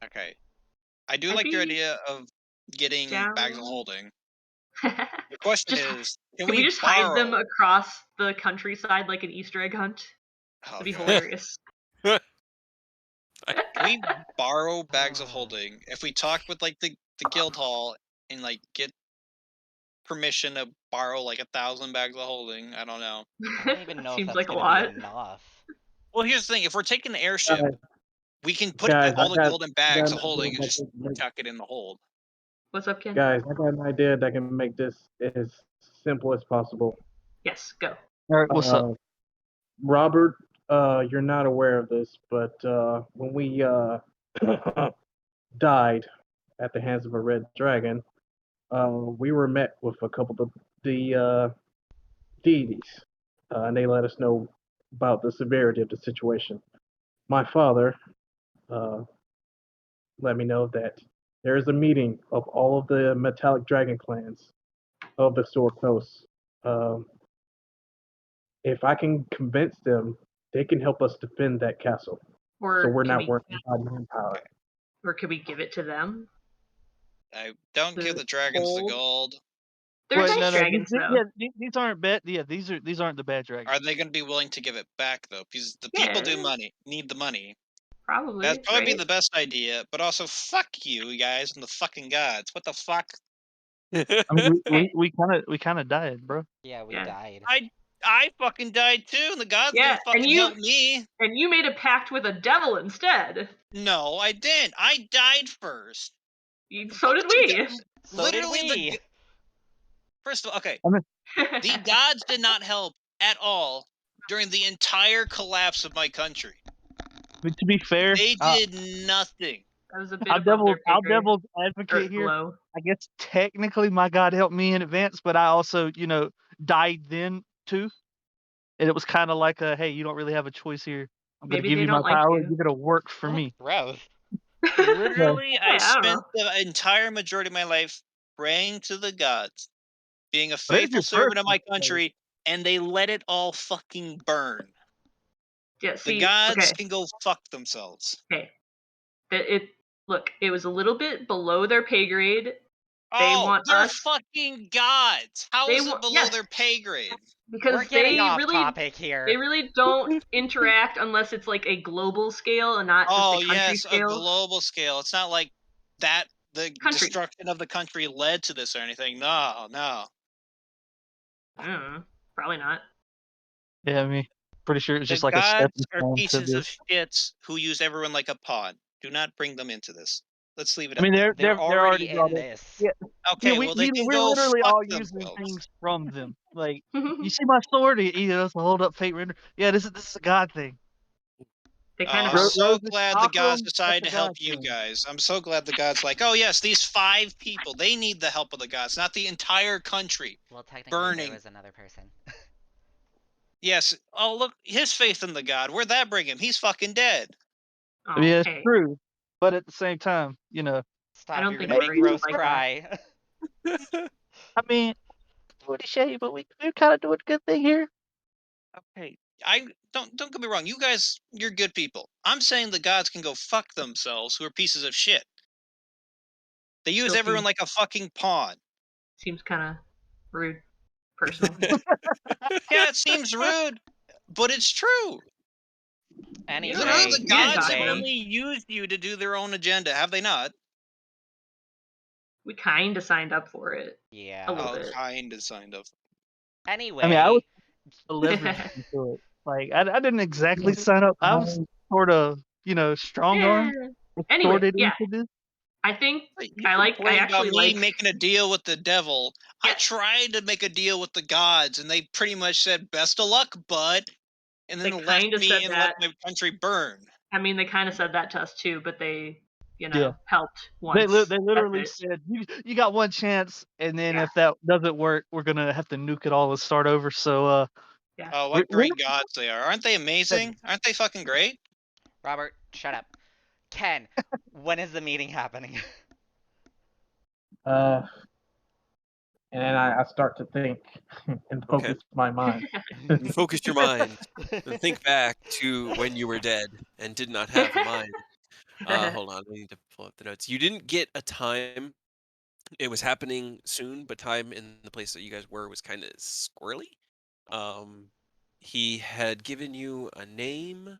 Okay. I do I'd like your be idea of getting bags of down. holding. The question Just- is, can we just borrow? hide them across the countryside like an Easter egg hunt? Oh, That'd be God. hilarious. Can we borrow bags of holding? If we talk with like the guild hall and like get permission to borrow like 1,000 bags of holding, I don't know. I don't even know if Seems that's like a gonna lot. be enough. Well, here's the thing: if we're taking the airship, we can put guys, all I the got- golden I bags got of holding and an just idea. tuck it in the hold. What's up, Ken? Guys, I got an idea that can make this as simple as possible. Yes, go. All right, what's up? Robert, you're not aware of this, but when we died at the hands of a red dragon, we were met with a couple of the deities, and they let us know about the severity of the situation. My father let me know that there is a meeting of all of the metallic dragon clans of the Sword Coast. If I can convince them, they can help us defend that castle. Or So we're can not we, working on manpower. or could we give it to them? I don't give The the dragons the hold? gold. They're Wait, nice dragons, though. Yeah, these aren't bad. Yeah, these aren't the bad dragons. Are they going to be willing to give it back though? Because the people need the money. Probably. That'd probably be right? the best idea. But also, fuck you guys and the fucking gods. What the fuck? I mean, we kind of died, bro. Yeah, we Yeah. died. I fucking died too, and the gods Yeah, didn't fucking help me. And you made a pact with a devil instead. No, I didn't. I died first. So did we. So Literally, did we. first of all, okay, I mean, the gods did not help at all during the entire collapse of my country. but to be fair, They did nothing. That was a bit I'll above their pay grade. devil's Or advocate here. below. I guess technically my God helped me in advance, but I also, died then too. and it was kind of like a, hey, you don't really have a choice here. I'm gonna Maybe give they you my don't like power. you. You're gonna work for me. Rose. Literally, I Yeah, I don't spent know. the entire majority of my life praying to the gods, being a There's faithful your servant of my personal space. country, and they let it all fucking burn. Yeah, The see, gods okay, can go fuck themselves. okay. Look, it was a little bit below their pay grade. They Oh, want they're us. fucking gods. How is it below Yes, their pay grade? We're because getting they off really topic they here. really don't interact unless it's like a global scale and not just a Oh, country yes, a scale. global scale. It's not like that the Country. destruction of the country led to this or anything. No, no. Probably not. Yeah, I mean, pretty sure it's The just like a gods stepping are stone to pieces of this. shits who use everyone like a pawn. Do not bring them into this. Let's leave it I mean, at that. They're they're already already brought in in. this. Yeah, yeah, Okay, well they can we're go literally fuck all using themselves. things from them. Like, you see my sword? It's a hold up fate render. Yeah, this is a god thing. They Oh, kind of I'm help. so Roses, glad the gods Akram, that's decided a to help god you thing. guys. I'm so glad the gods like, oh yes, these 5 people, they need the help of the gods, not the entire country Well, technically, there burning. was another person. Yes. Oh look, his faith in the god. Where'd that bring him? He's fucking dead. I mean, Oh, it's hey, true, but at the same time, I Stop, don't you're think gonna make maybe everybody's Rose like that. cry. I mean, what a shame, but we're kind of doing a good thing here. Okay. I don't get me wrong. You guys, you're good people. I'm saying the gods can go fuck themselves, who are pieces of shit. They use Still everyone like a fucking pawn. seems kind of rude, personal. Yeah, it seems rude, but it's true. You don't know. Literally, Anyway, the You didn't gods talk have to them. anyway. only used you to do their own agenda, have they not? We kind of signed up for it a Yeah. little Oh, bit. kinda, signed of. I mean, I was Anyway, leveraged into it. Like, I didn't exactly sign up. I was sort of, strong Yeah. arm, Anyway, extorted yeah, into this. I think You I complain about actually me like. making a deal with the devil. I Yeah, tried to make a deal with the gods, and they pretty much said, "Best of luck, bud," and they then left kind of me said and let that. my country burn. I mean, they kind of said that to us too, but they, Yeah. helped They once. they That's literally it. said, you got one chance, and then Yeah. if that doesn't work, we're gonna have to nuke it all and start over. So Yeah. Oh, we're, what we're great gods they are! Aren't they amazing? Aren't they fucking great? Robert, shut up. Ken, when is the meeting happening? And then I start to think and Okay. focus my mind. You focused your mind and think back to when you were dead and did not have a mind. Hold on, I need to pull up the notes. You didn't get a time. It was happening soon, but time in the place that you guys were was kind of squirrely. He had given you a name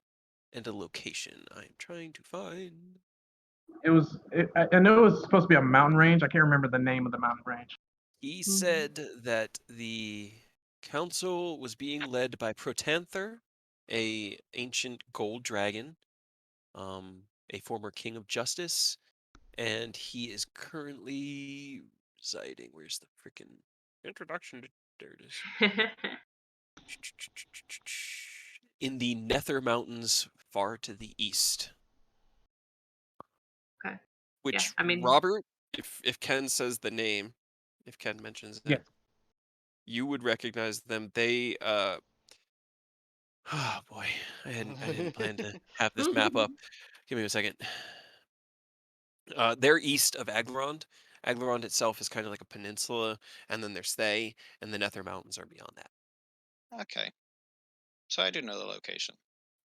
and a location. I am trying to find. I know it was supposed to be a mountain range. I can't remember the name of the mountain range. He said that the council was being led by Protanther, a ancient gold dragon, a former king of justice, and he is currently residing. Where's the freaking introduction? There it is. In the Nether Mountains, far to the east. Okay. Which I mean, Robert, if Ken says the name, if Ken mentions it, Yes. you would recognize them. They oh boy, I didn't plan to have this map up. Give me a second. They're east of Aglarond. Aglarond itself is kind of like a peninsula, and then there's Thay, and the Nether Mountains are beyond that. Okay, so I do know the location.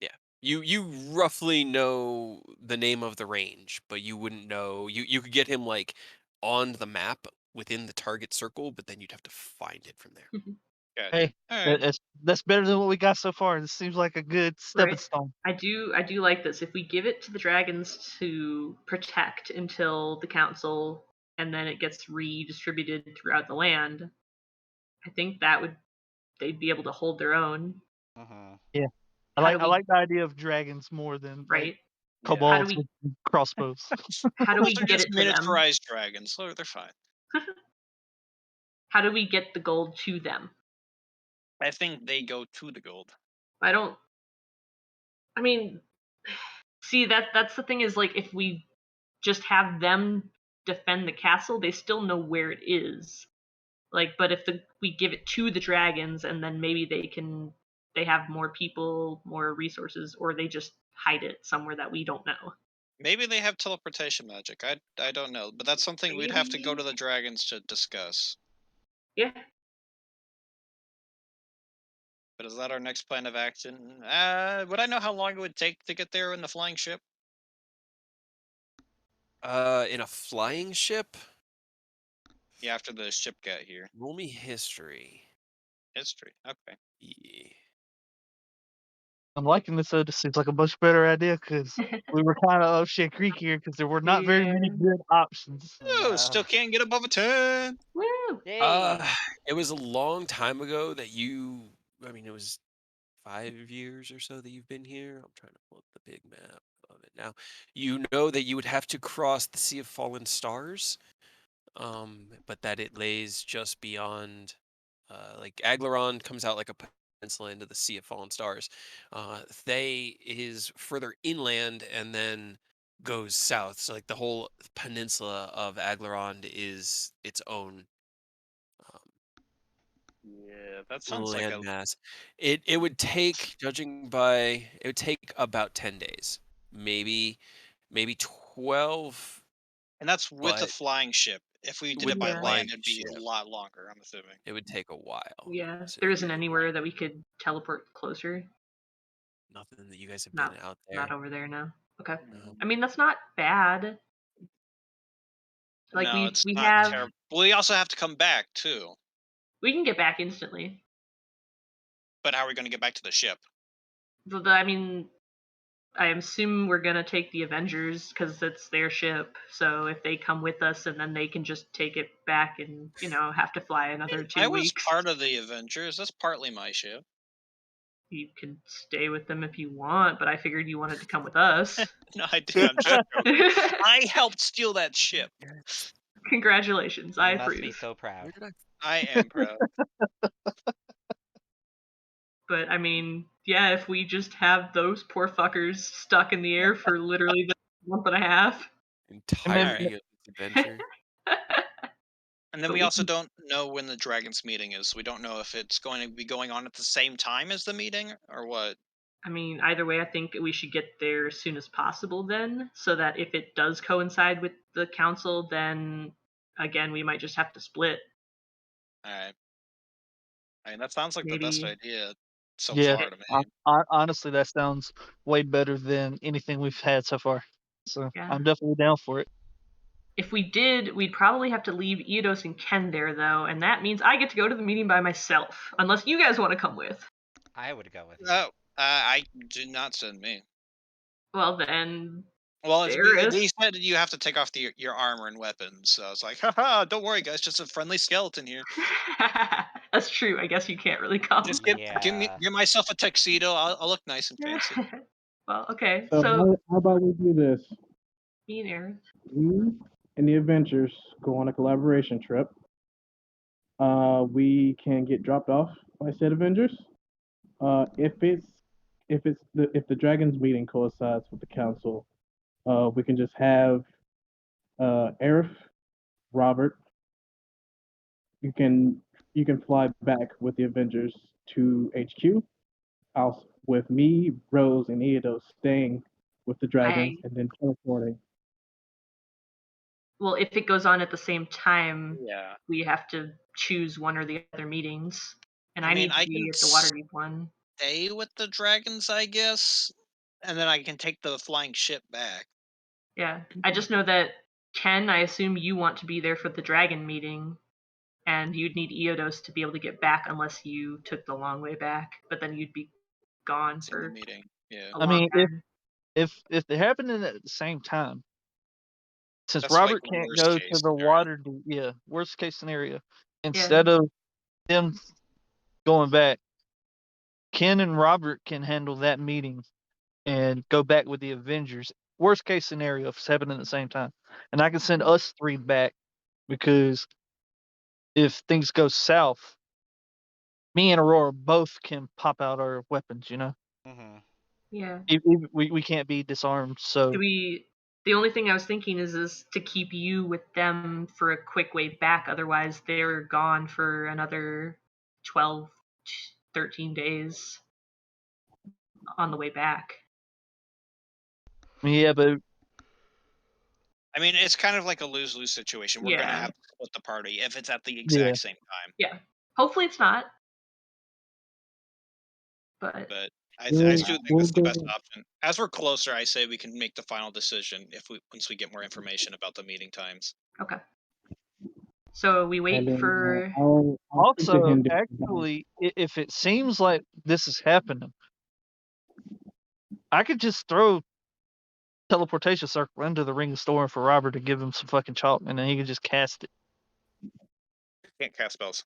Yeah. You roughly know the name of the range, but you wouldn't know. You could get him like on the map within the target circle, but then you'd have to find it from there. Gotcha. hey, All right. that's better than what we got so far. This seems like a good stepping right. stone. I do like this. If we give it to the dragons to protect until the council and then it gets redistributed throughout the land, I think they'd be able to hold their own. Yeah, I How do we like the idea of dragons more than like right? Yeah. How do kobolds we with crossbows. how do Those we are get just it to them? miniaturized dragons, so they're fine. How do we get the gold to them? I think they go to the gold. I mean, see that's the thing is like if we just have them defend the castle, they still know where it is. Like, but if we give it to the dragons and then maybe they can they have more people, more resources, or they just hide it somewhere that we don't know. Maybe they have teleportation magic. I don't know, but that's something we'd have to go to the dragons to discuss. Yeah. But is that our next plan of action? Would I know how long it would take to get there in the flying ship? In a flying ship? Yeah, after the ship got here. Roll me history. History. Okay. Yeah. I'm liking this. It seems like a much better idea because we were kind of up shit creek here because there were not very many Yeah. good options. Oh, No. still can't get above a 10. Woo! Yay! It was a long time ago that I mean, it was 5 years or so that you've been here. I'm trying to pull up the big map of it now. You know that you would have to cross the Sea of Fallen Stars, but that it lays just beyond, like Aglaron comes out like a peninsula into the Sea of Fallen Stars. Thay is further inland and then goes south. So like the whole peninsula of Aglaron is its own um, Yeah, that little sounds like a. landmass. It would take, judging by, it would take about 10 days, maybe 12, And that's with a but flying ship. If we did with it the by Yeah. land, flying it'd be a ship, lot longer, I'm assuming. it would take a while Yeah. to There isn't do anywhere that we could teleport closer. nothing that you guys have Not been out not there. over there now. Okay. No. I mean, that's not bad. Like No, it's we not have terrible. We also have to come back, too. we can get back instantly. But how are we going to get back to the ship? I mean, I assume we're gonna take the Avengers because it's their ship. So if they come with us, and then they can just take it back, and have to fly another 2 I was weeks. part of the Avengers. That's partly my ship. You can stay with them if you want, but I figured you wanted to come with us. No, I did. I'm just joking. I helped steal that ship. Congratulations, I You must be approve. so proud. Where did I? I am proud. But I mean, yeah, if we just have those poor fuckers stuck in the air for literally the month and a half. Entirety of this adventure. And then But we we also can- don't know when the Dragons meeting is. We don't know if it's going to be going on at the same time as the meeting or what. I mean, either way, I think we should get there as soon as possible then, so that if it does coincide with the council, then again, we might just have to split. Alright. I mean, that sounds like the best Maybe. idea so Yeah, far to me. honestly, that sounds way better than anything we've had so far. So Yeah. I'm definitely down for it. If we did, we'd probably have to leave Eodos and Ken there, though, and that means I get to go to the meeting by myself, unless you guys want to come with. I would go with you. Oh, I did not send me. Well, then, Well, there he is. said you have to take off your armor and weapons. So I was like, haha, don't worry, guys, just a friendly skeleton here. That's true. I guess you can't really come. Just Yeah. give myself a tuxedo. I'll look nice and fancy. Well, okay. So So, how about we do this? me and Aaron. We and the Avengers go on a collaboration trip. We can get dropped off by said Avengers. If the Dragons meeting coincides with the council, we can just have Aerith, Robert. You can fly back with the Avengers to HQ. With me, Rose, and Eodos staying with the Dragons and then teleporting. Well, if it goes on at the same time, Yeah. we have to choose one or the other meetings, and I I mean, need to I be can at the Waterdeep one. stay with the dragons, I guess, and then I can take the flying ship back. Yeah, I just know that Ken, I assume you want to be there for the dragon meeting, and you'd need Eodos to be able to get back unless you took the long way back, but then you'd be gone It's in the for meeting. Yeah. a I long mean, time. if they're happening at the same time, since That's like Robert the can't worst go case to the scenario. water, yeah, worst case scenario. Yeah. Instead of them going back, Ken and Robert can handle that meeting and go back with the Avengers. Worst case scenario if it's happening at the same time, and I can send us three back because if things go south, me and Aurora both can pop out our weapons. Mm-hmm. Yeah. We can't be disarmed. So The only thing I was thinking is to keep you with them for a quick way back. Otherwise, they're gone for another 12, 13 days. on the way back. Yeah, but I mean, it's kind of like a lose-lose situation. We're gonna Yeah. have to split the party if it's at the Yeah. exact same time. Yeah. Hopefully it's not. But But I We'll, still think we'll that's the best go. option. As we're closer, I say we can make the final decision once we get more information about the meeting times. okay. So we And wait then for. I'll speak to also, him. actually, if it seems like this is happening, I could just throw teleportation circle into the ring of storm for Robert to give him some fucking chalk, and then he could just cast it. Can't cast spells.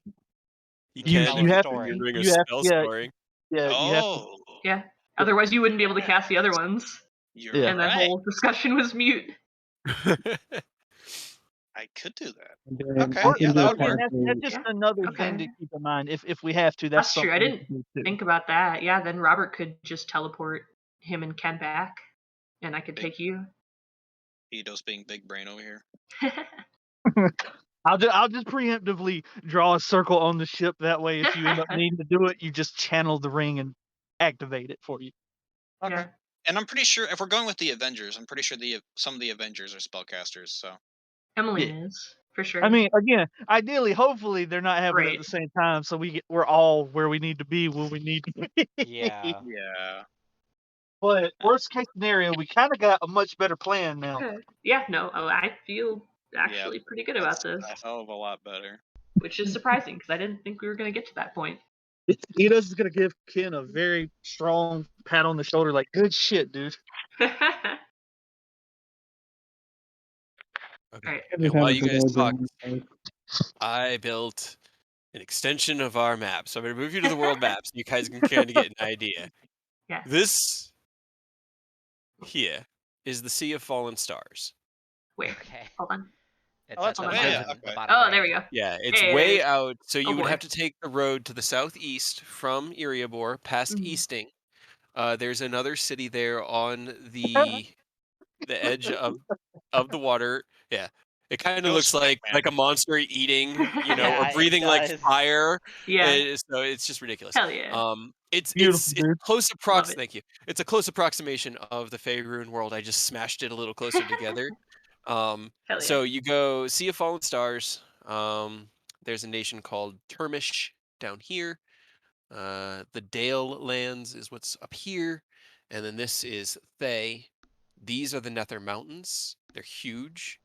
You You can you if have you're storing. doing a you have spell yeah storing. yeah you have to. Oh, Yeah. Otherwise, you wouldn't be able to cast the other ones, you're Yeah. and that right. whole discussion was mute. I could do that. And then Okay, I yeah, can that just would work. That's just Yeah, another thing okay. to keep in mind. If we have to, that's That's true. I something we didn't can do too. think about that. Yeah, then Robert could just teleport him and Ken back, and I could Big- take you. Ito's being big brain over here. I'll just preemptively draw a circle on the ship. That way, if you end up needing to do it, you just channel the ring and activate it for you. Okay. Yeah. And I'm pretty sure if we're going with the Avengers, I'm pretty sure some of the Avengers are spellcasters. So Emily Yeah. is for sure. I mean, again, ideally, hopefully, they're not happening at Right. the same time, so we're all where we need to be when we need to be. Yeah. yeah, But worst case scenario, we kind of got a much better plan now. Okay. Yeah. No. Oh, I feel actually pretty good about that's this, a hell of a lot better. which is surprising because I didn't think we were gonna get to that point. Ito's is gonna give Ken a very strong pat on the shoulder, like "Good shit, dude." Okay. Alright. I And just while have you a guys talk, delivery. I built an extension of our map. So I'm going to move you to the world map so you guys can kind of get an idea. Yeah. This here is the Sea of Fallen Stars. Wait. Okay. Hold on. It's Oh, at that's the way bottom, out. the Okay. bottom Oh, right. there we go. Yeah, it's Hey, way out. So you Oh, would boy. have to take the road to the southeast from Iriabor, past Mhm. Easting. There's another city there on the edge of the water. Yeah. It kind of Go looks smack, man. like a monster eating, Yeah, or it breathing like does. fire. Yeah. So it's just ridiculous. Hell yeah. It's Beautiful, it's a dude. close Love it. Thank you. It's a close approximation of the Faerun world. I just smashed it a little closer together. Hell yeah. So you go Sea of Fallen Stars. There's a nation called Termish down here. The Dale lands is what's up here, and then this is Thay. These are the Nether Mountains. They're huge.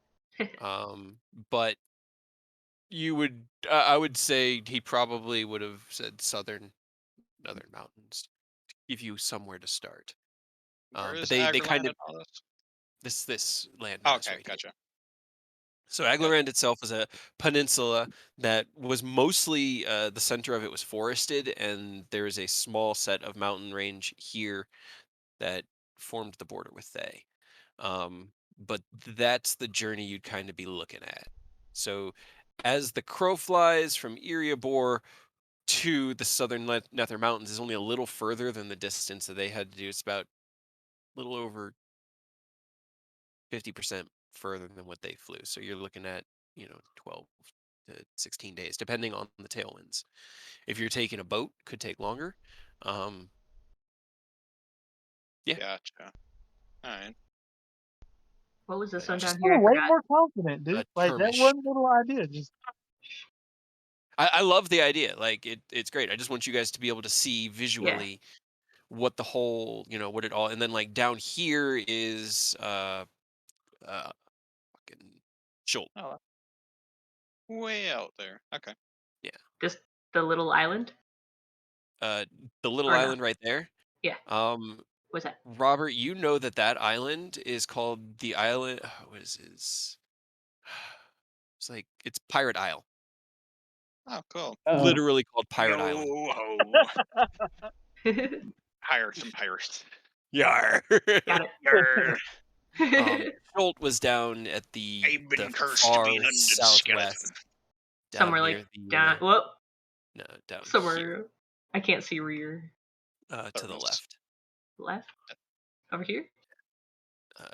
But I would say he probably would have said Southern Mountains to give you somewhere to start. Where But is they Agrellan kind of and all this? this land Oh, mass okay, right here. gotcha. So Aglarand itself is a peninsula that was mostly the center of it was forested, and there is a small set of mountain range here that formed the border with Thay. But that's the journey you'd kind of be looking at. So as the crow flies from Iriabor to the southern Nether Mountains is only a little further than the distance that they had to do. It's about a little over 50% further than what they flew. So you're looking at, 12 to 16 days, depending on the tailwinds. If you're taking a boat, could take longer. Yeah. Gotcha. All right. What was this Yeah, one just down here? I way forgot. more confident, dude. Like that Termish. one little idea. Just I love the idea. Like it's great. I just want you guys to be able to see visually what the whole, what it all, and then like down here is fucking Schult. Oh, way out there. Okay. Just the little island? The little Or no? island right there. Yeah. Um, What's that? Robert, you know that island is called the island. What is this? It's like it's Pirate Isle. Oh, cool. Literally called Pirate Island. Yo-ho. Hire some pirates. Yar. Got Grr. it. Schult was down at the I've been the cursed to far be an undead southwest. skeleton. Down Somewhere near like the, down. Whoop. no, down Somewhere. here, I can't see where you're to the left. left. Over here.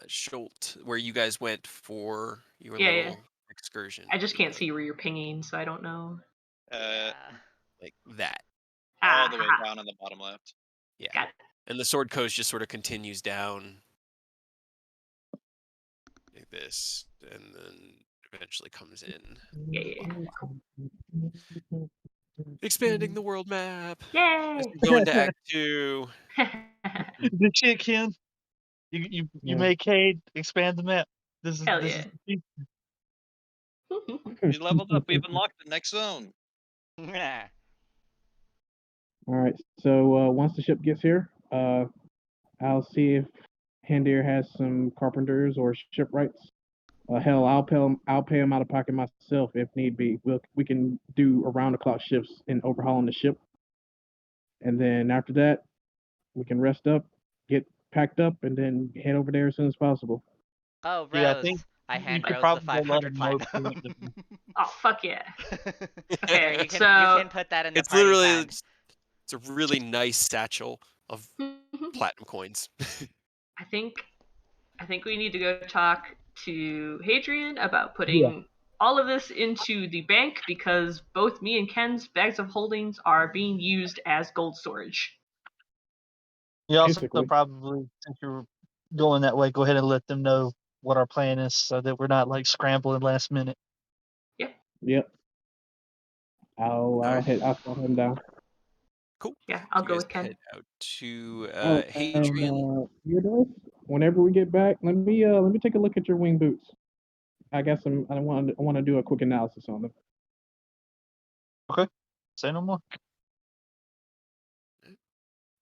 Schult, where you guys went for your Yeah, little excursion. I just can't see where you're pinging, so I don't know. Yeah. like that. All the way down on the bottom left. Yeah. Got it. And the sword coast just sort of continues down like this, and then eventually comes in, Yeah. expanding the world map as Yay! we go into Act 2. Good shit, Ken. You Yeah. made Cade expand the map. This Hell is yeah. We leveled up. We've unlocked the next zone. Nah. All right. So once the ship gets here, I'll see if Handir has some carpenters or shipwrights. Hell, I'll pay him out of pocket myself if need be. We can do around the clock shifts in overhauling the ship, and then after that, we can rest up, get packed up, and then head over there as soon as possible. Oh, Yeah, I Rose. think I you hand should Rose the probably let 500 him know platinum. preemptively. Oh, fuck yeah. Here, Okay, you can so put that in the It's party literally fund. it's a really nice satchel of platinum coins. I think we need to go talk to Hadrian about putting all of this into the bank because both me and Ken's bags of holdings are being used as gold storage. You also Basically. probably, since you're going that way, go ahead and let them know what our plan is so that we're not like scrambling last minute. Yep. I'll slow him down. Cool. Yeah, So I'll you go guys with Ken. head out to Oh, Hadrian. Theodorus, whenever we get back, let me take a look at your wing boots. I got some. I want to do a quick analysis on them. Okay. Say no more.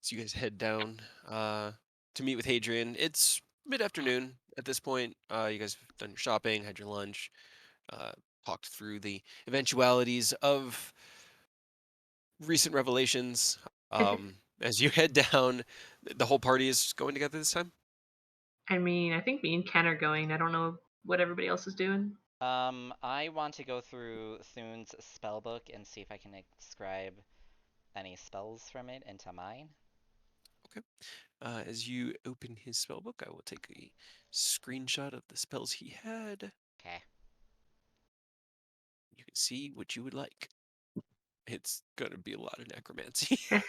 So you guys head down to meet with Hadrian. It's mid-afternoon at this point. You guys have done your shopping, had your lunch, talked through the eventualities of recent revelations. As you head down, the whole party is going together this time. I mean, I think me and Ken are going. I don't know what everybody else is doing. I want to go through Thune's spellbook and see if I can inscribe any spells from it into mine. Okay. As you open his spellbook, I will take a screenshot of the spells he had. Okay. You can see what you would like. It's gonna be a lot of necromancy. Oh,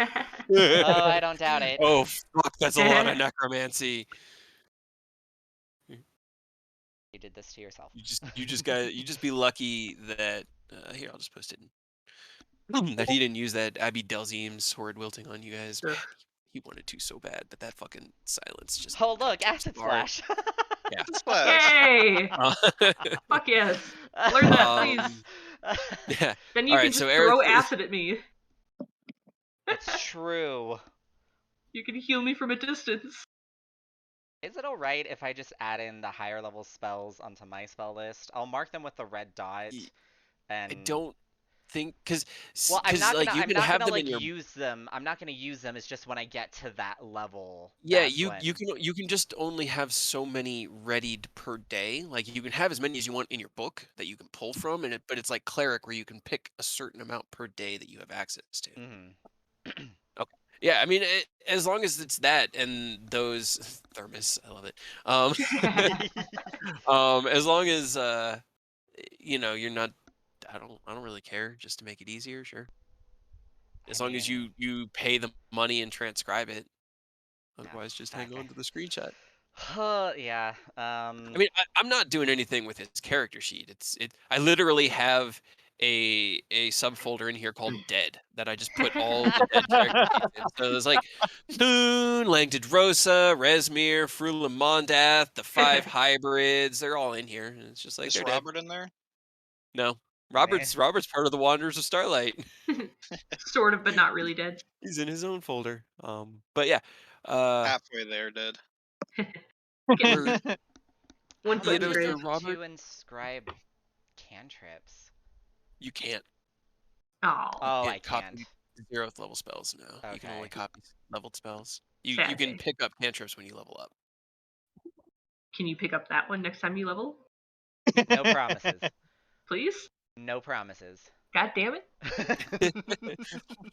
I don't doubt it. Oh fuck, that's a lot of necromancy. You did this to yourself. You just be lucky that here I'll just post it. That he didn't use that Abby Delzim's sword wilting on you guys. Man, he wanted to so bad, but that fucking silence just. Oh got look, to his acid heart. splash. Yeah. Splash. Yay! Fuck yes. Learn that, please. Yeah. Then you All can right, just so throw Eric, acid at me. It's true. You can heal me from a distance. Is it alright if I just add in the higher level spells onto my spell list? I'll mark them with the red dot. And I don't think because well, I'm not like gonna, you I'm can not have gonna them like in your use them. I'm not gonna use them. It's just when I get to that level. yeah that's you when... you can just only have so many readied per day. Like you can have as many as you want in your book that you can pull from, but it's like cleric where you can pick a certain amount per day that you have access to. Mm-hmm. Okay. Yeah, I mean, as long as it's that and those thermos, I love it. As long as you're not, I don't really care. Just to make it easier, sure. As long as you pay the money and transcribe it. Otherwise, just hang on to the screenshot. Yeah. I mean, I'm not doing anything with his character sheet. I literally have a subfolder in here called dead that I just put all the dead character sheets in. So there's like Thune, Langdid Rosa, Resmir, Frula Mondath, the 5 hybrids. They're all in here. And it's just like Is they're dead. Robert in there? No. Robert's part of the Wanderers of Starlight. Sort of, but not really dead. He's in his own folder. But yeah. Halfway there, dead. We're One foot in Theodos grave. or Robert? To inscribe cantrips. You can't. Oh. Oh, You I can't. copy 0th level spells now. You can only Okay. copy leveled spells. You Sad can day. pick up cantrips when you level up. Can you pick up that one next time you level? No promises. Please? No promises. God damn it.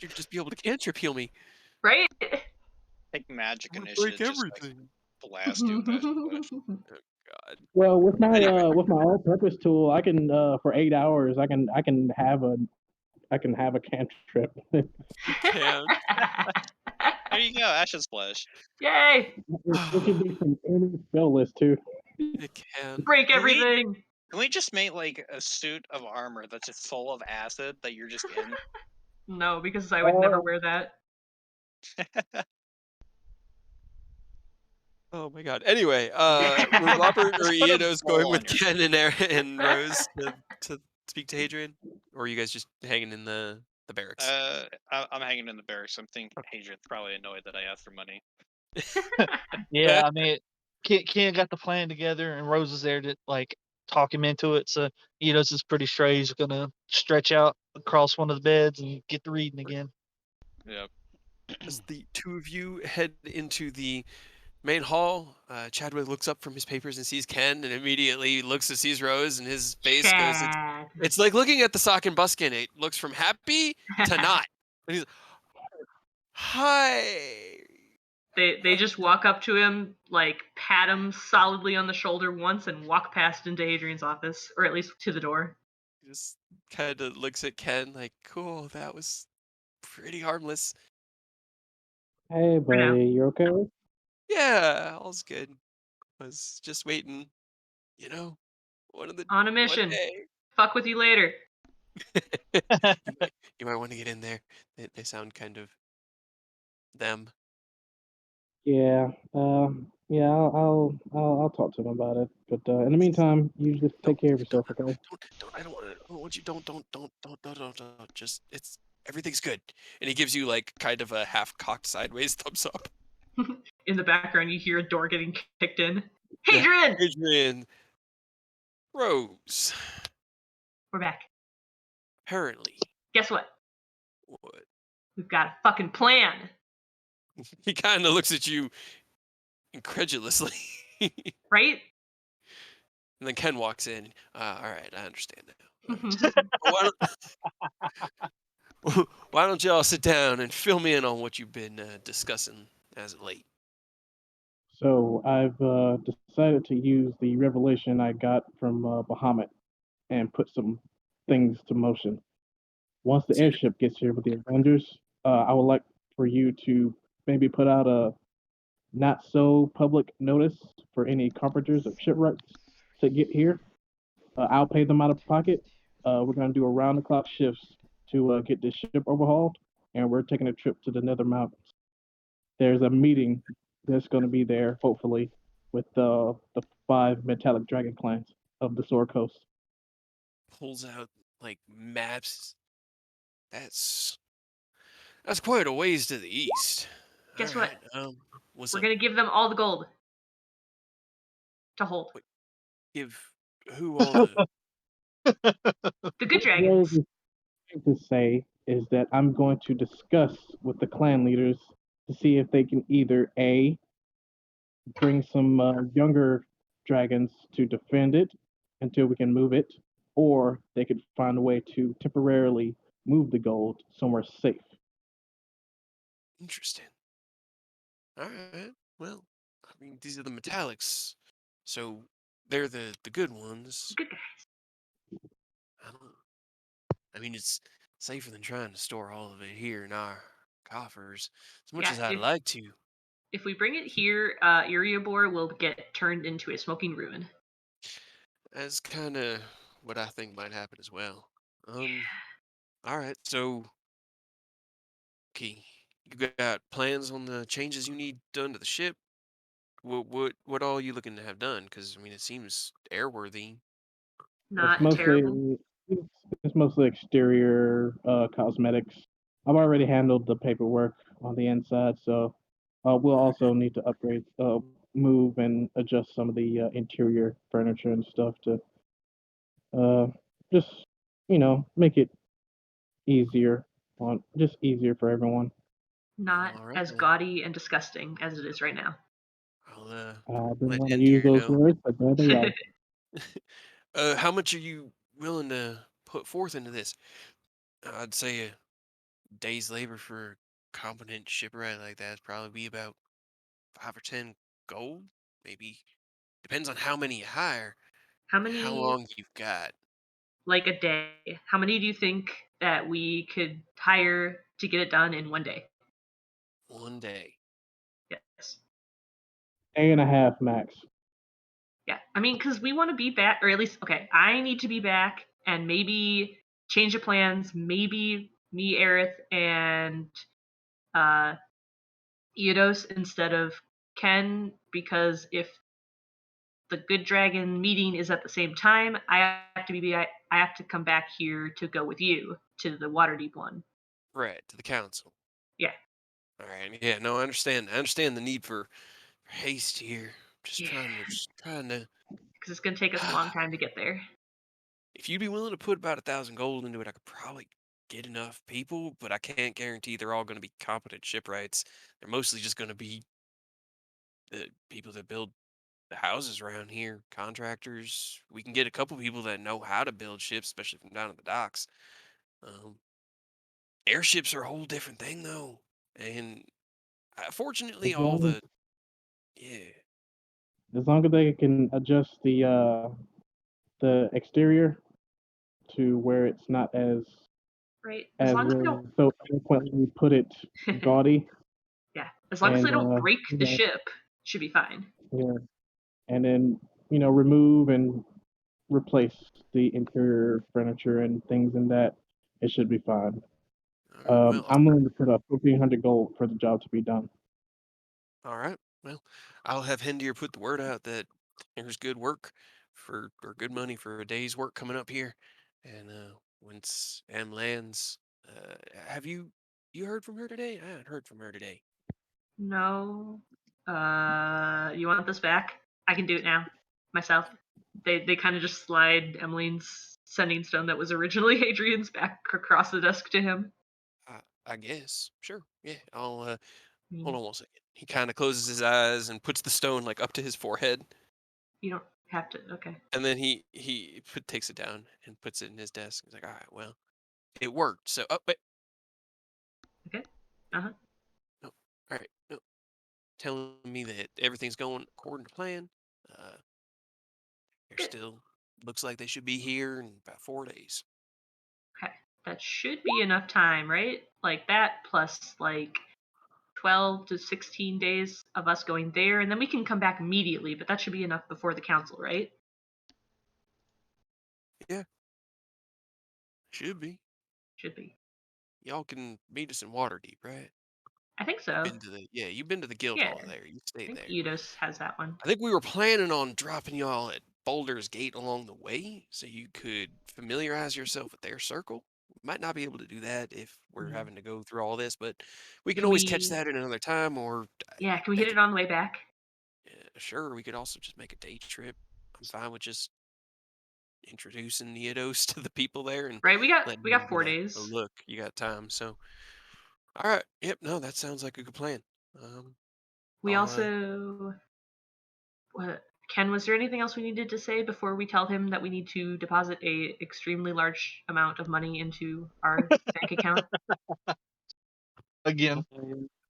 You'd just be able to cantrip heal me. Right? Take magic I'm gonna initiative. break Just like everything. blast you with that shit. God. Well, with my Anyway. with my all-purpose tool, I can for 8 hours, I can have a cantrip. You can. There you go, Ashen Splash. Yay! It could be from any spell list too. It can. Break Can we- everything! Can we just make like a suit of armor that's just full of acid that you're just in? No, because I would never wear that. Oh my god. Anyway, were Just Robert or put a Ianos going bowl with on your Ken and Rose to speak to Hadrian? Or are you guys just hanging in the barracks? I'm hanging in the barracks. I'm thinking Hadrian's probably annoyed that I asked for money. Yeah, I mean, Ken got the plan together, and Rose is there to like talk him into it. So Enos is pretty sure he's gonna stretch out across one of the beds and get to reading again. Yep. As the two of you head into the main hall, Chadwick looks up from his papers and sees Ken, and immediately looks and sees Rose, and his face goes. Chad. It's like looking at the sock and buskin. It looks from happy to not. And he's, hi. They just walk up to him, like pat him solidly on the shoulder once, and walk past into Adrian's office, or at least to the door. He just kind of looks at Ken like, cool, that was pretty harmless. Hey, For now. buddy, you okay? Yeah, all's good. Was just waiting, you know, one of the On a one mission. day. Fuck with you later. You might want to get in there. They sound kind of them. Yeah. Yeah. I'll talk to him about it. But in the meantime, you just take care of yourself, okay? Don't. I don't want you. Don't. Just it's everything's good. And he gives you like kind of a half cocked sideways thumbs up. In the background, you hear a door getting kicked in. Yeah. Hadrian! Adrian, Rose. We're back. Apparently, Guess what? what? We've got a fucking plan. He kind of looks at you incredulously. Right? And then Ken walks in. All right, I understand now. Why don't y'all sit down and fill me in on what you've been discussing as of late? So I've decided to use the revelation I got from Bahamut and put some things to motion. Once the airship gets here with the Avengers, I would like for you to maybe put out a not so public notice for any carpenters of shipwrights to get here. I'll pay them out of pocket. We're going to do around the clock shifts to get this ship overhauled, and we're taking a trip to the Nether Mountains. There's a meeting that's going to be there, hopefully, with the 5 metallic dragon clans of the Sword Coast. Pulls out like maps. That's quite a ways to the east. Guess All what? right, what's We're up? gonna give them all the gold to hold. Give who all the The good What Rose dragons. is trying to say is that I'm going to discuss with the clan leaders to see if they can either A, bring some younger dragons to defend it until we can move it, or they could find a way to temporarily move the gold somewhere safe. interesting. All right. Well, I mean, these are the metallics, so they're the good ones. Good guys. I don't. I mean, it's safer than trying to store all of it here in our coffers. As much Yeah, as I'd like to. If we bring it here, Iriabor will get turned into a smoking ruin. That's kind of what I think might happen as well. All right. So, okay, you got plans on the changes you need done to the ship? What all you looking to have done? Because I mean, it seems airworthy. It's Not terrible. mostly it's mostly exterior cosmetics. I've already handled the paperwork on the inside, so we'll also need to upgrade, move and adjust some of the interior furniture and stuff to just make it easier for everyone. Not All right, as then. gaudy and disgusting as it is right now. I'll I didn't let want to use Endear those know. words, but there they are. How much are you willing to put forth into this? I'd say a day's labor for a competent shipwright like that would probably be about 5 or 10 gold, maybe. Depends on how many you hire, How and how many, long you've got. like a day? How many do you think that we could hire to get it done in one day? 1 day. Yes. Day and a half max. Yeah. I mean, because we want to be back, or at least, okay, I need to be back and maybe change the plans. Maybe me, Aerith, and Eidos instead of Ken, because if the Good Dragon meeting is at the same time, I have to come back here to go with you to the Waterdeep one. Right, to the council. Yeah. All right. Yeah, no, I understand. I understand the need for haste here. Just Yeah. trying to. Because it's gonna take us a long time to get there. If you'd be willing to put about 1,000 gold into it, I could probably get enough people, but I can't guarantee they're all going to be competent shipwrights. They're mostly just going to be the people that build the houses around here, contractors. We can get a couple people that know how to build ships, especially from down at the docks. Um, Airships are a whole different thing, though, and As fortunately, all long the yeah. as long as they can adjust the exterior to where it's not Right. As as long as they don't. so eloquently put it gaudy, Yeah. As long as and they don't break you the know, ship, should be fine. yeah, and then remove and replace the interior furniture and things in that, it should be fine. All right, well, I'm willing to put up 1,500 gold for the job to be done. all right. Well, I'll have Hendier put the word out that there's good work for or good money for a day's work coming up here, and once M lands, have you heard from her today? I haven't heard from her today. No. You want this back? I can do it now myself. They kind of just slide Emmeline's sending stone that was originally Hadrian's back across the desk to him. I guess sure. Yeah, I'll hold I on 1 second. He kind of closes his eyes and puts the stone like up to his forehead, You don't have to. Okay. and then takes it down and puts it in his desk. He's like, all right, well, it worked. So, oh wait, Okay. Uh huh. no, all right, no, telling me that everything's going according to plan. Uh, they're Good. still looks like they should be here in about 4 days. Okay. That should be enough time, right? Like that plus like 12 to 16 days of us going there, and then we can come back immediately, but that should be enough before the council, right? Yeah, should be. Should be. Y'all can meet us in Waterdeep, right? I think so. You've been to the guild Yeah. hall there. You I stayed think there. Eidos has that one. I think we were planning on dropping y'all at Boulder's Gate along the way so you could familiarize yourself with their circle. We might not be able to do that if we're Mm. having to go through all this, but we can Can always catch we? that at another time, or Yeah. Can we hit make it on the way back? sure, we could also just make a day trip. I'm fine with just introducing Nietos to the people there and Right. We letting them got get 4 days. a look. You got time, so all right. Yep. No, that sounds like a good plan. We I'll also. What? Ken, was there anything else we needed to say before we tell him that we need to deposit a extremely large amount of money into our bank account? Again.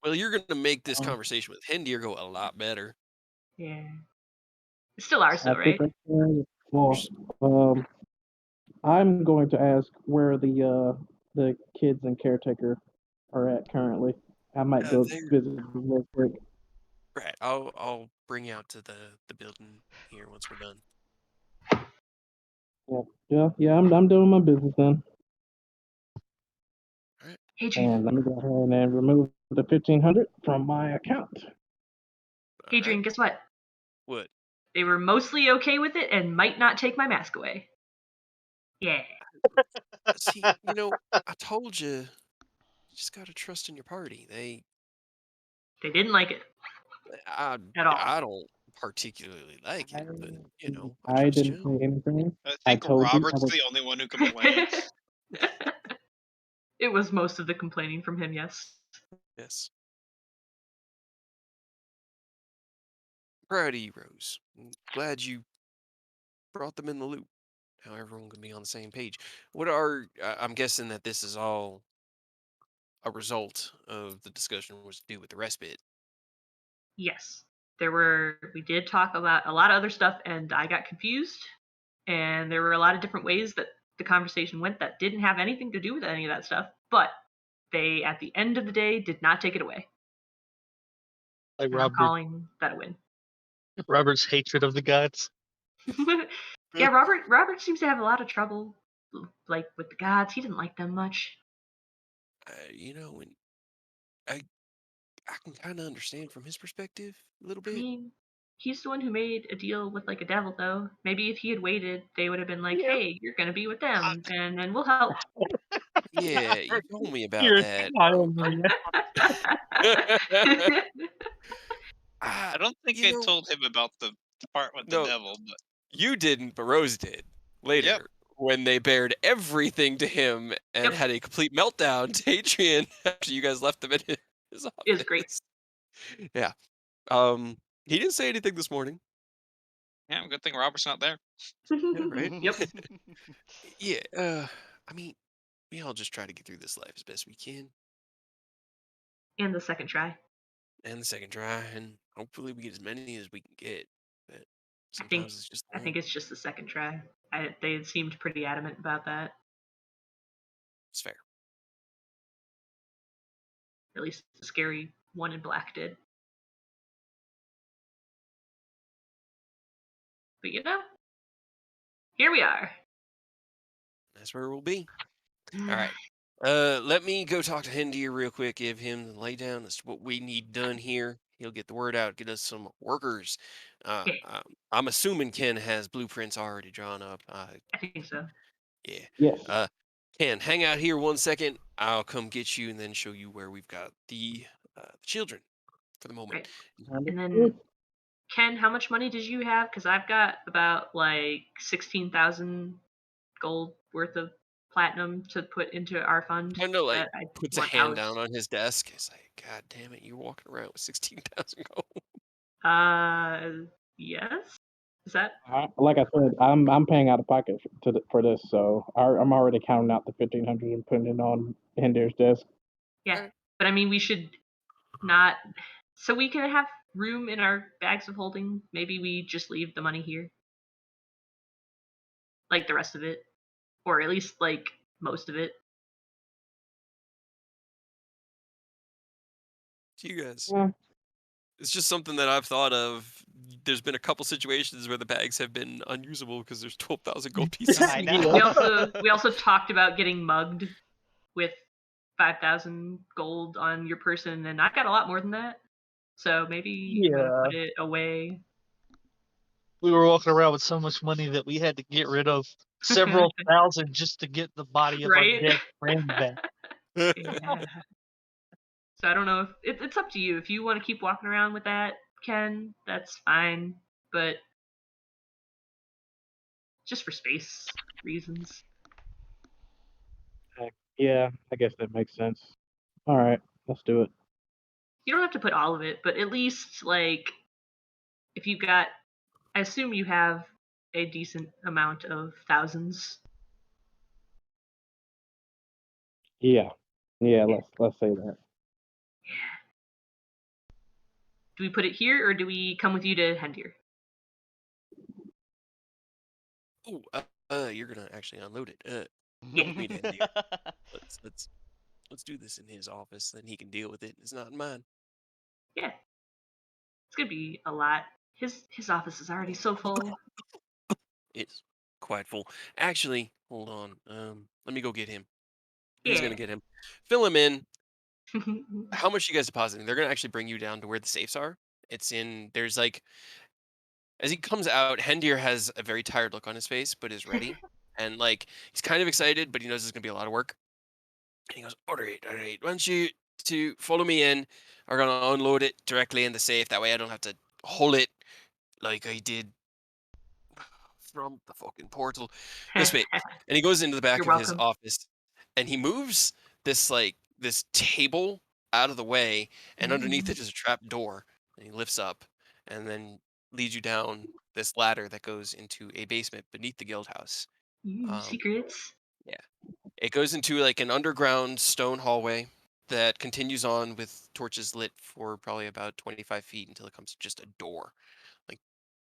well, you're gonna make this Um, conversation with Hendier go a lot better. Yeah. It's still ours, I though, think right? well, um, I'm going to ask where the kids and caretaker are at currently. I might go They're visit them real quick. right. I'll bring you out to the building here once we're done. Yeah. I'm doing my business then. All right. Hadrian. And let me go ahead and remove the 1,500 from my account. All Hadrian, right. guess what? What? They were mostly okay with it and might not take my mask away. Yeah. See, I told you, you just gotta trust in your party. They didn't like it I, at all. I don't particularly like I, it, but I I trust didn't you. say anything. I I think told you I Robert's was. the only one who complained. It was most of the complaining from him, yes. Yes. Proud of you, Rose. Glad you brought them in the loop. How everyone can be on the same page. I'm guessing that this is all a result of the discussion was to do with the respite. Yes. We did talk about a lot of other stuff, and I got confused, and there were a lot of different ways that the conversation went that didn't have anything to do with any of that stuff, but they, at the end of the day, did not take it away. Like And I'm calling that a win. Robert's hatred of the gods. Yeah, Robert seems to have a lot of trouble, like with the gods. He didn't like them much. When I can kind of understand from his perspective a little I bit. mean, he's the one who made a deal with like a devil, though. Maybe if he had waited, they would have been like, Yeah. "Hey, you're gonna be with them, and we'll help." Yeah, you told me about You're a that. child, man. I don't think You I know, told him about the part with the no, devil, but you didn't, but Rose did later Yep. when they bared everything to him and Yep. had a complete meltdown to Adrian after you guys left him in his office. It was great. Yeah. He didn't say anything this morning. yeah, good thing Robert's not there. Yeah, right? Yep. Yeah. I mean, we all just try to get through this life as best we can. And the second try. And the second try, and hopefully we get as many as we can get. But I think sometimes it's just I think it's just the second try. They seemed pretty adamant about that. it's fair. At least the scary one in black did. But here we are. That's where we'll be. All right. Let me go talk to Hendir real quick. Give him the lay down. That's what we need done here. He'll get the word out. Get us some workers. Yeah, I'm assuming Ken has blueprints already drawn up. I think so. Yeah. Yes. Ken, hang out here 1 second. I'll come get you and then show you where we've got the children for the moment. Right. And then, Ken, how much money did you have? Because I've got about like 16,000 gold worth of platinum to put into our fund. Kind of like that I puts a want hand out. down on his desk. It's like, God damn it, you're walking around with 16,000 gold. Yes. Is that Like I said, I'm paying out of pocket for this, so I'm already counting out the 1,500 and putting it on Hindir's desk. yeah? Alright. But I mean, we should not. So we can have room in our bags of holding. Maybe we just leave the money here, like the rest of it, or at least like most of it. To you guys. Yeah. It's just something that I've thought of. There's been a couple situations where the bags have been unusable because there's 12,000 gold pieces. I know. We also talked about getting mugged with 5,000 gold on your person, and I've got a lot more than that. So maybe you want to Yeah. put it away. We were walking around with so much money that we had to get rid of several thousand just to get the body of Right? our dead friend back. Yeah. So I don't know if it's up to you. If you want to keep walking around with that, Ken, that's fine. But just for space reasons. Yeah, I guess that makes sense. All right, let's do it. You don't have to put all of it, but at least like if you've got, I assume you have a decent amount of thousands. Yeah, let's say that. Do we put it here or do we come with you to Hendir? Oh, you're gonna actually unload it. Yeah. Come with me to Hendir. Let's do this in his office, then he can deal with it. It's not in mine. Yeah. It's gonna be a lot. His office is already so full. It's quite full. Actually, hold on. Let me go get him. Who's gonna get him? Fill him in. How much you guys depositing? They're gonna actually bring you down to where the safes are. There's like, as he comes out, Hendir has a very tired look on his face, but is ready. And like, he's kind of excited, but he knows it's gonna be a lot of work. And he goes, all right. Why don't you to follow me in? Are gonna unload it directly in the safe. That way I don't have to hold it like I did from the fucking portal. This way. And he goes into the back You're of his welcome. office and he moves this table out of the way, and underneath it is a trap door. And he lifts up and then leads you down this ladder that goes into a basement beneath the guild house. Secrets. Yeah. It goes into like an underground stone hallway that continues on with torches lit for probably about 25 feet until it comes to just a door. Like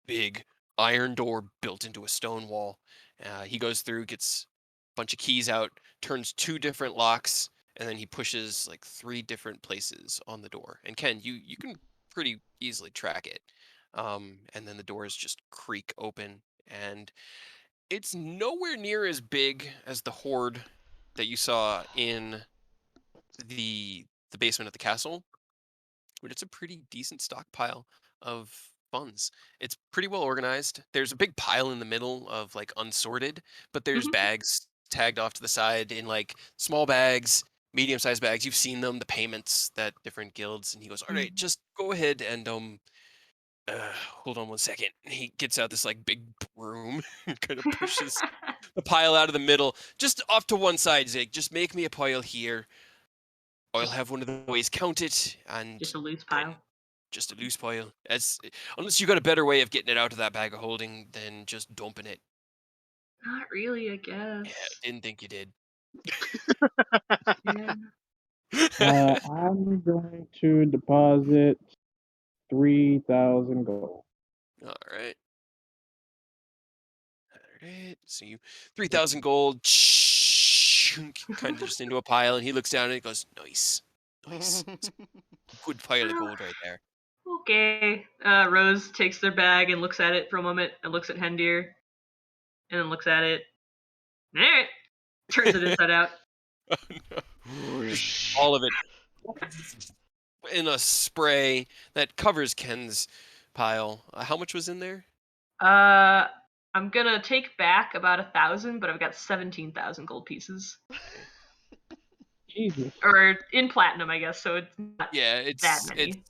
big iron door built into a stone wall. He goes through, gets a bunch of keys out, turns 2 different locks, and then he pushes like 3 different places on the door. And Ken, you can pretty easily track it. And then the doors just creak open, and it's nowhere near as big as the hoard that you saw in the basement of the castle, but it's a pretty decent stockpile of funds. It's pretty well organized. There's a big pile in the middle of like unsorted, but there's Mhm. bags tagged off to the side in like small bags, medium-sized bags. You've seen them, the payments that different guilds. And he goes, "All right, Mhm. just go ahead and hold on one second." And he gets out this like big broom and kind of pushes the pile out of the middle, just off to one side. He's like, "Just make me a pile here. I'll Just have one of the boys count it, and just a loose done." pile. Just a loose pile. Unless you got a better way of getting it out of that bag of holding than just dumping it. Not really, I Yeah, guess. didn't think you did. Yeah. I'm going to deposit 3,000 gold. All right. All right. So you 3,000 gold, kind of just into a pile, and he looks down and he goes, "Nice, nice. It's a good pile of Well, gold right there." okay. Rose takes their bag and looks at it for a moment and looks at Hendir and then looks at it. Alright. Turns it inside out. Oh, no. Just all of it in a spray that covers Ken's pile. How much was in there? I'm gonna take back about 1,000, but I've got 17,000 gold pieces. Jesus. Or in platinum, I guess, so it's not Yeah, that it's many.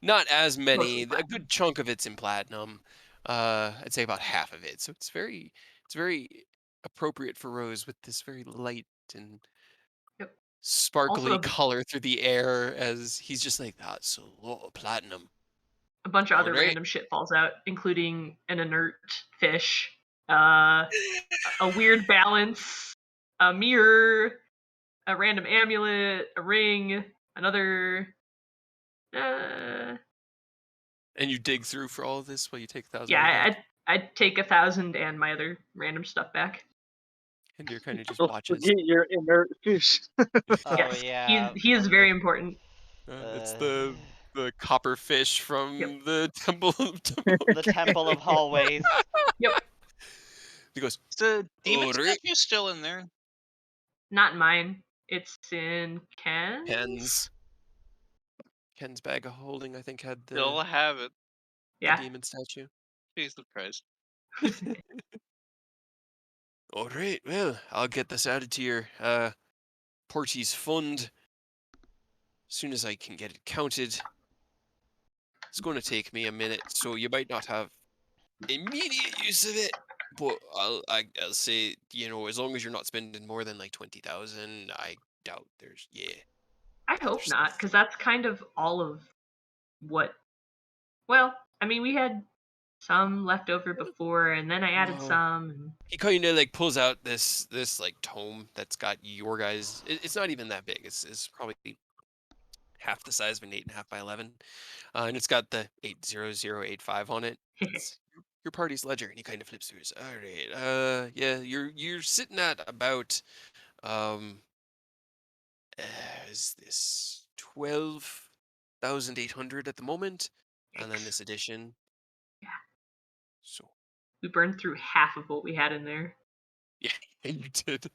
not as Mostly many. A platinum. good chunk of it's in platinum. I'd say about half of it. So it's very appropriate for Rose with this very light and Yep. Also, sparkly color through the air as he's just like, "That's a lot of platinum." a bunch of All other right. random shit falls out, including an inert fish, uh, a weird balance, a mirror, a random amulet, a ring, another. Uh, And you dig through for all of this while you take 1,000 yeah, of it back, I'd take 1,000 and my other random stuff back. and you're kind of just Don't watches. forget your inert fish. Oh Yes, yeah, he is from the very important. It's uh, the copper fish Yep, from the temple of the Temple of Dragon. Hallways. yep. He goes, Is the demon "All right, statue still in there? Not in mine. It's in Ken's. Ken's." Ken's bag of holding, I think, had Still have it. the Yeah. demon statue. Jesus Christ. All right, well, I'll get this added to your Porty's fund as soon as I can get it counted. It's going to take me a minute, so you might not have immediate use of it. But I'll say, as long as you're not spending more than like 20,000, I doubt I other hope not, stuff. because that's kind of all of what. Well, I mean, we had some left over before, and then I added Uh, some. And he kind of like pulls out this like tome that's got your guys. It's not even that big. It's probably half the size of an 8.5 by 11, and it's got the 80085 on it. It's your party's ledger, and he kind of flips through his. All right, yeah, you're sitting at about um, uh, is this 12,800 at the moment, and then Yikes. this edition. Yeah, So we burned through half of what we had in there. yeah, you did.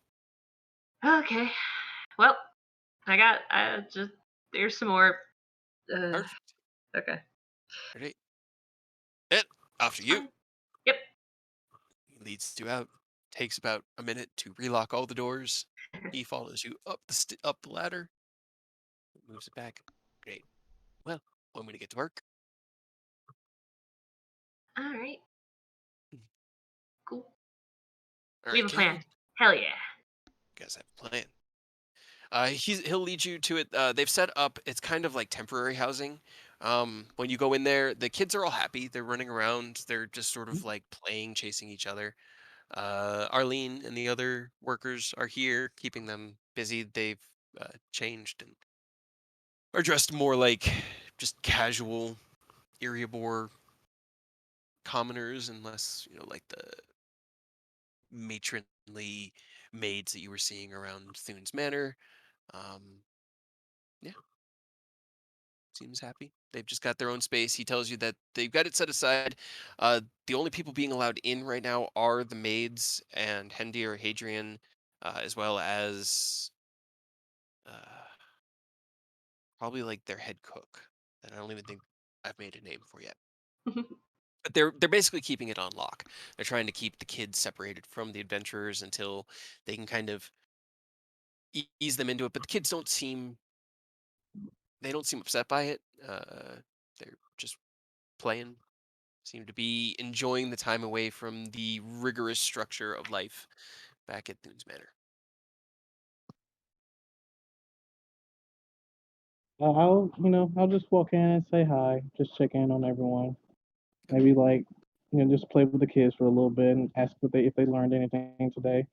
Okay. Well, I got. Just there's some more. Uh, Perfect. okay. All right, and after you. Fine. Yep. He leads you out. Takes about a minute to relock all the doors. He follows you up the ladder. Moves it back. Great. Well, when we get to work. All right. Cool. All We right, have a Ken. plan. Hell yeah. Guys have a plan. He'll lead you to it. They've set up. It's kind of like temporary housing. When you go in there, the kids are all happy. They're running around. They're just sort of like playing, chasing each other. Arlene and the other workers are here, keeping them busy. They've changed and are dressed more like just casual Erebor commoners, and less, like the matronly maids that you were seeing around Thune's Manor. Um, yeah. seems happy. They've just got their own space. He tells you that they've got it set aside. The only people being allowed in right now are the maids and Hendy or Hadrian, as well as uh, probably like their head cook. That I don't even think I've made a name for yet. But they're basically keeping it on lock. They're trying to keep the kids separated from the adventurers until they can kind of ease them into it. But the kids don't seem upset by it. They're just playing, seem to be enjoying the time away from the rigorous structure of life back at Thunes Manor. I'll just walk in and say hi, just check in on everyone. Maybe like, just play with the kids for a little bit and ask if they learned anything today.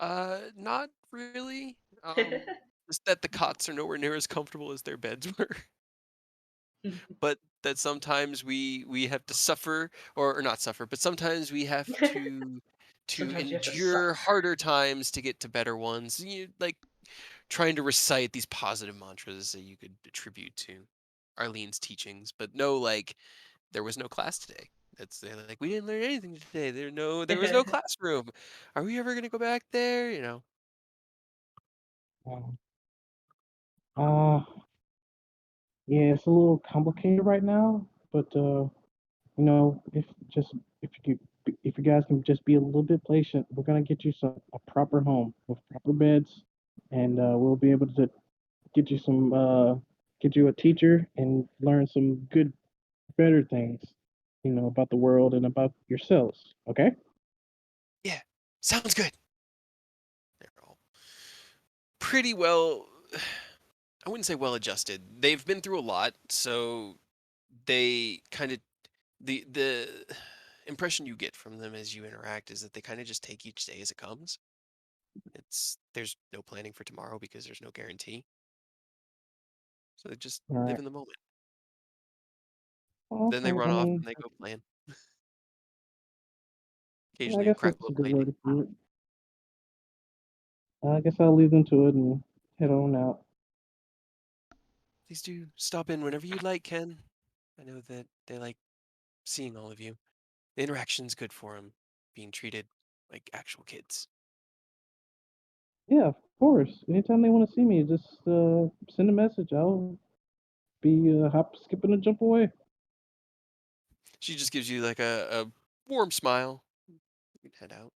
Not really. Just that the cots are nowhere near as comfortable as their beds were. But that sometimes we have to suffer, or not suffer, but sometimes we have to Sometimes you have to endure suffer. harder times to get to better ones. You like trying to recite these positive mantras that you could attribute to Arlene's teachings, but no, like there was no class today. They're like, we didn't learn anything today. There was no classroom. Are we ever gonna go back there? Um, Uh, yeah, it's a little complicated right now, but if you guys can just be a little bit patient, we're gonna get you a proper home with proper beds, and we'll be able to get you get you a teacher and learn some better things, about the world and about yourselves. Okay? Yeah, sounds good. They're all pretty well. I wouldn't say well adjusted. They've been through a lot, so they kind of the impression you get from them as you interact is that they kind of just take each day as it comes. There's no planning for tomorrow because there's no guarantee. So they just All live right. in the moment. Then they Okay. run off and they go playing. I Occasionally a guess that's crackle a of good way lightning. to put it. I guess I'll leave them to it and head on out. Please do stop in whenever you'd like, Ken. I know that they like seeing all of you. The interaction's good for them, being treated like actual kids. Yeah, of course. Anytime they want to see me, just send a message. I'll be hop, skip, and a jump away. She just gives you like a warm smile. You can head out.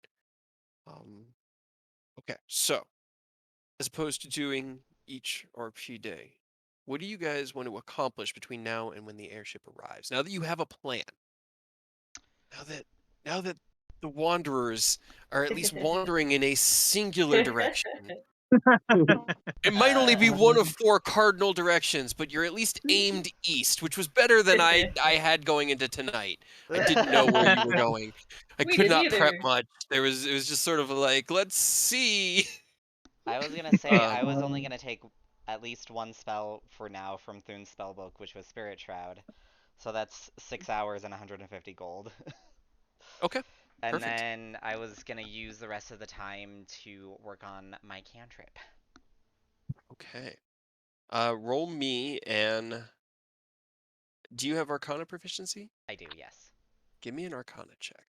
Okay, so as opposed to doing each RP day, what do you guys want to accomplish between now and when the airship arrives? Now that you have a plan, now that now that the wanderers are at least wandering in a singular direction. It might only be one of 4 cardinal directions, but you're at least aimed east, which was better than I had going into tonight. I didn't know where you were going. I We could didn't not prep either. much. It was just sort of like, let's see. I was gonna say Uh, I was only gonna take at least one spell for now from Thune's spellbook, which was Spirit Shroud. So that's 6 hours and 150 gold. okay, And perfect. then I was gonna use the rest of the time to work on my cantrip. Okay. Roll me and do you have Arcana proficiency? I do, yes. Give me an Arcana check.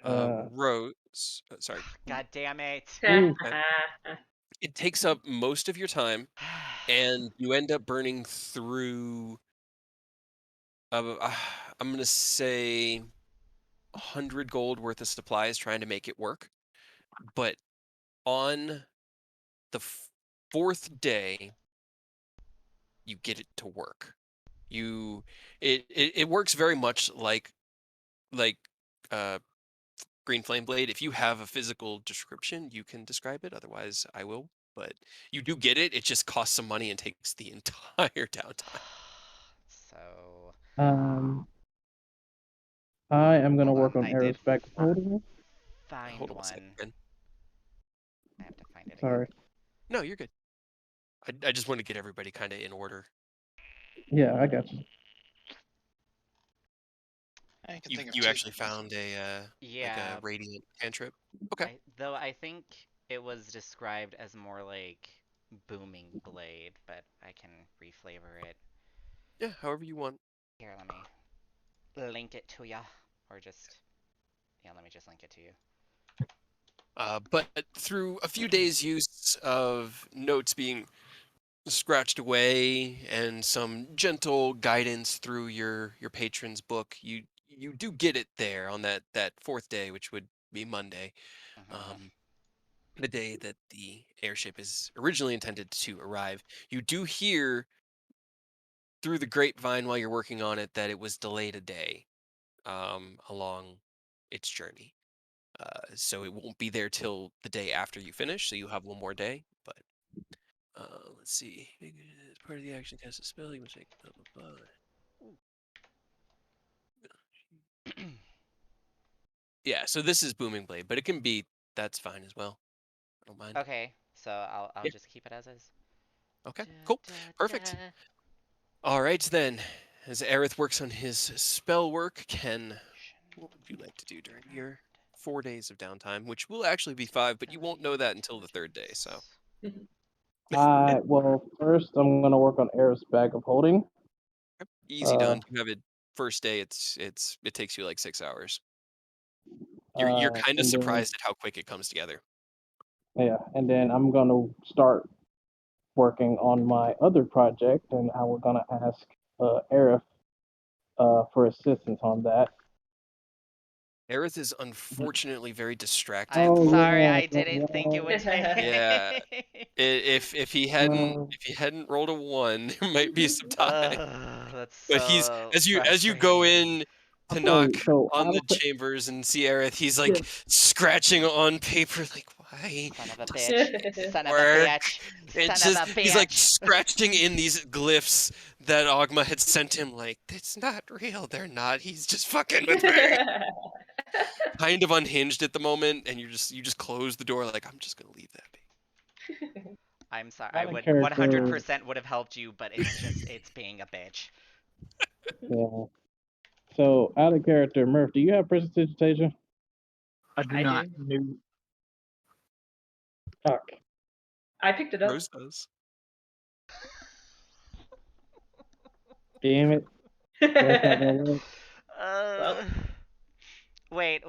uh, Rose, sorry. God damn it! ooh, It takes up most of your time, and you end up burning through. I'm gonna say 100 gold worth of supplies trying to make it work. But on the 4th day, you get it to work. It works very much like uh Green Flame Blade. If you have a physical description, you can describe it. Otherwise, I will. But you do get it. It just costs some money and takes the entire downtime. So, um, I am gonna hold work on. on I did arrows back holding. find Hold on a second, one. Ben. I have to find it again. Sorry. No, you're good. I just want to get everybody kind of in order. Yeah, I got you. I can You think of you 2 actually things. found a like a Yeah, radiant cantrip. Okay. though I think it was described as more like booming blade, but I can reflavor it. Yeah, however you want. Here, let me link it to ya, or just let me just link it to you. But through a few days' use of notes being scratched away and some gentle guidance through your patron's book, you do get it there on that fourth day, which would be Monday, the day that the airship is originally intended to arrive. You do hear through the grapevine while you're working on it that it was delayed a day along its journey. So it won't be there till the day after you finish, so you have one more day. But let's see. As part of the action cast a spell, you must make blah blah blah. Yeah, so this is Booming Blade, but it can be that's fine as well. I don't mind. Okay, so I'll Yeah. just keep it as is. Okay, cool. Perfect. All right then. As Aerith works on his spell work, Ken, what would you like to do during your 4 days of downtime, which will actually be 5, but you won't know that until the 3rd day, so. Well, first I'm gonna work on Air's bag of holding. Easy done. You have it first day, it takes you like 6 hours. You're kind of and then surprised at how quick it comes together. yeah, and then I'm gonna start working on my other project, and I was gonna ask Aerith for assistance on that. Aerith is unfortunately very distracted. I'm Oh sorry, yeah, I didn't think it would take. Yeah. If he hadn't rolled a 1, there might be some time. That's But he's so as you go frustrating. in to knock so on the chambers and see Aerith, he's like Yeah. scratching on paper, like why Son of a doesn't bitch. it Son of a work? bitch. It's Son of just a he's like bitch. scratching in these glyphs that Ogma had sent him, like, it's not real, they're not. He's just fucking with me. Kind of unhinged at the moment, and you just close the door like I'm just gonna leave that be. I'm sorry. I Out of would character. 100% would have helped you, but it's being a bitch. Yeah. So out of character, Murph, do you have prestidigitation? I do I not. do. No. Fuck. I picked it up. Rose does. Damn it. That's not gonna work. Uh, wait.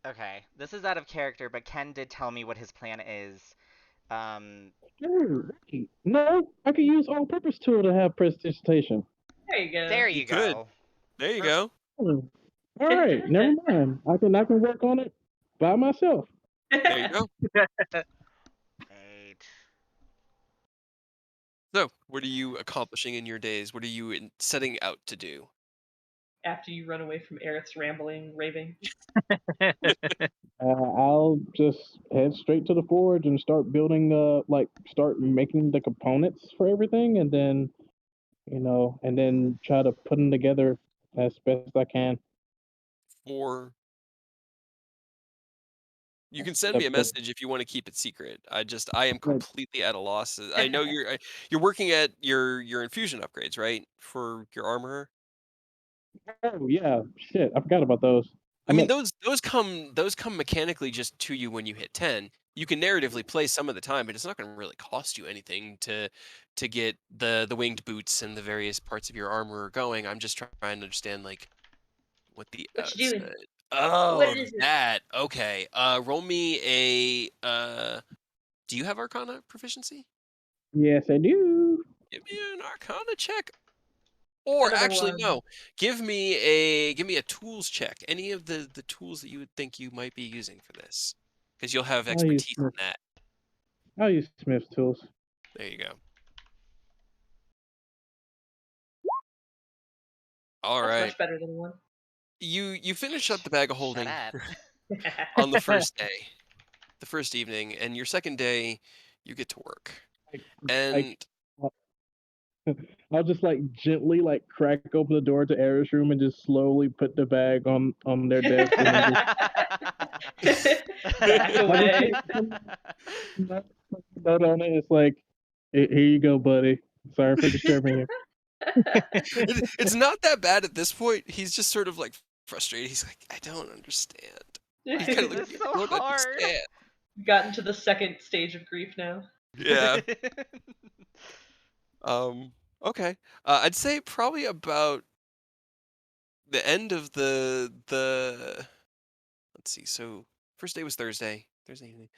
Okay. This is out of character, but Ken did tell me what his plan is. Dude, wait. No, I can use all-purpose tool to have prestidigitation. There you go. There You you could. go. There you go. All right, never mind. I can work on it by myself. There you go. 8. So, what are you accomplishing in your days? What are you setting out to do? After you run away from Aerith's rambling, raving. I'll just head straight to the forge and start building, start making the components for everything, and then, and then try to put them together as best I can. Or you can send The- me a the- message if you want to keep it secret. I am Right. completely at a loss. I know you're working at your infusion upgrades, right? For your armor. Oh yeah, shit, I forgot about those. I mean, those come mechanically just to you when you hit 10. You can narratively play some of the time, but it's not going to really cost you anything to get the winged boots and the various parts of your armor going. I'm just trying to understand like what the What you doing? outside. What Oh, is it? that. Okay. Roll me a do you have Arcana proficiency? Yes, I do. Give me an Arcana check. Or Another actually, one. no. Give me a tools check. Any of the tools that you would think you might be using for this, because you'll have I'll use expertise in that. I'll use Smith's tools. There you go. All That's right. much better than one. You finish up the bag of holding Shut up. on the first day, the first evening, and your second day, you get to work. And I'll just gently crack open the door to Air's room and just slowly put the bag on their desk and Back away. note on it. It's like, here you go, buddy. Sorry for disturbing you. it's not that bad at this point. He's just sort of like frustrated. He's like, I don't understand. He kind of This looks is like, so I don't hard. understand. Gotten to the second stage of grief now. Yeah. Okay. I'd say probably about the end of the let's see. So first day was Thursday. Thursday evening.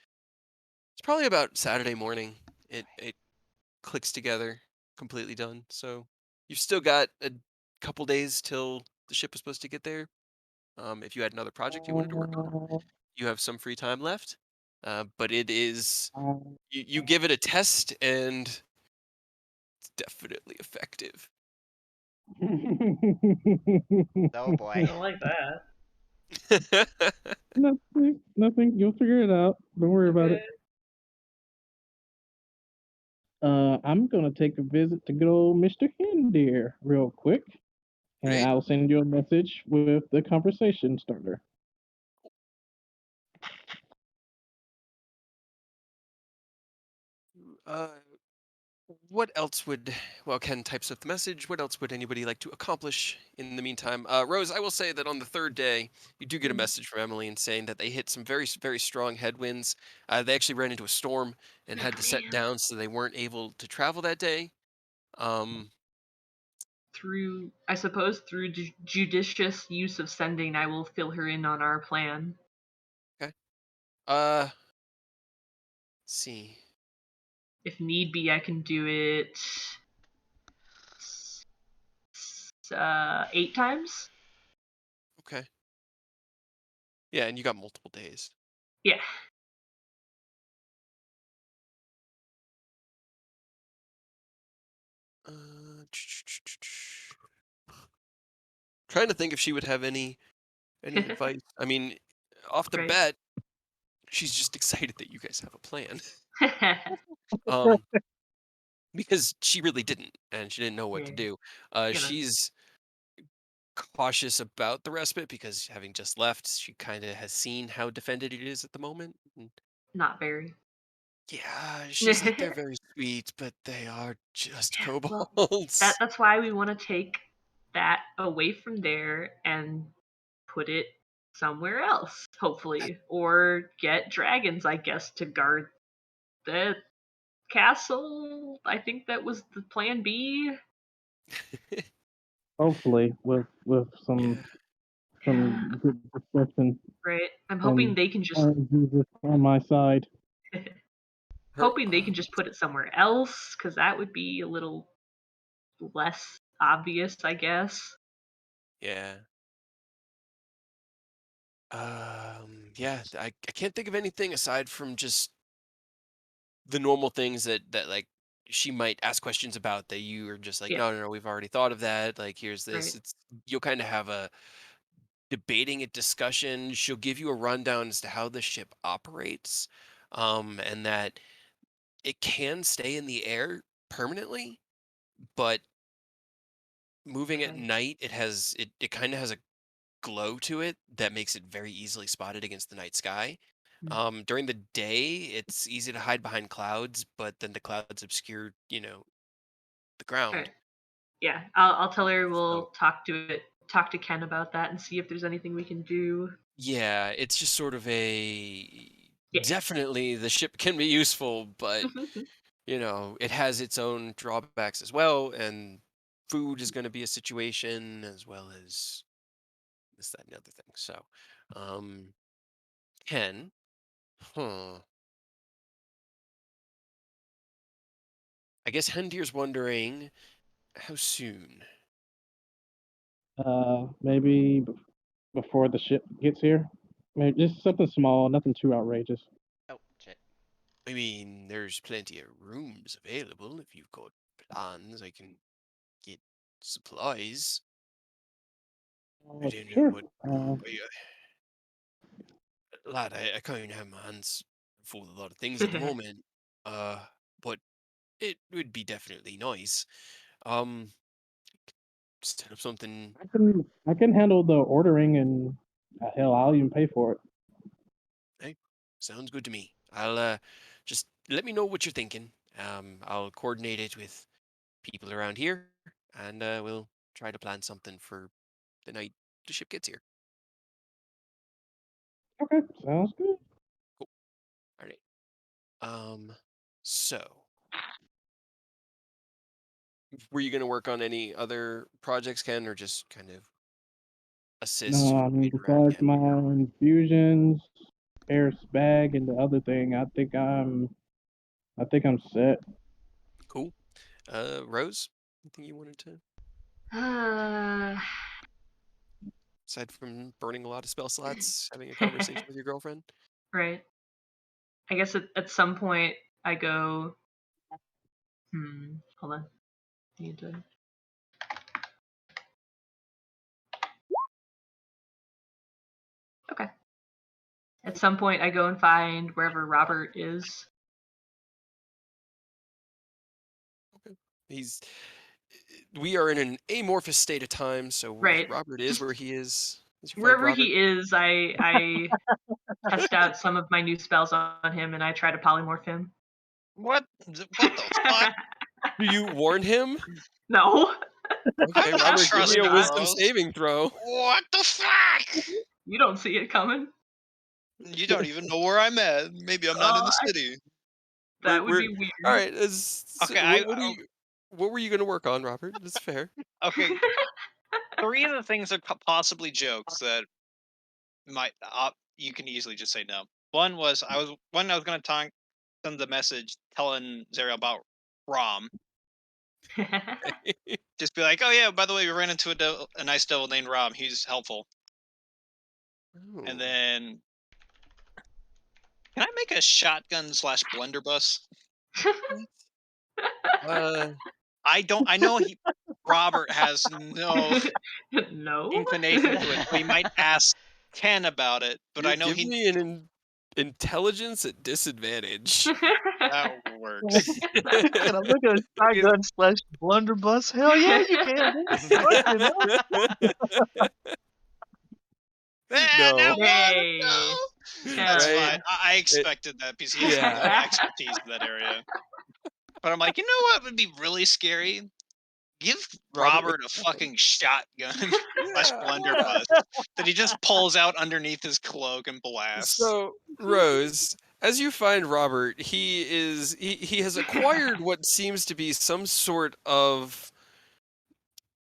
It's probably about Saturday morning. It clicks together, completely done. So you've still got a couple days till the ship is supposed to get there. If you had another project you wanted to work on, you have some free time left. But it is you give it a test and it's definitely effective. Oh I boy. don't like that. Nothing. You'll figure it out. Don't worry about it. Okay. I'm gonna take a visit to good old Mr. Hendeer real quick, and Great. I'll send you a message with the conversation starter. Uh, what else would well, Ken types up the message. What else would anybody like to accomplish in the meantime? Rose, I will say that on the third day, you do get a Mhm. message from Emily and saying that they hit some very strong headwinds. They actually ran into a storm and had to set down, so they weren't able to travel that day. Um, Through, I suppose, through judicious use of sending, I will fill her in on our plan. okay. Let's see. If need be, I can do it 8 times. Okay. Yeah, and you got multiple days. Yeah. Trying to think if she would have any advice. I mean, off the Right. bat, she's just excited that you guys have a plan. Um, because she really didn't, and she didn't know what to Yeah. do. You know, She's cautious about the respite because having just left, she kind of has seen how defended it is at the moment. And not very. yeah, she's like they're very sweet, but they are just Well, kobolds. that's why we want to take that away from there and put it somewhere else, hopefully, or get dragons, I guess, to guard the castle. I think that was the plan B. Hopefully, with Yeah. some good perception Right. I'm hoping and they can just Iron Jesus on my side. Her. hoping they can just put it somewhere else, because that would be a little less obvious, I guess. Yeah. Yeah. I can't think of anything aside from just the normal things that like she might ask questions about that you are just like, Yeah. no, we've already thought of that. Like, here's this. Right. It's you'll kind of have a debating a discussion. She'll give you a rundown as to how the ship operates, and that it can stay in the air permanently, but moving at Okay. night, it kind of has a glow to it that makes it very easily spotted against the night sky. Mm. During the day, it's easy to hide behind clouds, but then the clouds obscure, the ground. Okay. Yeah. I'll tell her So we'll talk to Ken about that and see if there's anything we can do. yeah, it's just sort of a Yeah. definitely the ship can be useful, but it has its own drawbacks as well, and food is going to be a situation as well as this, that, and the other thing. So, um, Ken, huh? I guess Hendir's wondering how soon. Maybe before the ship gets here. Maybe just something small, nothing too outrageous. Oh shit. I mean, there's plenty of rooms available if you've got plans. I can get supplies. I don't know Sure. what. Lad, I can't even have my hands full of a lot of things at the moment. But it would be definitely nice. Um, set up something. I can handle the ordering and hell, I'll even pay for it. Hey, sounds good to me. I'll just let me know what you're thinking. I'll coordinate it with people around here, and we'll try to plan something for the night the ship gets here. Okay, sounds good. Cool. All right. So, were you going to work on any other projects, Ken, or just kind of assist? No, I mean, besides my infusions, Air's bag, and the other thing, I think I'm set. Cool. Rose, anything you wanted to, Uh, aside from burning a lot of spell slots, having a conversation with your girlfriend? right. I guess at some point I go. Hold on. Need to. Okay. At some point I go and find wherever Robert is. He's. We are in an amorphous state of time, so Right. Robert is where he is. As you find Wherever Robert, he is, I test out some of my new spells on him and I try to polymorph him. What? What the fuck? do you warn him? No. Okay, I'm not Robert, give me a trusting wisdom Rose. saving throw. What the fuck? You don't see it coming. You don't even know where I'm at. Maybe I'm not in the city. That would be weird. All right. Okay, What were you going to work on, Robert? That's fair. Okay, 3 of the things are possibly jokes that might you can easily just say no. One was I was going to send the message telling Zara about Rom. Just be like, oh yeah, by the way, we ran into a nice devil named Rom. He's helpful. And Oh. then, can I make a shotgun / blunderbuss? I know Robert has no No. inclination to it, so he might ask Ken about it. But I know give me an intelligence at disadvantage. that works. Can I make a shotgun / blunderbuss? Hell yeah, you can. Fucking hell. No. Yay. That's Right. fine. I expected that because he has no expertise in that area. But I'm like, you know what would be really scary? Give Robert a fucking shotgun / blunderbuss that he just pulls out underneath his cloak and blasts. So, Rose, as you find Robert, he has acquired what seems to be some sort of.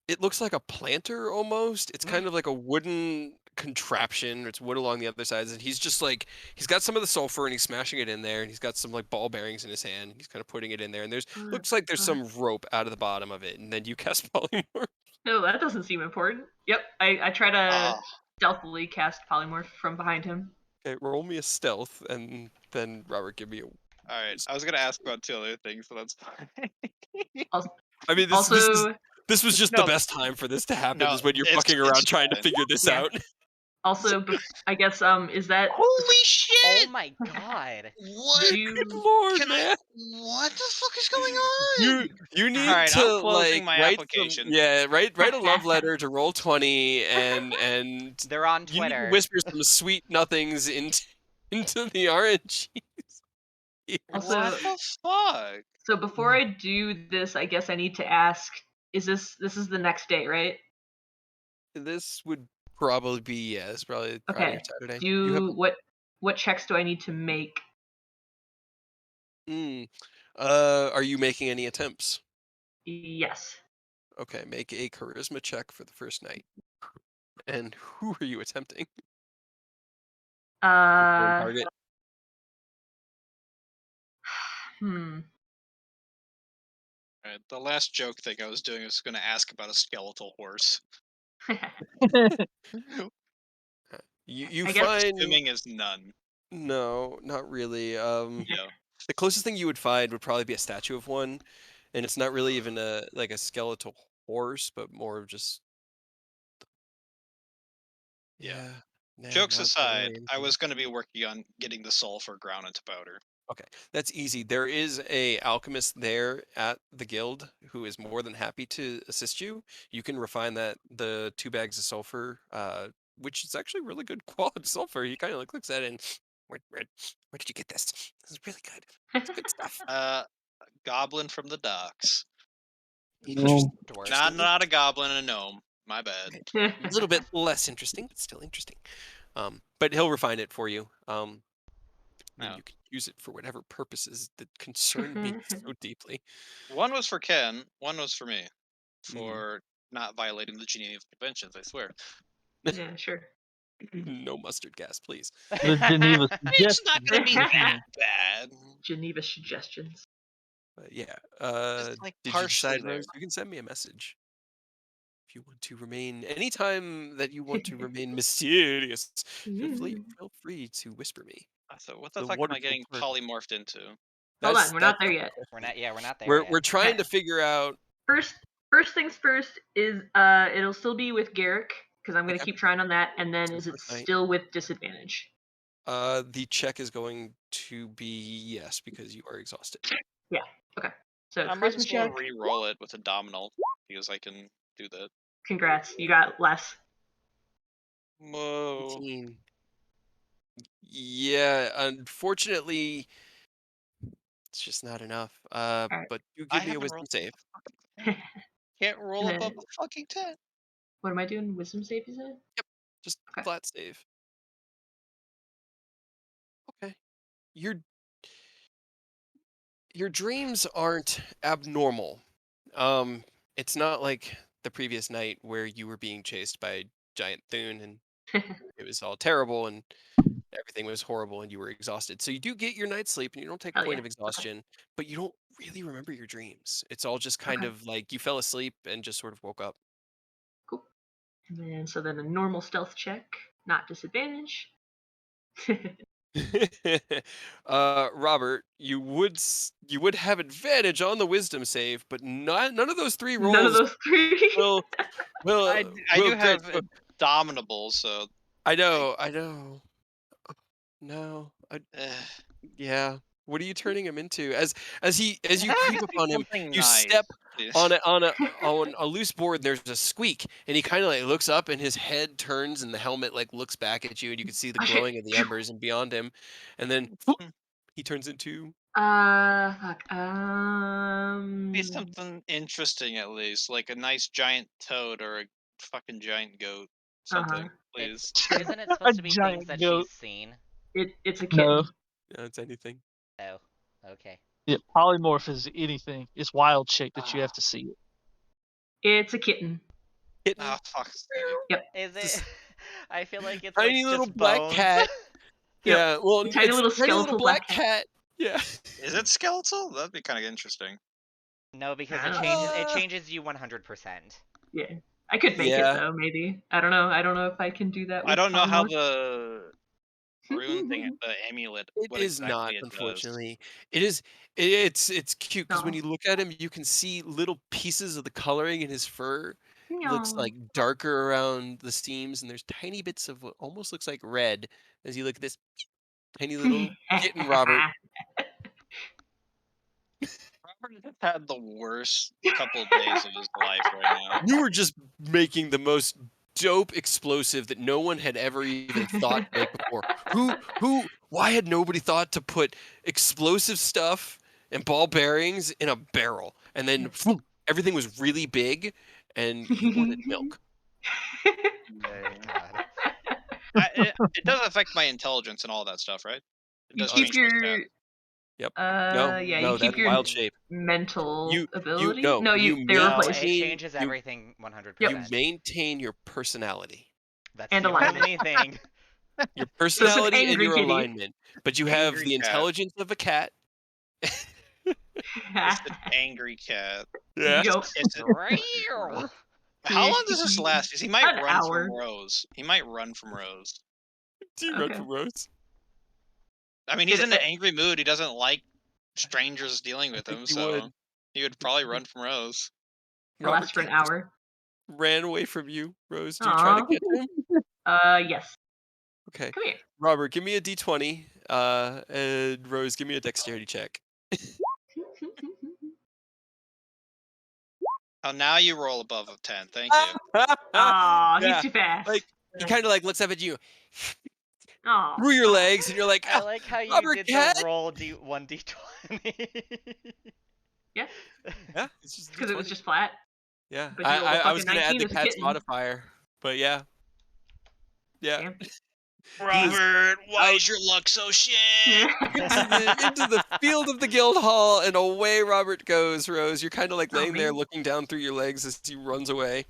It looks like a planter almost. It's kind of like a wooden contraption. It's wood along the other sides, and he's just like he's got some of the sulfur and he's smashing it in there, and he's got some like ball bearings in his hand. He's kind of putting it in there, and looks like there's some rope out of the bottom of it, and then you cast polymorph. No, that doesn't seem important. Yep, I try to stealthily cast polymorph from behind him. Okay, roll me a stealth, and then Robert, give me a. All right, I was gonna ask about 2 other things, so that's fine. I mean, this was just the best time for this to happen. Is when you're fucking around trying to figure this out. Also, I guess is that holy shit? Oh my god! What? Good lord, man! What the fuck is going on? You need All right, to I'm closing like my write application. write a love letter to Roll20 and They're on you need to Twitter. whisper some sweet nothings into the RNG. Also, what the fuck? So before I do this, I guess I need to ask: is this is the next day, right? This would probably be it's probably Friday or Saturday. What checks do I need to make? Are you making any attempts? Yes. Okay, make a charisma check for the first night. And who are you attempting? Target. Alright, the last joke thing I was doing was going to ask about a skeletal horse. You I find assuming is none. No, not really. Yeah. The closest thing you would find would probably be a statue of one, and it's not really even a skeletal horse, but more of just. Yeah. Jokes aside, I was going to be working on getting the sulfur ground into powder. Okay, that's easy. There is a alchemist there at the guild who is more than happy to assist you. You can refine the 2 bags of sulfur, which is actually really good quality sulfur. He kind of like looks at it and where did you get this? This is really good. It's good stuff. Goblin from the docks. Interesting. Not a goblin and a gnome. My bad. A little bit less interesting, but still interesting. But he'll refine it for you. You use it for whatever purposes that concern me so deeply. One was for Ken. One was for me, Mm-hmm. for not violating the Geneva Conventions. I swear. Yeah, sure. No mustard gas, please. The Geneva It's not suggestion. gonna be that bad. Geneva suggestions. But yeah. Just like Did you partially decide, there. Rose? You can send me a message if you want to remain. Anytime that you want to remain mysterious, feel free to whisper me. So what the The fuck am I wonderful getting part. polymorphed into? Hold on, we're not there the yet. question. We're not there We're yet. trying Okay. to figure out. First things first is it'll still be with Garrick because I'm gonna Okay. keep trying on that, and then is it First night. still with disadvantage? The check is going to be yes because you are exhausted. Yeah. Okay. So I might charisma as well check. re-roll it with a dominal because I can do that. Congrats, you got less. Whoa. 18. Yeah, unfortunately, it's just not enough. right. But you I give me a haven't wisdom rolled. save. Can't roll above a fucking 10. What am I doing? Wisdom save, you said? Just Okay. flat save. Okay. Your dreams aren't abnormal. It's not like the previous night where you were being chased by a giant Thune and it was all terrible and everything was horrible and you were exhausted. So you do get your night's sleep and you don't take a Hell point yeah. of exhaustion, but you don't really remember your dreams. It's all just kind Okay. of like you fell asleep and just sort of woke up. Cool. And then a normal stealth check, not disadvantage. Robert, you would have advantage on the wisdom save, but none of those three rolls None of those three. will I do grant. have Dominables, so I know. No, yeah. What are you turning him into? As you creep upon him, something you nice. step on a loose board. There's a squeak, and he kind of like looks up, and his head turns, and the helmet like looks back at you, and you can see the glowing of the embers and beyond him, and then he turns into. Fuck. Be something interesting at least, like a nice giant toad or a fucking giant goat. Something, please. Isn't it supposed to be things giant that goat. she's seen? It's a kitten. No. Yeah, it's anything. Oh, okay. Yeah, polymorph is anything. It's wild shit that you have to see it. It's a kitten. Kitten. Ah, fuck. Is it? I feel like it's Tiny like little just black bones. cat. Yep. Yeah, well, Tiny it's little tiny little skeletal black black cat. Yeah. Is it skeletal? That'd be kind of interesting. No, because I it don't changes. know. It changes you 100%. Yeah. I could make Yeah. it though, maybe. I don't know. I don't know if I can do that with I don't know how polymorph. the rune thing, the amulet, It what is not, exactly it does. unfortunately. It is. It's cute because when No. you look at him, you can see little pieces of the coloring in his fur. He looks No. like darker around the seams, and there's tiny bits of what almost looks like red as you look at this tiny little kitten, Robert. Robert has had the worst couple of days of his life right now. You were just making the most dope explosive that no one had ever even thought to make before. Why had nobody thought to put explosive stuff and ball bearings in a barrel? And then everything was really big and you wanted milk. Oh God. It does affect my intelligence and all that stuff, right? It You does keep change my stats. your Yep. yeah, No, you keep that's your wild shape. mental You ability. no, No, you they No, replace it maintain changes you, everything 100%. you maintain your personality. That's And the alignment. only thing. Your So it's an personality and angry your kitty. alignment. But you have Angry the cat. intelligence of a cat. It's an angry cat. Yeah. Yup. It's how long does this last? Because he might An run hour. from Rose. He might run from Rose. Do you run Okay. from Rose? I mean, he's in an angry mood. He doesn't like strangers dealing with him, he so would. he would probably run from Rose. It lasts for an Cat just hour. ran away from you, Rose. Do you try to Aw. catch him? Yes. Okay. Come here. Robert, give me a d20. And Rose, give me a dexterity check. Oh, now you roll above a 10. Thank you. Aw, Yeah. he's too fast. Like he kind of like looks up at you Aw. through your legs, and you're like, I like how you Robert did Cat. the roll D1d20. Yeah. Yeah, it's just Because it was d20. just flat. Yeah, But you rolled a I was fucking gonna add 19 the as a cat's kitten. modifier, but yeah. Damn. Robert, why out is your luck so shit? into the field of the guild hall, and away Robert goes. Rose, you're kind of like laying there me. looking down through your legs as he runs away.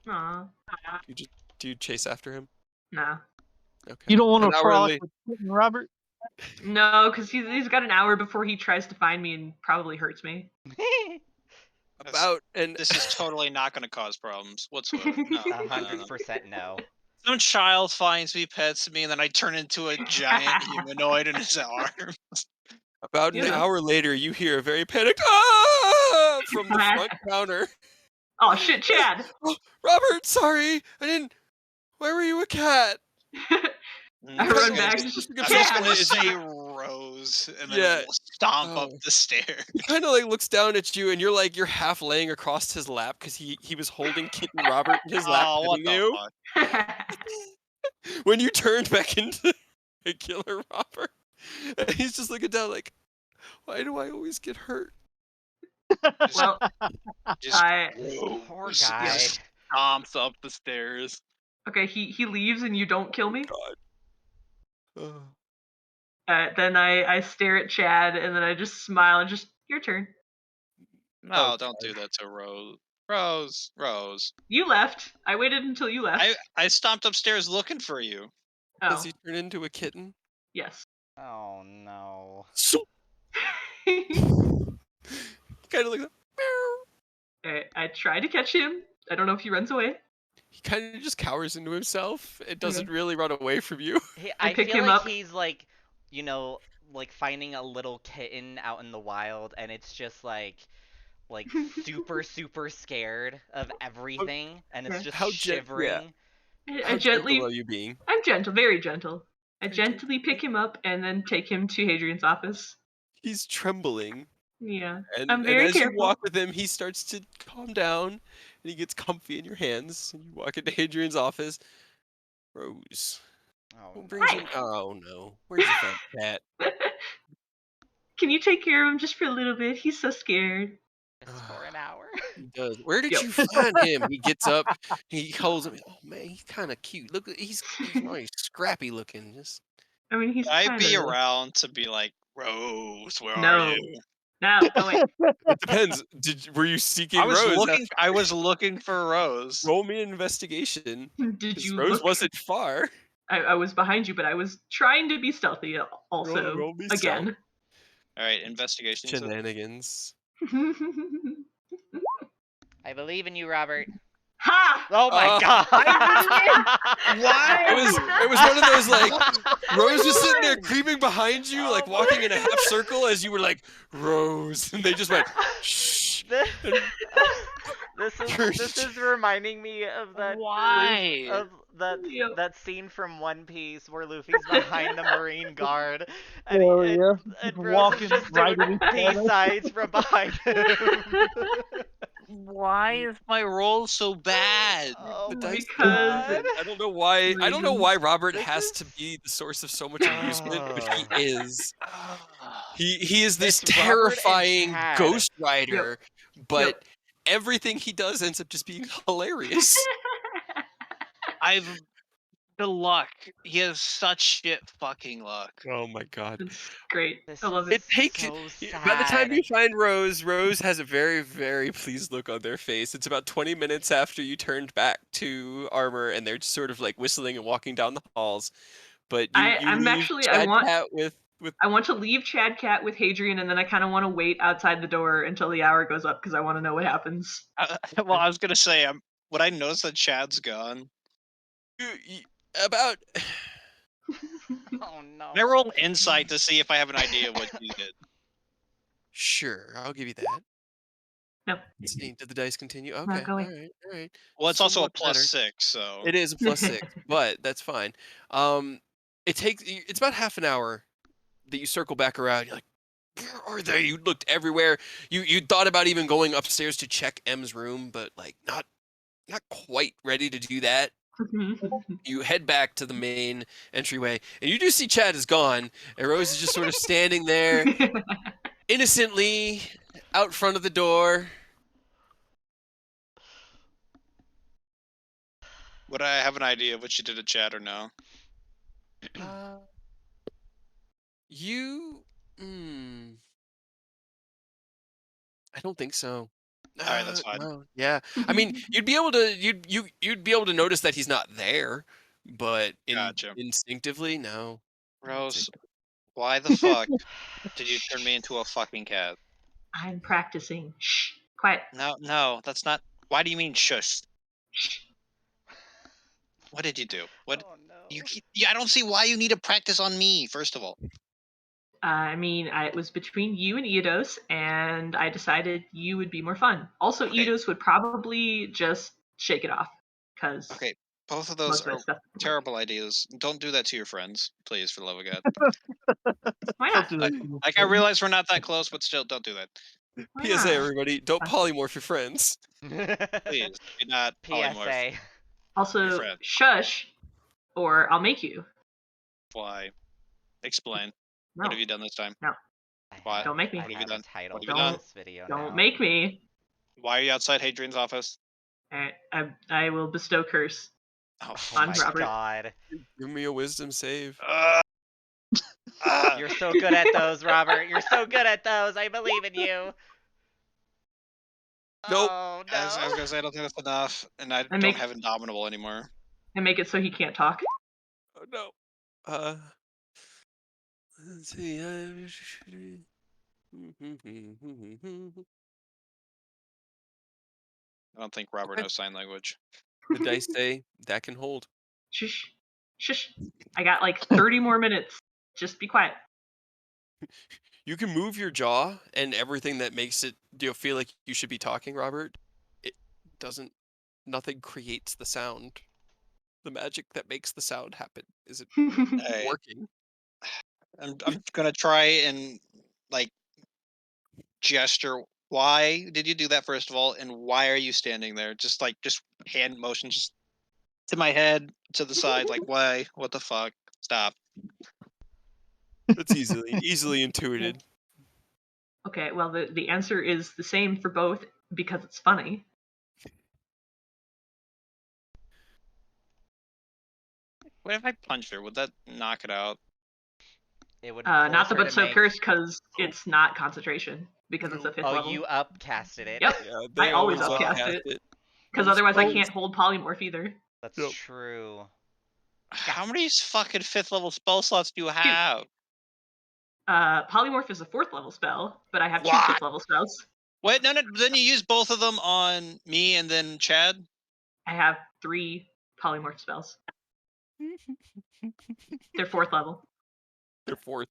Aw, Do you chase after him? no. Okay. You don't want An to hour frolic late- with Kitten Robert? No, because he's got an hour before he tries to find me and probably hurts me. about and This is totally not going to cause problems whatsoever. No, no, no, no. 100% no. Some child finds me, pets me, and then I turn into a giant humanoid in his arms. about an Yeah. hour later, you hear a very panicked "Ah!" from the front counter. Oh shit, Chad! Oh, Robert, sorry, I didn't. Why were you a cat? I run back. I Just, was Chad! going to say Rose, and then Yeah. stomp up Oh. the stairs. He kind of like looks down at you, and you're half laying across his lap because he was holding Kitten Robert in his lap, Oh, what petting the you. fuck? When you turned back into regular Robert, and he's just looking down like, why do I always get hurt? Well, Just Poor Rose guy. just stomps up the stairs. okay, he leaves and you don't kill me. Oh. Then I stare at Chad and then I just smile and just your turn. No, don't do that to Rose. Rose. You left. I waited until you left. I stomped upstairs looking for you. Does Oh, he turn into a kitten? yes. Oh no. So kind of like I try to catch him. I don't know if he runs away. he kind of just cowers into himself. It doesn't Okay. really run away from you. I pick feel him like up. he's like, like finding a little kitten out in the wild, and it's just like super scared of everything, and it's Yeah. just How shivering. How gentle are you being? I'm gentle, very gentle. I Very gently pick him up and then take him to Hadrian's office. He's trembling. Yeah, And I'm very as you careful. walk with him, he starts to calm down, and he gets comfy in your hands. And you walk into Hadrian's office. Rose, Oh what no. brings you? Oh no, where's your fat cat? Can you take care of him just for a little bit? He's so scared. Just for an hour. He does. Where did Yep. you find him? He gets up. He holds him. Oh man, he's kind of cute. Look, he's really scrappy looking. Just I mean, he's I'd kind be of around to be like, Rose, where are no, you? no, go away. it depends. Were you seeking Rose? I was looking for Rose. Roll me an investigation. Did 'cause you Rose look? wasn't far. I was behind you, but I was trying to be stealthy. Also, Roll me again. All right, investigation. you said? Shenanigans. I believe in you, Robert. Ha! Oh my god! Why? It was one of those like Rose was sitting there creeping behind you, like walking in a half circle as you were like Rose, and they just went shh. This is reminding me of that Why? of that Yep. that scene from One Piece where Luffy's behind the Marine Guard and, Oh, and, yeah. and Rose Walking is just right doing at each peace other. signs from behind him. Why is my roll so bad? Oh The my dice Because- god. I don't know why. I don't know why Robert This has is- to be the source of so much amusement, but he is. He is this It's Robert and terrifying Chad. ghost rider, but Yep. everything he does ends up just being hilarious. The luck. He has such shit fucking luck. Oh my god. It's great. This I love is it. It takes so by the time sad. you find Rose, Rose has a very, very pleased look on their face. It's about 20 minutes after you turned back to Armor, and they're just sort of like whistling and walking down the halls. But you I'm leave actually- Chad I want- Cat with I want to leave Chad Cat with Hadrian, and then I kind of want to wait outside the door until the hour goes up because I want to know what happens. Well, I was gonna say, would I notice that Chad's gone? about Oh no. Can I roll insight to see if I have an idea of what you did? Sure, I'll give you that. No. Let's see, did the dice continue? Okay, go all away. right. Well, it's also a Somewhat better. +6, so It is a +6, but that's fine. It's about half an hour that you circle back around. You're like, where are they? You looked everywhere. You thought about even going upstairs to check M's room, but like not quite ready to do that. You head back to the main entryway, and you do see Chad is gone, and Rose is just sort of standing there innocently out front of the door. would I have an idea of what you did to Chad or no? Uh, you. Hmm. I don't think so. Alright, that's fine. No. Yeah. I mean, you'd be able to you'd be able to notice that he's not there, but Gotcha. instinctively, no. I don't say Rose, why the fuck did you turn me into a fucking cat? I'm practicing. Shh. Quiet. No, that's not. Why do you mean shush? Shh. What did you do? What? Oh You no. keep. Yeah, I don't see why you need to practice on me. First of all, I mean, it was between you and Eidos, and I decided you would be more fun. Also, Okay. Eidos would probably just shake it off, because okay, both of those most of are that stuff doesn't work. terrible ideas. Don't do that to your friends, please, for the love of God. Why Don't not? do that to your Like I friends. realize we're not that close, but still, don't do that. Why PSA, not? everybody, don't Fine. polymorph your friends. Please do not polymorph PSA. your Also, friend. shush, or I'll make you. Why? Explain. No, What have you done this time? no, Why? don't make me. I What have you have a done? title What have for you done? this video Don't now. make me. Why are you outside Hadrian's office? I will bestow curse Oh, Oh on my Robert. god. Give me a wisdom save. You're so good at those, Robert. You're so good at those. I believe in you. Nope. Oh I was no. gonna say I don't think that's enough, and I I don't make have Indomitable anymore. I make it so he can't talk. Oh no. Let's see. I don't think Robert Okay. knows sign language. The dice say that can hold. Shush, shush. I got like 30 more minutes. Just be quiet. You can move your jaw and everything that makes it feel like you should be talking, Robert. It doesn't. Nothing creates the sound. The magic that makes the sound happen isn't Hey, working. I'm gonna try and like gesture. Why did you do that first of all, and why are you standing there? Just hand motion, just to my head, to the side. Like why? What the fuck? Stop. That's easily intuited. Okay, well the answer is the same for both because it's funny. What if I punch her? Would that knock it out? It would Not force the her but to so make. curse because it's not concentration because it's a No. fifth Oh, level. you upcasted it. Yep. Yeah, I they always always upcast upcast it it. because I'm otherwise I surprised. can't hold polymorph either. That's Yep. true. How many fucking fifth level spell slots do you have? Polymorph is a fourth level spell, but I have two What? fifth level spells. Wait, no. Then you use both of them on me and then Chad. I have 3 polymorph spells. They're fourth level. They're fourth.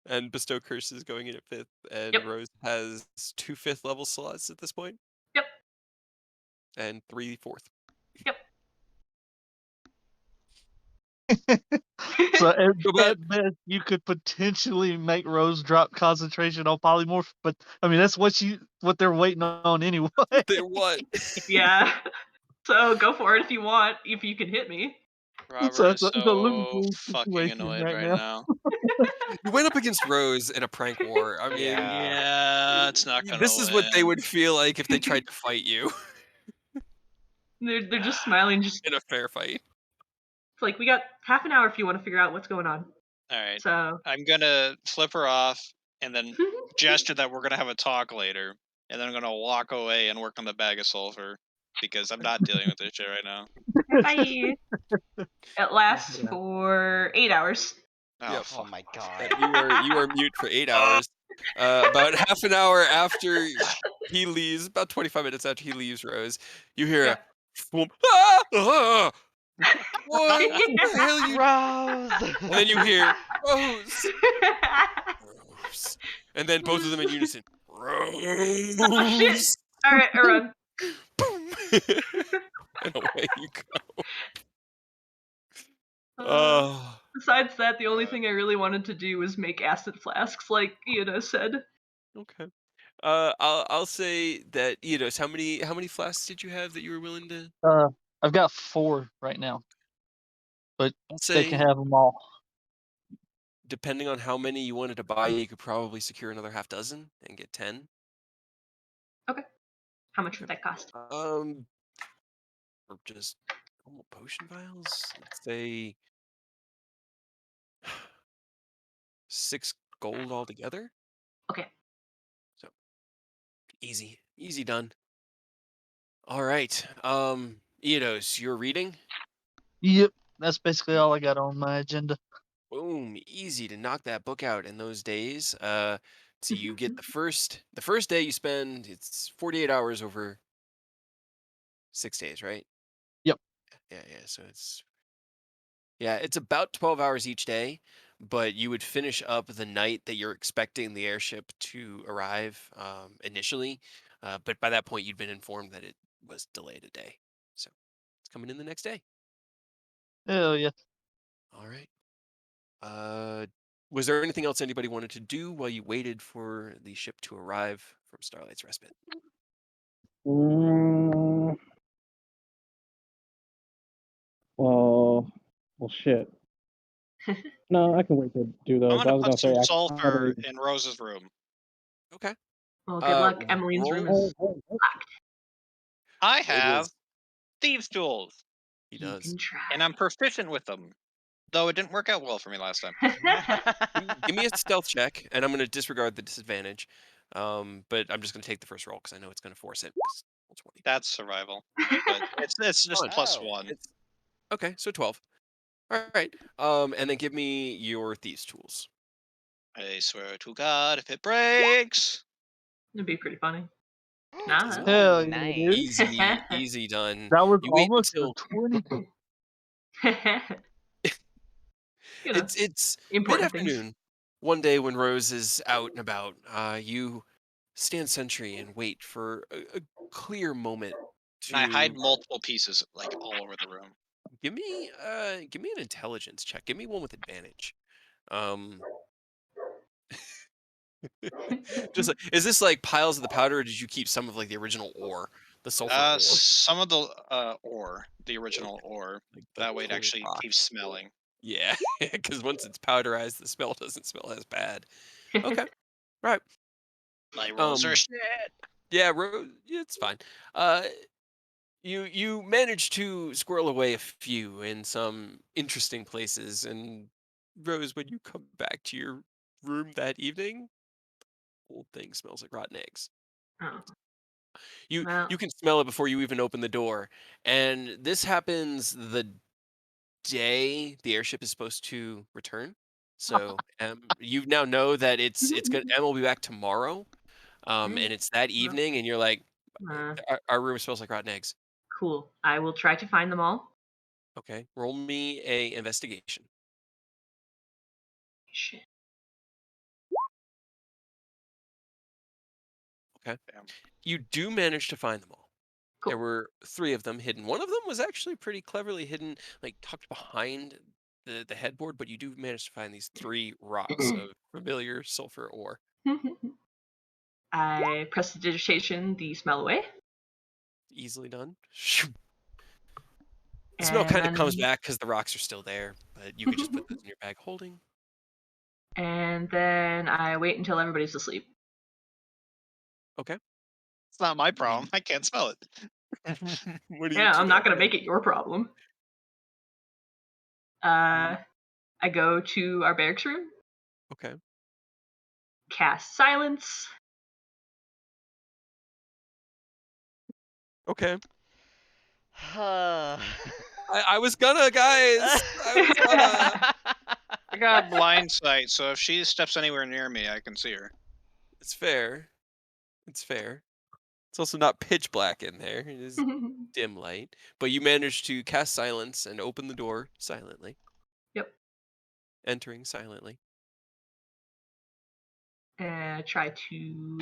And Bestow Curse is going in at fifth, and Yep. Rose has 2 fifth level slots at this point. Yep. And 3 fourth. Yep. So Go back. at best, you could potentially make Rose drop concentration on polymorph, but I mean that's what they're waiting on anyway. They what? Yeah. So go for it if you want, if you can hit me. Robert So is it's a so lose-lose fucking situation annoyed right right now. now. You went up against Rose in a prank war. I mean, Yeah. Yeah, it's not gonna this is what they win. would feel like if they tried to fight you They're just smiling, just in a fair fight. it's like we got half an hour if you want to figure out what's going on. All right, So I'm gonna flip her off and then gesture that we're gonna have a talk later, and then I'm gonna walk away and work on the bag of sulfur because I'm not dealing with this shit right now. bye. It lasts Yeah. for 8 hours. Oh Yep. Oh fuck. my And god. you are mute for 8 hours. About half an hour after he leaves, about 25 minutes after he leaves Rose, you hear Yeah. a thwomp, ah, ah, what the hell you? Rose. And then you hear Rose, Rose, and then both of them in unison, Rose. Oh shit! All right, I run. Boom. And away you go. Uh, Oh, besides that, the only thing I really wanted to do was make acid flasks, like Ian said. okay. I'll say that how many flasks did you have that you were willing to? I've got 4 right now, but I'll they can say have them all. depending on how many you wanted to buy, you could probably secure another half dozen and get 10. Okay. How much would that cost? Or just normal potion vials. Let's say 6 gold altogether. Okay. So easy done. All right. Eidos, you're reading. Yep, that's basically all I got on my agenda. Boom, easy to knock that book out in those days. So you get the first day you spend, it's 48 hours over 6 days, right? Yep. Yeah. So it's about 12 hours each day, but you would finish up the night that you're expecting the airship to arrive initially. But by that point, you'd been informed that it was delayed a day. So it's coming in the next day. Hell yeah. All right. Was there anything else anybody wanted to do while you waited for the ship to arrive from Starlight's Respite? Mm, well, shit. No, I can wait to do I'm those. I gonna was put gonna say some I sulfur probably. in Rose's room. Okay. Well, good luck. r- Emmeline's room roll. is Oh, locked. I It have is. thieves' tools, He You does. can try. and I'm proficient with them. Though it didn't work out well for me last time. Give me a stealth check, and I'm going to disregard the disadvantage. But I'm just going to take the first roll because I know it's going to force it. 'cause roll 20. That's survival, but it's just Fun. Oh. +1. It's okay. So 12. All right. And then give me your thieves' tools. I swear to God, if it breaks, It'd be pretty funny. It does Nah. not. Hell yeah, dude. Easy done. That was You wait almost a until 20. You know, it's important things. mid-afternoon. One day when Rose is out and about, you stand sentry and wait for a clear moment and I hide to multiple pieces like all over the room. give me an intelligence check. Give me one with advantage. Um just like, is this like piles of the powder, or did you keep some of like the original ore, the sulfur ore, Some of the ore, the original ore, like the that way it coal actually rock? keeps smelling. Yeah, because once it's powderized, the smell doesn't smell as bad. Okay, right. My rolls are Um, shit. yeah, yeah, it's fine. Uh, you manage to squirrel away a few in some interesting places, and Rose, when you come back to your room that evening, whole thing smells like rotten eggs. Oh, You well. you can smell it before you even open the door, and this happens the day the airship is supposed to return. So you now know that it's gonna Em will be back tomorrow, and it's that Well, evening, and you're like, uh, our room smells like rotten eggs. cool. I will try to find them all. Okay, roll me a investigation. Shit. Okay, Damn. you do manage to find them all. Cool. There were 3 of them hidden. One of them was actually pretty cleverly hidden, like tucked behind the headboard, but you do manage to find these 3 rocks of familiar sulfur ore. I prestidigitation the smell away, Easily done. Shoo. The smell and kind of comes then back because the rocks are still there, but you could just put those in your bag holding. and then I wait until everybody's asleep. Okay. It's not my problem. I can't smell it. What do you Yeah, do I'm not that gonna day? make it your problem. Mm, I go to our barracks room, okay. cast silence, Okay. I I was gonna, guys. I was gonna. I got blind sight, so if she steps anywhere near me, I can see her. It's fair. It's fair. It's also not pitch black in there. It is dim light. But you managed to cast silence and open the door silently, Yep. entering silently. And I try to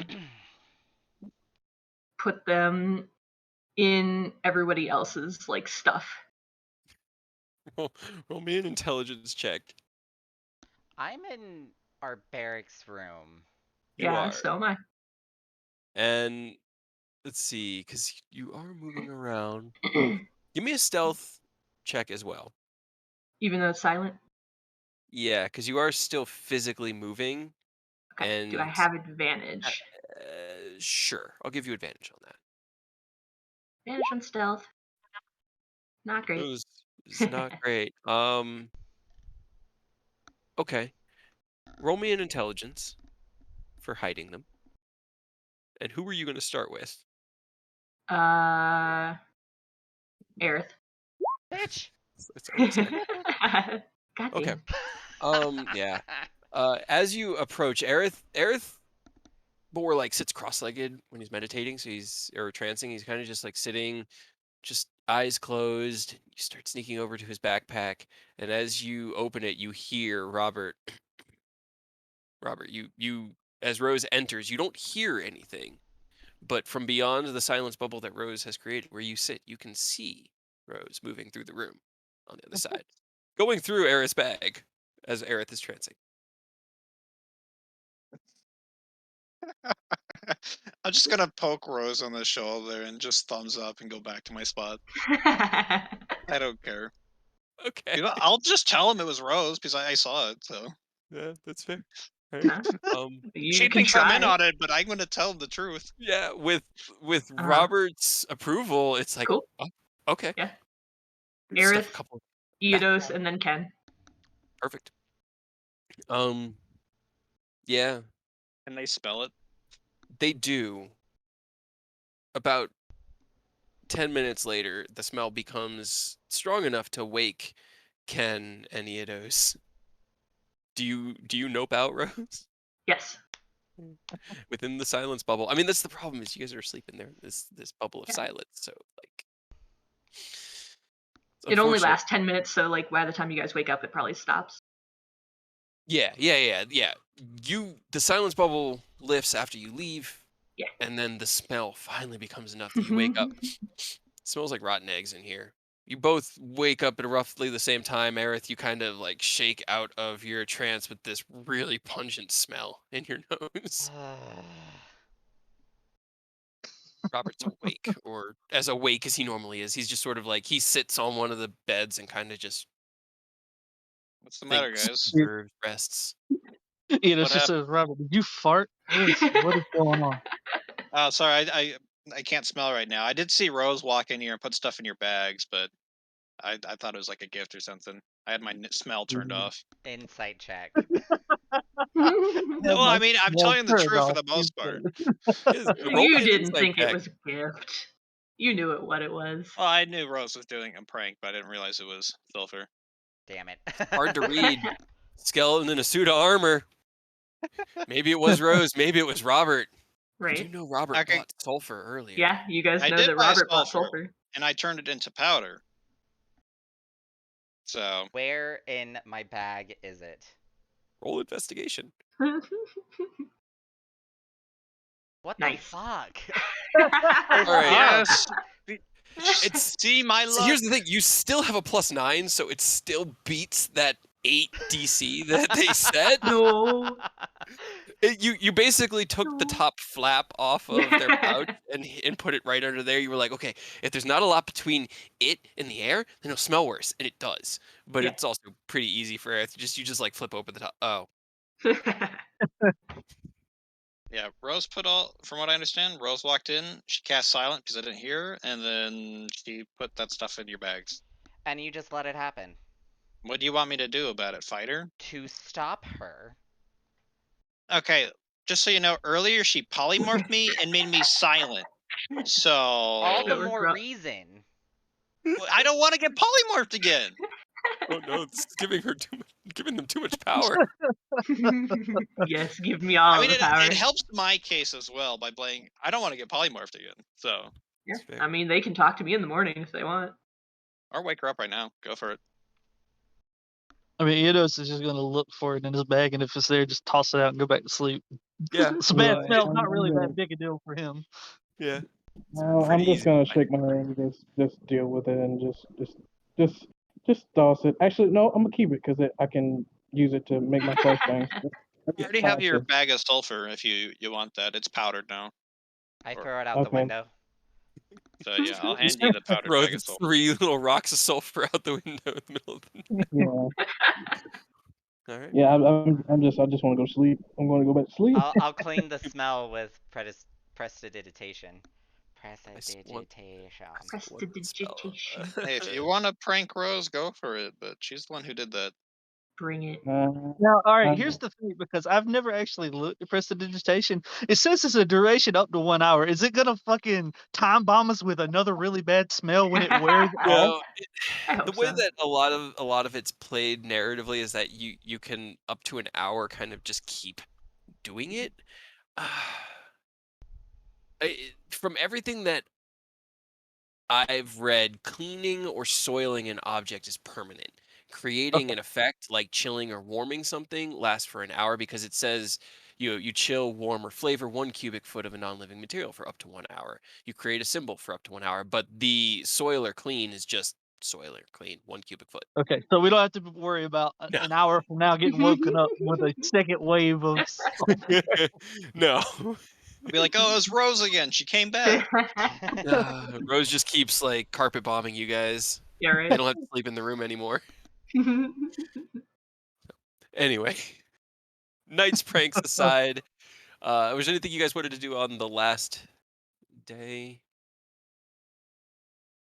put them in everybody else's like stuff. Roll me an intelligence check. I'm in our barracks room. You Yeah, are. so am I. And let's see, because you are moving around. Give me a stealth check as well. Even though it's silent. Yeah, because you are still physically moving. Okay. And Do I have advantage? sure, I'll give you advantage on that. Advantage on stealth. Not great. It's not great. Okay. Roll me an intelligence for hiding them. And who were you going to start with? Aerith. Bitch. It's always Aerith. God Okay. damn. Yeah. As you approach, Aerith more like sits cross-legged when he's meditating, so or trancing. He's kind of just like sitting, just eyes closed. You start sneaking over to his backpack, and as you open it, you hear Robert. Robert, you as Rose enters, you don't hear anything, but from beyond the silence bubble that Rose has created, where you sit, you can see Rose moving through the room on the other side, going through Aerith's bag as Aerith is trancing. I'm just gonna poke Rose on the shoulder and just thumbs up and go back to my spot. I don't care. Okay. You know, I'll just tell him it was Rose because I saw it. So Yeah, that's fair. All Huh? right. You she can thinks I'm in try. on it, but I'm gonna tell him the truth. Yeah, with Uh-huh. Robert's approval, it's like, Cool. oh, okay. Yeah. Stuff Aerith, a couple. Eidos, and then Ken. Perfect. Yeah, Can they spell it? they do. About 10 minutes later, the smell becomes strong enough to wake Ken and Eidos. Do you nope out, Rose? Yes. Within the silence bubble. I mean, that's the problem, is you guys are asleep in there. This bubble of Yeah. silence. So like, it's It only unfortunate. lasts 10 minutes, so like by the time you guys wake up, it probably stops. Yeah. The silence bubble lifts after you leave. Yeah. And then the smell finally becomes enough that you wake up. It smells like rotten eggs in here. You both wake up at roughly the same time. Aerith, you kind of like shake out of your trance with this really pungent smell in your nose. Robert's awake, or as awake as he normally is. He's just sort of like, he sits on one of the beds and kind of just What's the matter, thinks, guys? observes, rests. You know, What she says, "Robert, did you fart? What is going on?" Oh, sorry, I can't smell right now. I did see Rose walk in here and put stuff in your bags, but I thought it was like a gift or something. I had my smell turned off. Insight check. No, I mean, I'm telling you the truth for the most part. Roll You me an didn't insight think it check. was a gift. You knew it what it was. Well, I knew Rose was doing a prank, but I didn't realize it was sulfur. Damn it. Hard to read. Skeleton in a suit of armor. Maybe it was Rose. Maybe it was Robert. Right. You know Robert Okay. bought sulfur earlier. Yeah, you guys I know did that buy Robert bought sulfur. sulfur. And I turned it into powder. So Where in my bag is it? Roll investigation. What Nice. the fuck? All right. yes. See my luck. So here's the thing: you still have a +9, so it still beats that 8 DC that they said. No. You basically took the No. top flap off of their pouch and put it right under there. You were like, okay, if there's not a lot between it and the air, then it'll smell worse, and it does. But Yeah. it's also pretty easy for Earth. You just like flip open the top. Oh, Yeah, Rose from what I understand, Rose walked in, she cast silent because I didn't hear her, and then she put that stuff in your bags. And you just let it happen. What do you want me to do about it, fight her? To stop her. Okay, just so you know, earlier she polymorphed me and made me silent. So All the That was more rough. reason. I don't want to get polymorphed again. oh no! This is giving them too much power. Yes, give me all I mean, the power. it helps my case as well by playing. I don't want to get polymorphed again. So Yeah. fair. I mean, they can talk to me in the morning if they want. or wake her up right now. Go for it. I mean, Eidos is just gonna look for it in his bag, and if it's there, just toss it out and go back to sleep. Yeah, It's a bad Right. smell. Not I'm really gonna- that big a deal for him. yeah. I'm pretty just easy gonna to shake my head and just deal with it and just toss it. Actually, no, I'm gonna keep it because I can use it to make my flashbangs. I already have your bag of sulfur if you want that. It's powdered now. I Or- throw it out the Okay. window. So yeah, I'll hand you the powdered Throw bag the of sulfur. 3 little rocks of sulfur out the window in the middle of the Yeah, All right. yeah. I just want to go to sleep. I'm going to go back to sleep. I'll clean the smell with prestidigitation. Prestidigitation. Prestidigitation. Hey, if you want to prank Rose, go for it. But she's the one who did that. Bring it. Now, all right, here's the thing, because I've never actually looked at prestidigitation. It says it's a duration up to 1 hour. Is it gonna fucking time bomb us with another really bad smell when it wears off? No, I the hope way so. that a lot of it's played narratively is that you can up to an hour kind of just keep doing it. From everything that I've read, cleaning or soiling an object is permanent. Creating Okay. an effect like chilling or warming something lasts for an hour because it says you chill, warm, or flavor 1 cubic foot of a non-living material for up to 1 hour. You create a symbol for up to 1 hour, but the soil or clean is just soil or clean 1 cubic foot. Okay, so we don't have to worry about No. an hour from now getting woken up with a second wave of. No. I'll be like, oh, it was Rose again. She came back. Rose just keeps like carpet bombing you guys. Yeah, You right. don't have to sleep in the room anymore. Anyway, night's pranks aside, was there anything you guys wanted to do on the last day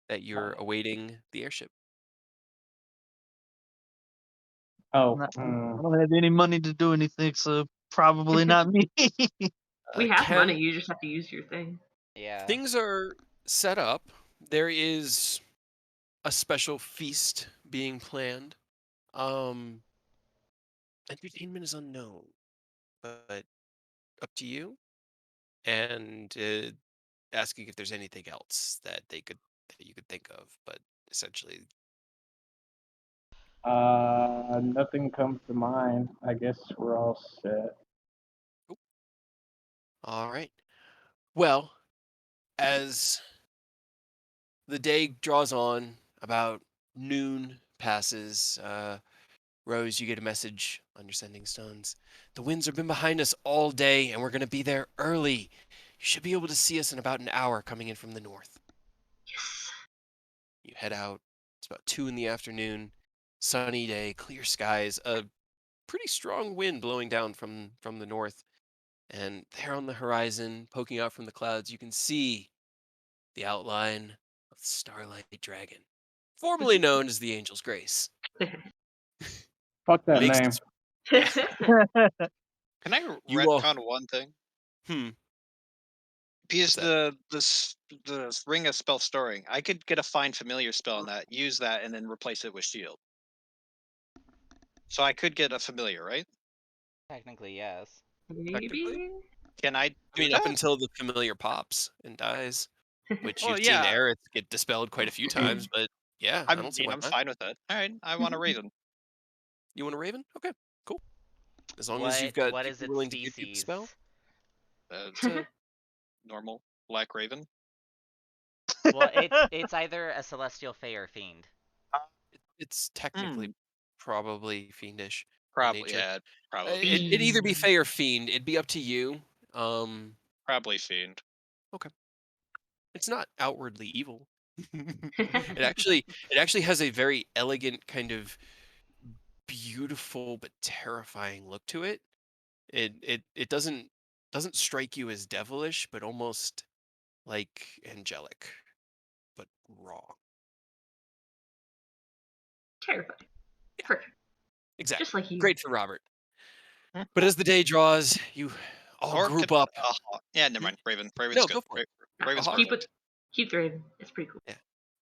that you're awaiting the airship? Oh, I don't have any money to do anything, so probably not me. We have Ken, money. You just have to use your thing. Yeah. things are set up. There is a special feast being planned. Entertainment is unknown, but up to you. And asking if there's anything else that you could think of, but essentially, nothing comes to mind. I guess we're all set. all right. Well, as the day draws on, about noon passes. Rose, you get a message on your sending stones. The winds have been behind us all day, and we're going to be there early. You should be able to see us in about an hour coming in from the north. Yes. You head out. It's about 2 in the afternoon. Sunny day, clear skies, a pretty strong wind blowing down from the north. And there on the horizon, poking out from the clouds, you can see the outline of the Starlight Dragon, formerly known as the Angel's Grace. Fuck that Makes name. its yeah. Can I You all retcon one thing? hmm. Because What's the ring of spell storing, I could get a find familiar spell on that, use that, and then replace it with shield. So I could get a familiar, right? Technically, yes. Technically? Maybe. Can I I do mean, up that? until the familiar pops and dies, which Well, you've seen yeah. Aerith get dispelled quite a few times, but yeah, I don't see why I'm not. fine with it. All right, I want a raven. You want a raven? Okay, cool. As long as you've got What is people its willing to give you the species? spell. It's a normal black raven. Well, it's either a celestial, fey, or fiend. It's technically probably fiendish in Probably, nature. yeah, probably. It'd either be fey or fiend. It'd be up to you. Probably fiend. Okay. It's not outwardly evil. It actually has a very elegant kind of beautiful but terrifying look to it. It doesn't strike you as devilish, but almost like angelic, but wrong. Terrifying. Yeah. Perfect. Exactly. Just like you. Great for Robert. But as the day draws, you all Or group could up. a hawk. Yeah, never mind. Raven. Raven's No, good. go for it. Raven's hawk. Keep perfect. it. Keep the raven. It's pretty cool. Yeah.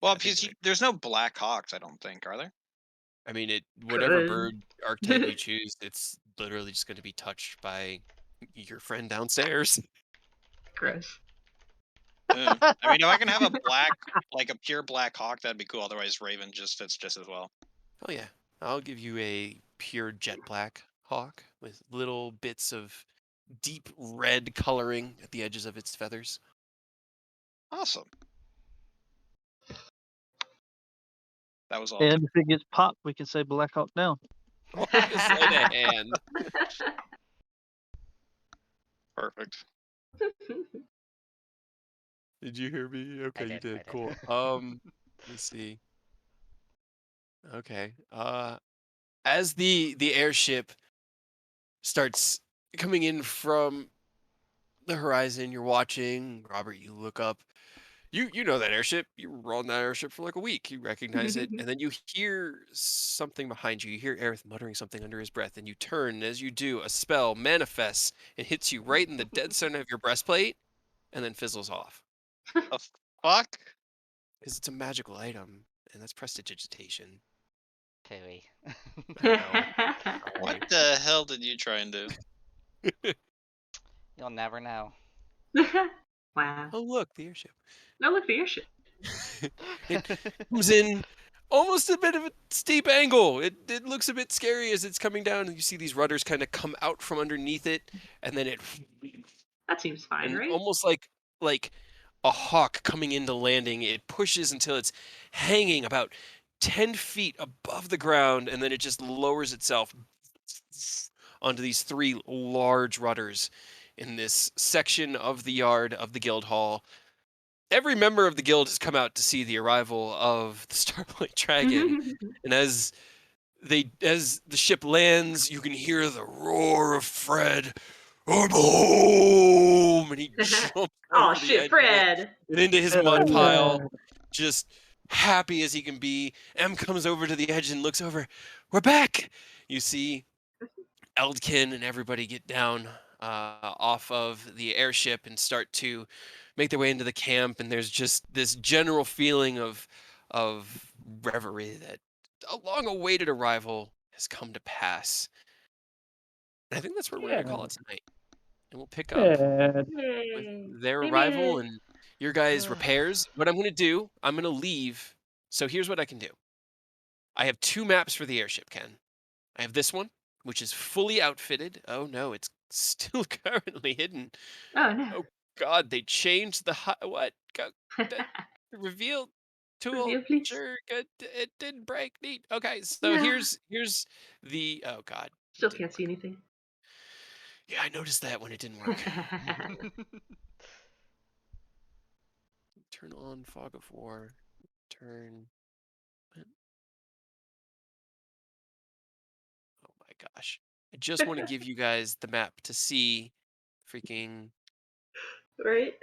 Well, I think because you're right. there's no black hawks, I don't think, are there? I mean, whatever Could. bird archetype you choose, it's literally just going to be touched by your friend downstairs. Gross. I mean, if I can have a black, like a pure black hawk, that'd be cool. Otherwise, raven just fits just as well. Oh yeah, I'll give you a pure jet black hawk with little bits of deep red coloring at the edges of its feathers. Awesome. That was all. And if it gets popped, we can say Black Hawk down. Oh, a sleight of hand. Perfect. Did you hear me? Okay, you I did. did. Cool. Let me see. Okay. As the airship starts coming in from the horizon, you're watching. Robert, you look up. You know that airship. You were on that airship for like a week. You recognize it, and then you hear something behind you. You hear Aerith muttering something under his breath, and you turn. And as you do, a spell manifests and hits you right in the dead center of your breastplate, and then fizzles off. The fuck? Because it's a magical item, and that's prestidigitation. Tui. What the hell did you try and do? You'll never know. Wow. Oh look, the airship. No, look, the airship. It comes in almost a bit of a steep angle. It looks a bit scary as it's coming down, and you see these rudders kind of come out from underneath it, and then it That seems fine, and right? almost like a hawk coming into landing. It pushes until it's hanging about 10 feet above the ground, and then it just lowers itself onto these 3 large rudders in this section of the yard of the guild hall. Every member of the guild has come out to see the arrival of the Starlight Dragon, and as the ship lands, you can hear the roar of Fred. I'm home, and he jumps Oh over the shit, edge of it Fred! and into his Hell mud yeah. pile, just happy as he can be. M comes over to the edge and looks over. We're back. You see Eldkin and everybody get down off of the airship and start to make their way into the camp, and there's just this general feeling of reverie that a long-awaited arrival has come to pass. And I think that's where we're Yeah. gonna call it tonight, and we'll pick up Yeah. with Yay! their We made arrival it. and your guys' repairs. What I'm gonna do, I'm gonna leave. So here's what I can do. I have 2 maps for the airship, Ken. I have this one, which is fully outfitted. Oh no, it's still currently hidden. Oh no. Oh God, they changed the what? The reveal tool. Reveal, please. Sure, good. It didn't break. Neat. Okay, so No. here's the. Oh God. it Still didn't can't see work. anything. Yeah, I noticed that when it didn't work. Turn on fog of war. Turn. Oh my gosh. I just want to give you guys the map to see freaking Right?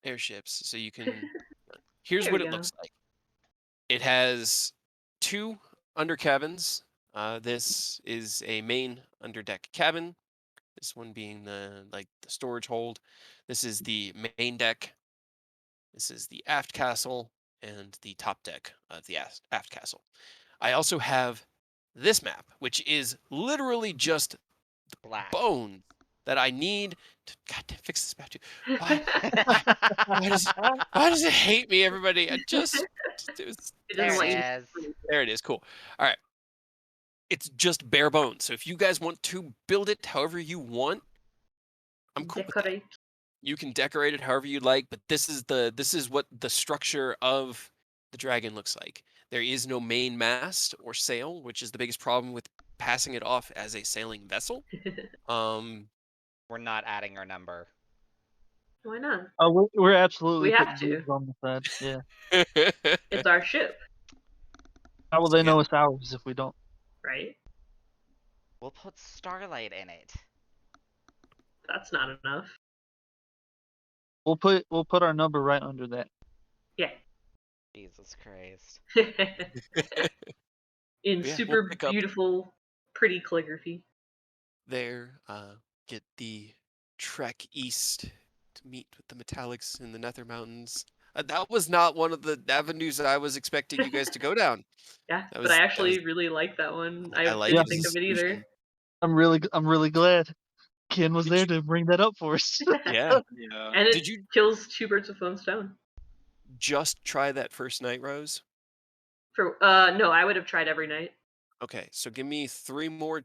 airships so you can. Here's There what we it go. looks like. It has 2 under cabins. This is a main underdeck cabin. This one being the storage hold. This is the main deck. This is the aft castle and the top deck of the aft castle. I also have this map, which is literally just Black. bone that I need to fix this map too. Why? Why does it hate me, everybody? It it's doesn't want you There to it is. there it is. Cool. All right. It's just bare bones. So if you guys want to build it however you want, I'm cool with that. decorate. You can decorate it however you like, but this is what the structure of the dragon looks like. There is no main mast or sail, which is the biggest problem with passing it off as a sailing vessel. We're not adding our number. Why not? Oh, we're absolutely We have putting to. boobs on the side. Yeah. It's our ship, How will they Yeah. know it's ours if we don't? right? We'll put Starlight in it. That's not enough. We'll put our number right under that. Yeah. Jesus Christ. In Yeah, we'll super pick up beautiful, pretty calligraphy. there, get the trek east to meet with the metallics in the Nether Mountains. That was not one of the avenues that I was expecting you guys to go down. Yeah, That but I was actually really like that one. I I like Yeah. didn't it as think a of it either. solution. I'm really glad Ken was Did there you- to bring that up for us. Yeah. Yeah. And it Did you kills 2 birds with one stone. just try that first night, Rose? For no, I would have tried every night. Okay, so give me 3 more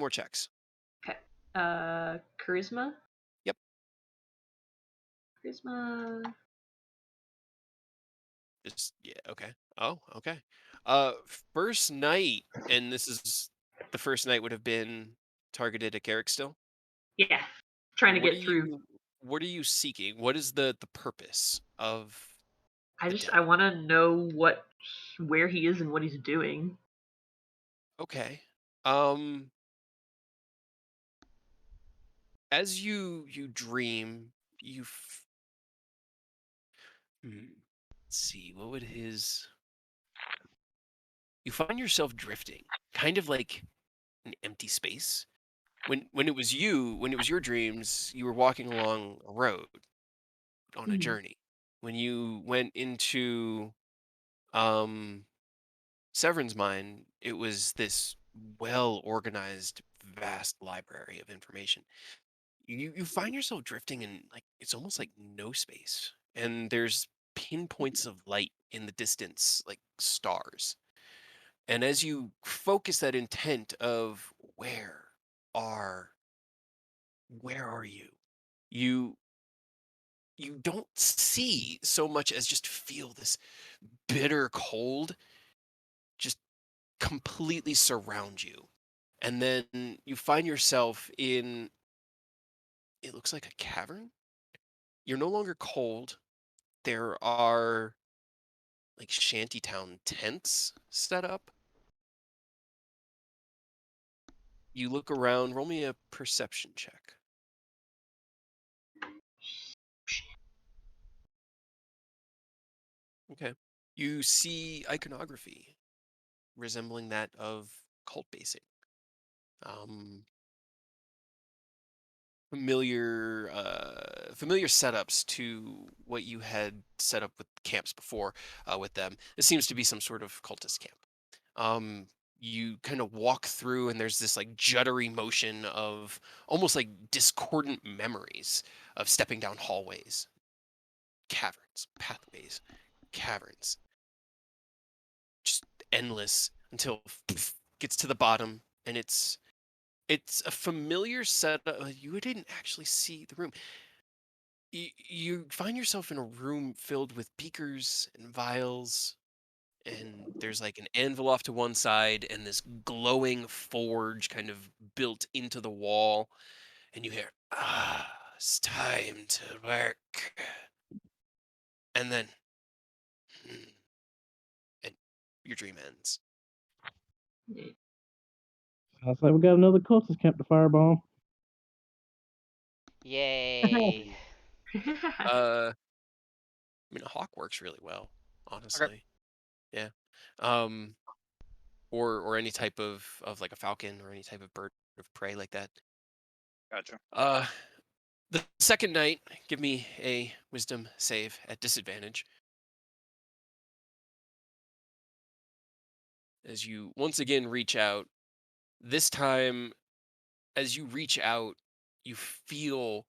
checks. Okay. Charisma. Yep. Charisma. Just yeah, okay. Oh, okay. First night, and this is the first night would have been targeted at Garrick still. Yeah. Trying to What get are through. what are you seeking? What is the purpose of I the just delve? I want to know where he is and what he's doing. Okay. As you dream, Let's see, what would his... You find yourself drifting, kind of like an empty space. When it was your dreams, you were walking along a road on a Mhm. journey. When you went into um Severin's mind, it was this well organized, vast library of information. You find yourself drifting in, like, it's almost like no space, and there's pinpoints of light in the distance, like stars. And as you focus that intent of are where are you, you you don't see so much as just feel this bitter cold just completely surround you. And then you find yourself in, it looks like a cavern. You're no longer cold. There are like shantytown tents set up. You look around, roll me a perception check. Okay. You see iconography resembling that of cult basing. Um, familiar setups to what you had set up with camps before with them. This seems to be some sort of cultist camp. Um, you kind of walk through, and there's this like juddery motion of almost like discordant memories of stepping down hallways, caverns, pathways, caverns, just endless until gets to the bottom, and it's a familiar setup. You didn't actually see the room. You find yourself in a room filled with beakers and vials, and there's like an anvil off to one side and this glowing forge kind of built into the wall, and you hear, it's time to work. And then hmm, and your dream ends. Sounds like we got another cultist camp to firebomb. Yay. I mean, a hawk works really well, honestly. Yeah. um or any type of like a falcon or any type of bird of prey like that. Gotcha. The second night, give me a wisdom save at disadvantage. As you once again reach out, this time, as you reach out, you feel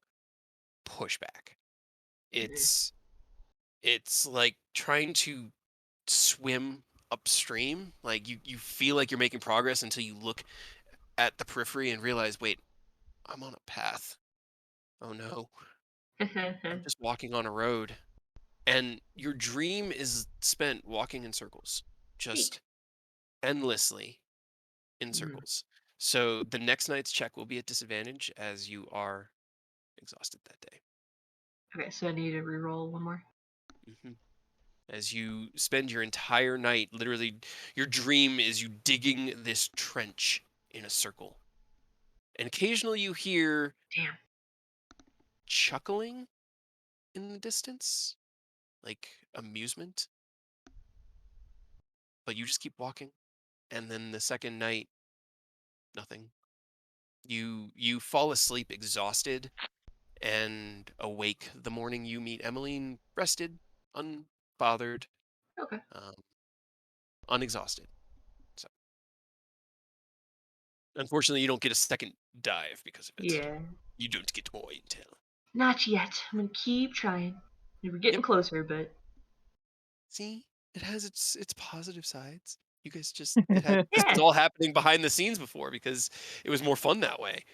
pushback. It's it's like trying to swim upstream. Like you feel like you're making progress until you look at the periphery and realize, wait, I'm on a path. Oh no, I'm just walking on a road. And your dream is spent walking in circles, Neat. just endlessly in Mhm. circles. So the next night's check will be at disadvantage as you are exhausted that day. Okay, so I need to reroll one more. hmm As you spend your entire night, literally, your dream is you digging this trench in a circle. And occasionally you hear Damn. chuckling in the distance, like amusement, but you just keep walking. And then the second night, nothing. You fall asleep exhausted and awake the morning you meet Emmeline, rested, unbothered, Okay. um, unexhausted. So unfortunately, you don't get a second dive because of it. Yeah. You don't get more intel. Not yet. I'm gonna keep trying. We're getting Yep. closer, but See, it has its positive sides. You guys just it had this was yeah. all happening behind the scenes before because it was more fun that way.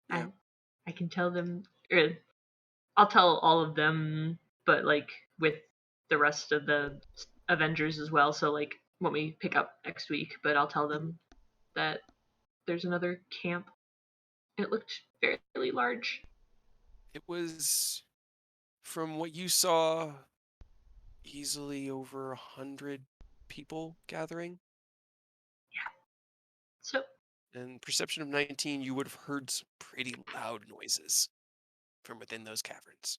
Yeah. I can tell them, or I'll tell all of them, but like with the rest of the Avengers as well. So like when we pick up next week, but I'll tell Mhm. them that there's another camp. It looked fairly large. It was, from what you saw, easily over 100 people gathering. So And perception of 19, you would have heard some pretty loud noises. from within those caverns.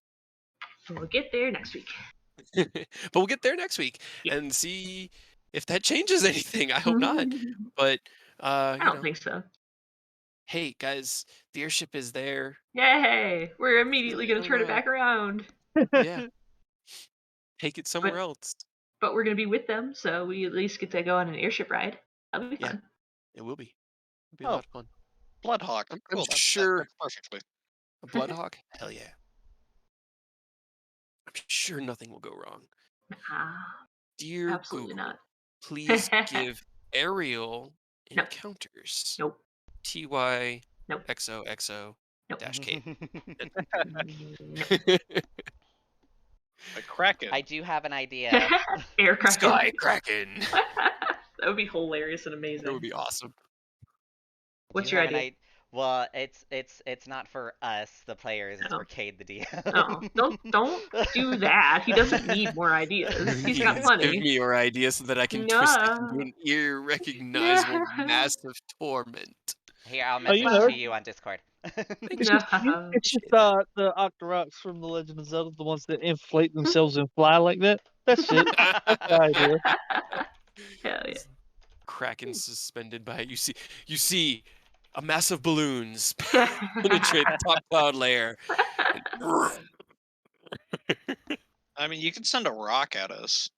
We'll get there next week. But we'll get there next week Yeah. and see if that changes anything. I hope not. But I you don't know, think so. hey guys, the airship is there. Yay! We're immediately gonna turn it back around. Yeah. Take it somewhere else. But we're gonna be with them, so we at least get to go on an airship ride. That'll be Yeah. fun. It will be. It'll be a lot of fun. Bloodhawk. I'm Cool. sure That's perfectly. a Bloodhawk? Hell yeah. I'm sure nothing will go wrong. Ah, Dear absolutely Google, not. please give aerial No. encounters Nope. TY Nope. XOXO Nope. dash K. Nope. A Kraken. I do have an idea. Air Kraken. Sky Kraken. That would be hilarious and amazing. That would be awesome. What's Do your have an idea? Well, it's not for us, the players. It's for Cade, the DM. Oh, don't do that. He doesn't need more ideas. He's got Please plenty. give me your idea so that I can twist it into an irrecognizable No. massive torment. Here, I'll Oh, message you know, to you on Discord. it's just the Octoroks from The Legend of Zelda, the ones that inflate themselves and fly like that. That's it. idea. Hell yeah. Kraken suspended by you see a mass of balloons penetrate the top cloud layer. I mean, you can send a rock at us.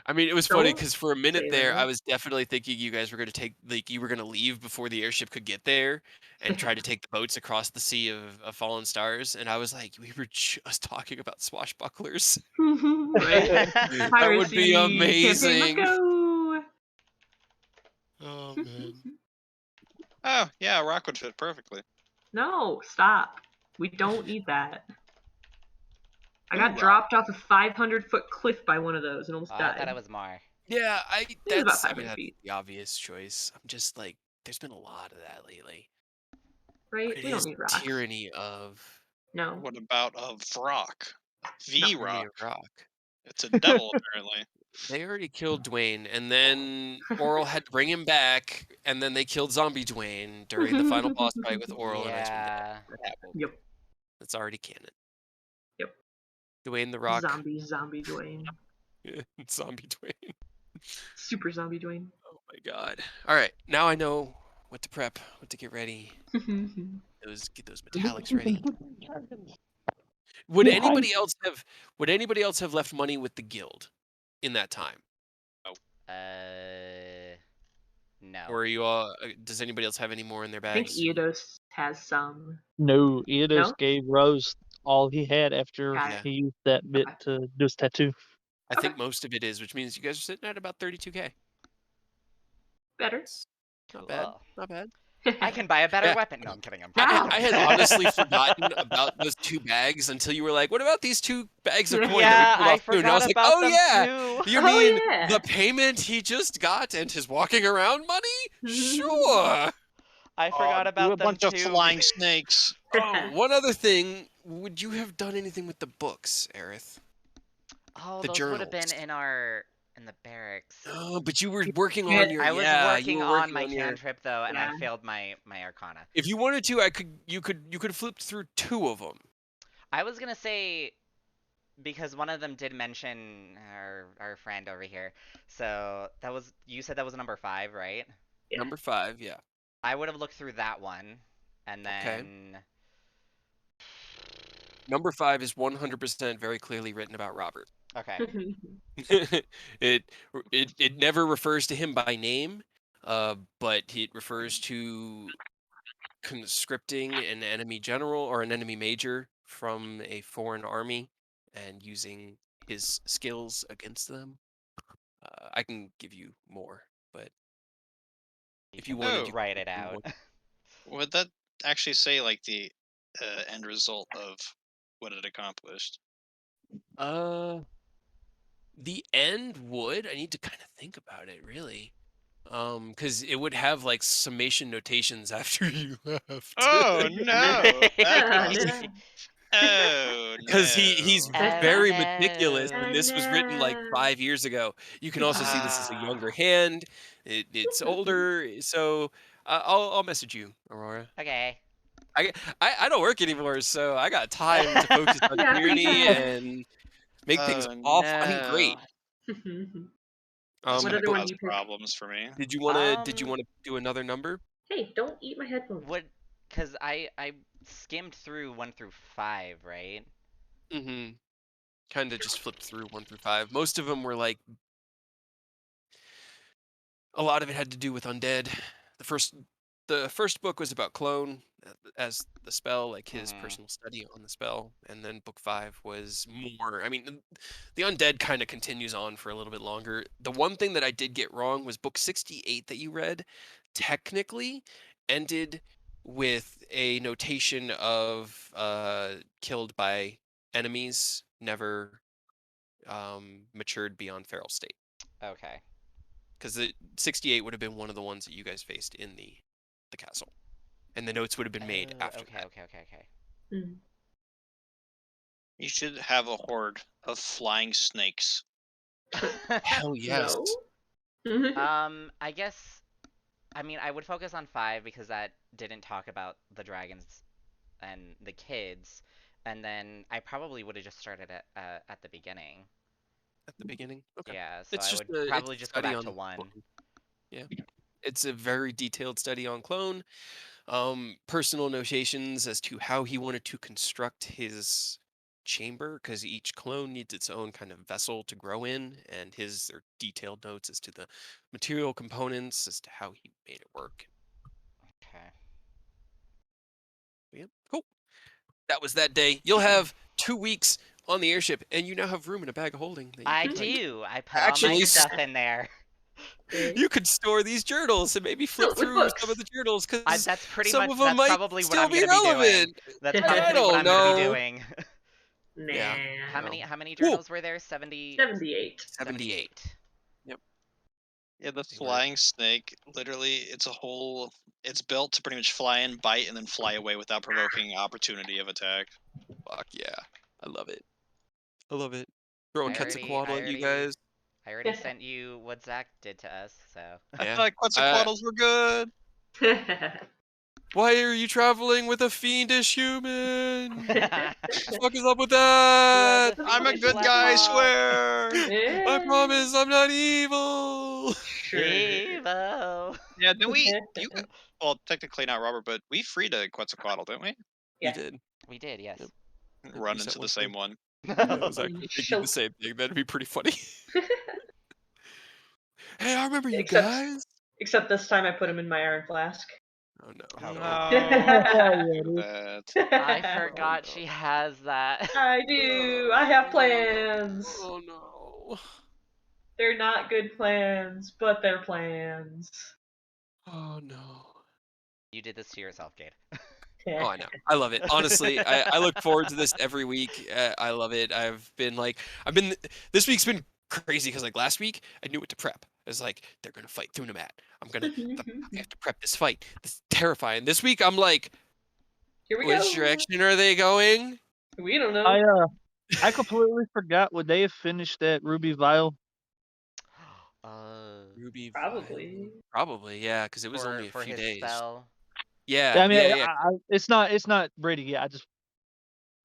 I mean, it was funny Don't because for a minute say there, I that. was definitely thinking you guys were going to you were going to leave before the airship could get there and try to take the boats across the sea of fallen stars. And I was like, we were just talking about swashbucklers. Right? That would be Piracy campaign, let's amazing. go. Oh man. Oh, yeah, a rock would fit perfectly. No, stop. We don't need that. I got Ooh, dropped off a 500-foot cliff by one of those and almost Oh, I died. thought it was Mar. Yeah, It was about that's 500 feet. the obvious choice. I'm just like, there's been a lot of that lately. Right? But it We don't is need rocks. tyranny of No. What about a rock? The tyranny rock. of rock. It's a devil, apparently. They already killed Dwayne, and then Oral had to bring him back, and then they killed Zombie Dwayne during the final boss fight with Oral and Icewind Dale. Yeah. That happened. Yep. That's already canon. Yep. Dwayne the Rock. Zombie Dwayne. Zombie Dwayne. Super zombie Dwayne. Oh my god. Alright, now I know what to prep, what to get ready. Get those metallics ready. Would anybody else have left money with the guild in that time? No. Or are you all does anybody else have any more in their I think bags? Eodos has some. No, Eidos No? gave Rose all he had after Got it. he used that bit Okay. to do his tattoo. I think most of it is, which means you guys are sitting at about 32k. Better. Not bad. Cool. Not bad. I can buy a better Yeah. weapon. No, I'm kidding. I had honestly forgotten about those 2 bags until you were like, "What about these 2 bags of coin Yeah, that we pulled I off too?" And I forgot was like, about "Oh them yeah, too. you Oh, mean yeah. the payment he just got and his walking around money? Sure." I forgot Do about a them bunch of too. flying snakes. Oh, one other thing, would you have done anything with the books, Aerith? Oh, The those would have been journals. in the barracks. Oh, but you were working Yeah, on your I was you working were on working my on your. cantrip though, and I Yeah. failed my Arcana. If you wanted to, you could have flipped through 2 of them. I was gonna say because one of them did mention our friend over here. So you said that was number 5, right? Yeah. Number 5, yeah. I would have looked through that one, and Okay. then Number 5 is 100% very clearly written about Robert. okay. it never refers to him by name, but it refers to conscripting an enemy general or an enemy major from a foreign army and using his skills against them. I can give you more, but if you wanted, Oh. you Write it could do out. one. Would that actually say, like, the end result of what it accomplished? The end would. I need to kind of think about it, really. Because it would have like summation notations after you left. Oh no! Yeah. Oh no! Because he's Oh, very no. meticulous, and this was written like no. 5 years ago. You can also see this is a younger hand. It's older, so I'll message you, Aurora. Okay. I don't work anymore, so I got time to focus on Yeah, free Tyranny time. and make things Oh awful. I mean, great. no. What That's gonna other But one cause do you pick? problems for me. did you wanna do another number? Hey, don't eat my headphones. Cause I skimmed through 1 through 5, right? Mm-hmm. Kind of just flipped through 1 through 5. Most of them were like a lot of it had to do with undead. The first book was about clone as the spell, like his Mhm. personal study on the spell, and then book 5 was more. I mean, the undead kind of continues on for a little bit longer. The one thing that I did get wrong was book 68 that you read technically ended with a notation of killed by enemies, never matured beyond feral state. Okay. Because the 68 would have been one of the ones that you guys faced in the castle, and the notes would have been made Oh, after okay, that. okay, okay, okay. Mm. You should have a horde of flying snakes. Hell yes. No. I guess. I mean, I would focus on 5 because that didn't talk about the dragons and the kids, and then I probably would have just started at the beginning. At the beginning. Okay. Yeah, so It's I just would it's probably a just go study back on to 1. clone. Yeah. It's a very detailed study on clone. Personal notations as to how he wanted to construct his chamber, because each clone needs its own kind of vessel to grow in, and his are detailed notes as to the material components, as to how he made it work. Okay. Yeah, cool. That was that day. You'll have 2 weeks on the airship, and you now have room in a bag of holding that you I can like do. I put all my actually stuff in there. you could store these journals and maybe flip Fill it with through some of books. the journals because That's pretty some much. of them That's might probably what still I'm be gonna be doing. relevant. That's I probably what don't I'm gonna be know. doing. Yeah. Nah. No. How many Cool. journals were there? 70, 78. 78. Yep. Yeah, the They were. flying snake, literally, it's built to pretty much fly in, bite, and then fly away without provoking opportunity of attack. Fuck yeah. I love it. I love it. Throwing I already, I Quetzalcoatl at you already, guys. I already sent you what Zach did to us. So. I Yeah. thought Quetzalcoatls were good. Why are you traveling with a fiendish human? Let The fuck is up with that? the I'm a fiendish good let guy, I talk. swear. I promise I'm not evil. Sure. Evo. Yeah, then well, technically not Robert, but we freed a Quetzalcoatl, didn't we? You Yeah. did. We did, yes. Yep. Yep, Run you set into one the free. same one. Yeah, I was You actually thinking the shook. same thing. That'd be pretty funny. Hey, I remember you Except, guys. except this time I put him in my iron flask. Oh no. Oh, No, Hell don't yeah, do dude. that. I Oh forgot no. she has that. I do. I have plans. Oh no. They're not good plans, but they're plans. Oh no. You did this to yourself, Gade. Oh, I know. I love it. Honestly, I look forward to this every week. I love it. This week's been crazy because like last week I knew what to prep. I was like, they're gonna fight through Thundermat. I have to prep this fight. This is terrifying. This week I'm like, Here we which go. direction are they going? We don't know. I completely forgot. Would they have finished that Ruby Vial? Ruby Probably. Probably, yeah, because it was only a For few his days. spell. Yeah, Yeah, I mean, yeah, yeah. it's not ready yet. I just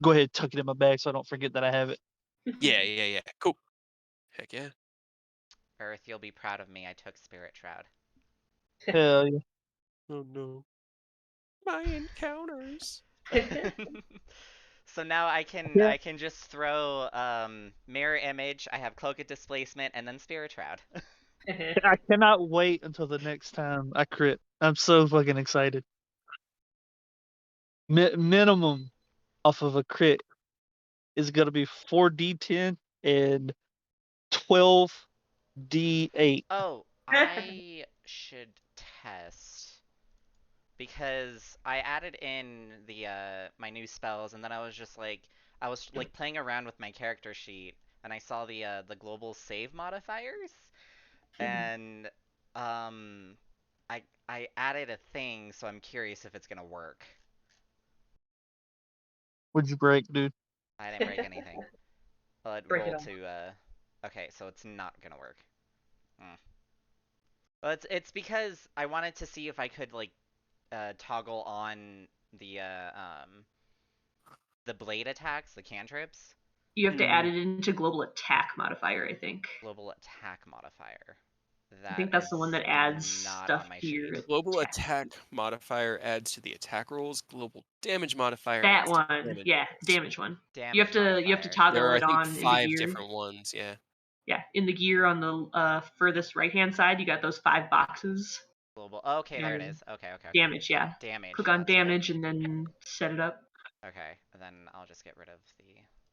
go ahead, tuck it in my bag so I don't forget that I have it. Yeah. Cool. Heck yeah. Earth, you'll be proud of me. I took Spirit Shroud. Hell yeah. Oh no. My encounters. So now I Yeah. can just throw mirror image. I have cloak of displacement and then Spirit Shroud. I cannot wait until the next time I crit. I'm so fucking excited. Minimum off of a crit is gonna be 4d10 and 12d8. Oh, I should test because I added in the my new spells and then I was like playing around with my character sheet and I saw the global save modifiers and um I added a thing so I'm curious if it's gonna work. Would you break, dude? I didn't break anything. But Break it roll all. to okay, so it's not gonna work. Hmm. Well, it's because I wanted to see if I could like toggle on the blade attacks, the cantrips. You have to add it into global attack modifier, I think. Global attack modifier. I think that's the one that adds stuff to your global attack modifier adds to the attack rolls. Global damage modifier that adds one. to damage. Yeah, damage one. Damage you have to toggle there are, it I think, on 5 in the gear. different ones. Yeah. Yeah, in the gear on the furthest right hand side, you got those 5 boxes. Global. Oh, okay, there it is. Okay. Damage, yeah. Damage. Click on that's damage right. and then set it up. Okay, and then I'll just get rid of the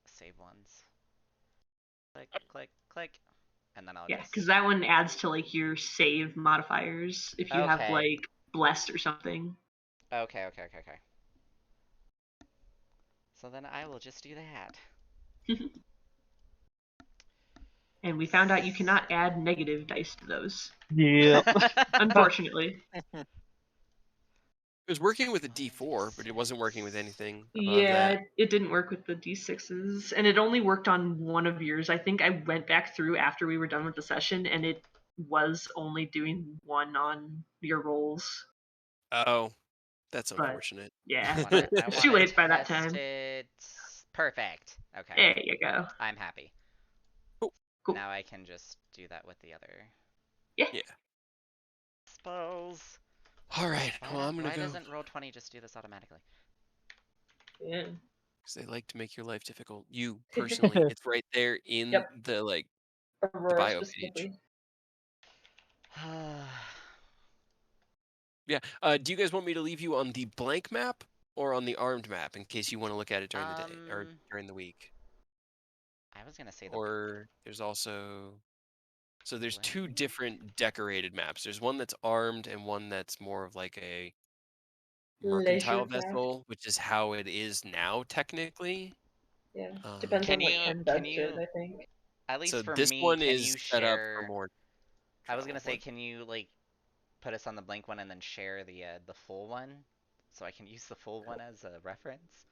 save ones. Click. And then I'll Yeah, just... because that one adds to like your save modifiers if you have like blessed or something. Okay. So then I will just do that. And we found out you cannot add negative dice to those. Yeah. Unfortunately. It was working with a D4, but it wasn't working with anything above Yeah, that. it didn't work with the D6s, and it only worked on one of yours. I think I went back through after we were done with the session, and it was only doing one on your rolls. Oh, that's But, unfortunate. yeah, it's too late by that time. Perfect. Okay. There you go. I'm happy. Cool. Now I can just do that with the other. Yeah. Spells. All right. Well, I'm gonna Why go. doesn't Roll20 just do this automatically? Yeah. Because they like to make your life difficult. You personally, it's right there in the Aurora bio specifically. page. Yeah. Do you guys want me to leave you on the blank map or on the armed map in case you want to look at it during the day or during the week? I was gonna say Or there's also... So there's 2 different decorated maps. There's one that's armed and one that's more of like a mercantile vessel, which is how it is now technically. Yeah, depends on what Ken does to it, I think. At least So for this me, one can is you set up share... for more I was gonna travel. say, can you like put us on the blank one and then share the full one, so I can use the full one as a reference?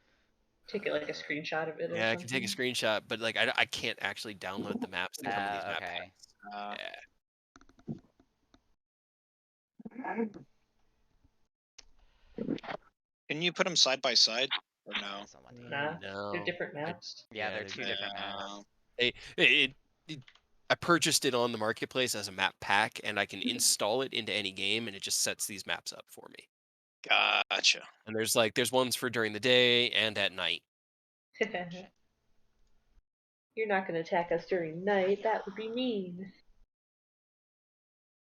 Take it like a screenshot of it or Yeah, I something. can take a screenshot, but like I can't actually download the maps that come in these map Okay. packs. Can you put them side by side or no? Nah, No. they're different maps. Yeah, they're 2 different maps. I purchased it on the marketplace as a map pack, and I can install it into any game, and it just sets these maps up for me. Gotcha. And there's ones for during the day and at night. You're not going to attack us during night. That would be mean.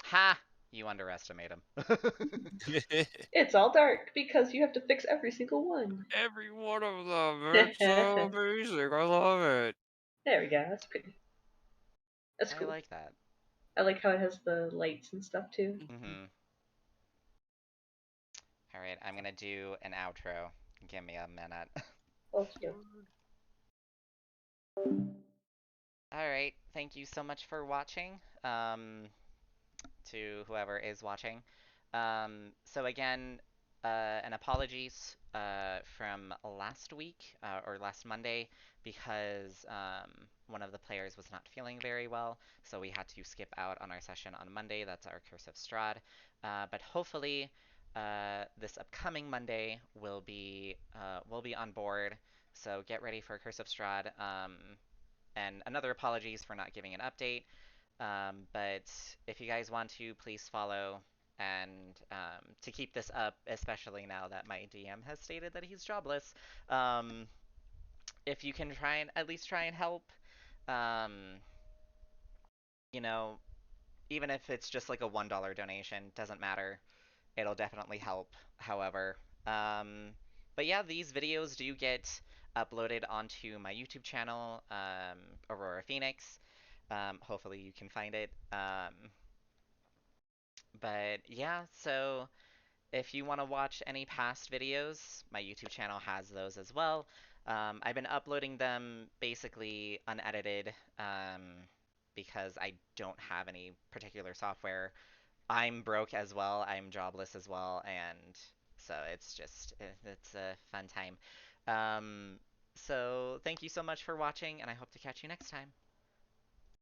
Ha! You underestimate him. It's all dark because you have to fix every single one. Every one of them. It's so amazing. I love it. There we go. That's pretty. That's cool. I like that. I like how it has the lights and stuff too. Alright, I'm gonna do an outro. Give me a minute. Okay. Alright, thank you so much for watching. To whoever is watching. So again, an apologies from last week, or last Monday, because one of the players was not feeling very well, so we had to skip out on our session on Monday. That's our Curse of Strahd. But hopefully, this upcoming Monday will be on board, so get ready for Curse of Strahd. And another apologies for not giving an update. But if you guys want to, please follow, and to keep this up, especially now that my DM has stated that he's jobless, if you can at least try and help, you know, even if it's just like a $1 donation, doesn't matter. It'll definitely help, however. But yeah, these videos do get uploaded onto my YouTube channel, Aurora Phoenix. Hopefully you can find it. But yeah, so if you want to watch any past videos, my YouTube channel has those as well. I've been uploading them basically unedited, because I don't have any particular software. I'm broke as well, I'm jobless as well, and so it's a fun time. So thank you so much for watching, and I hope to catch you next time.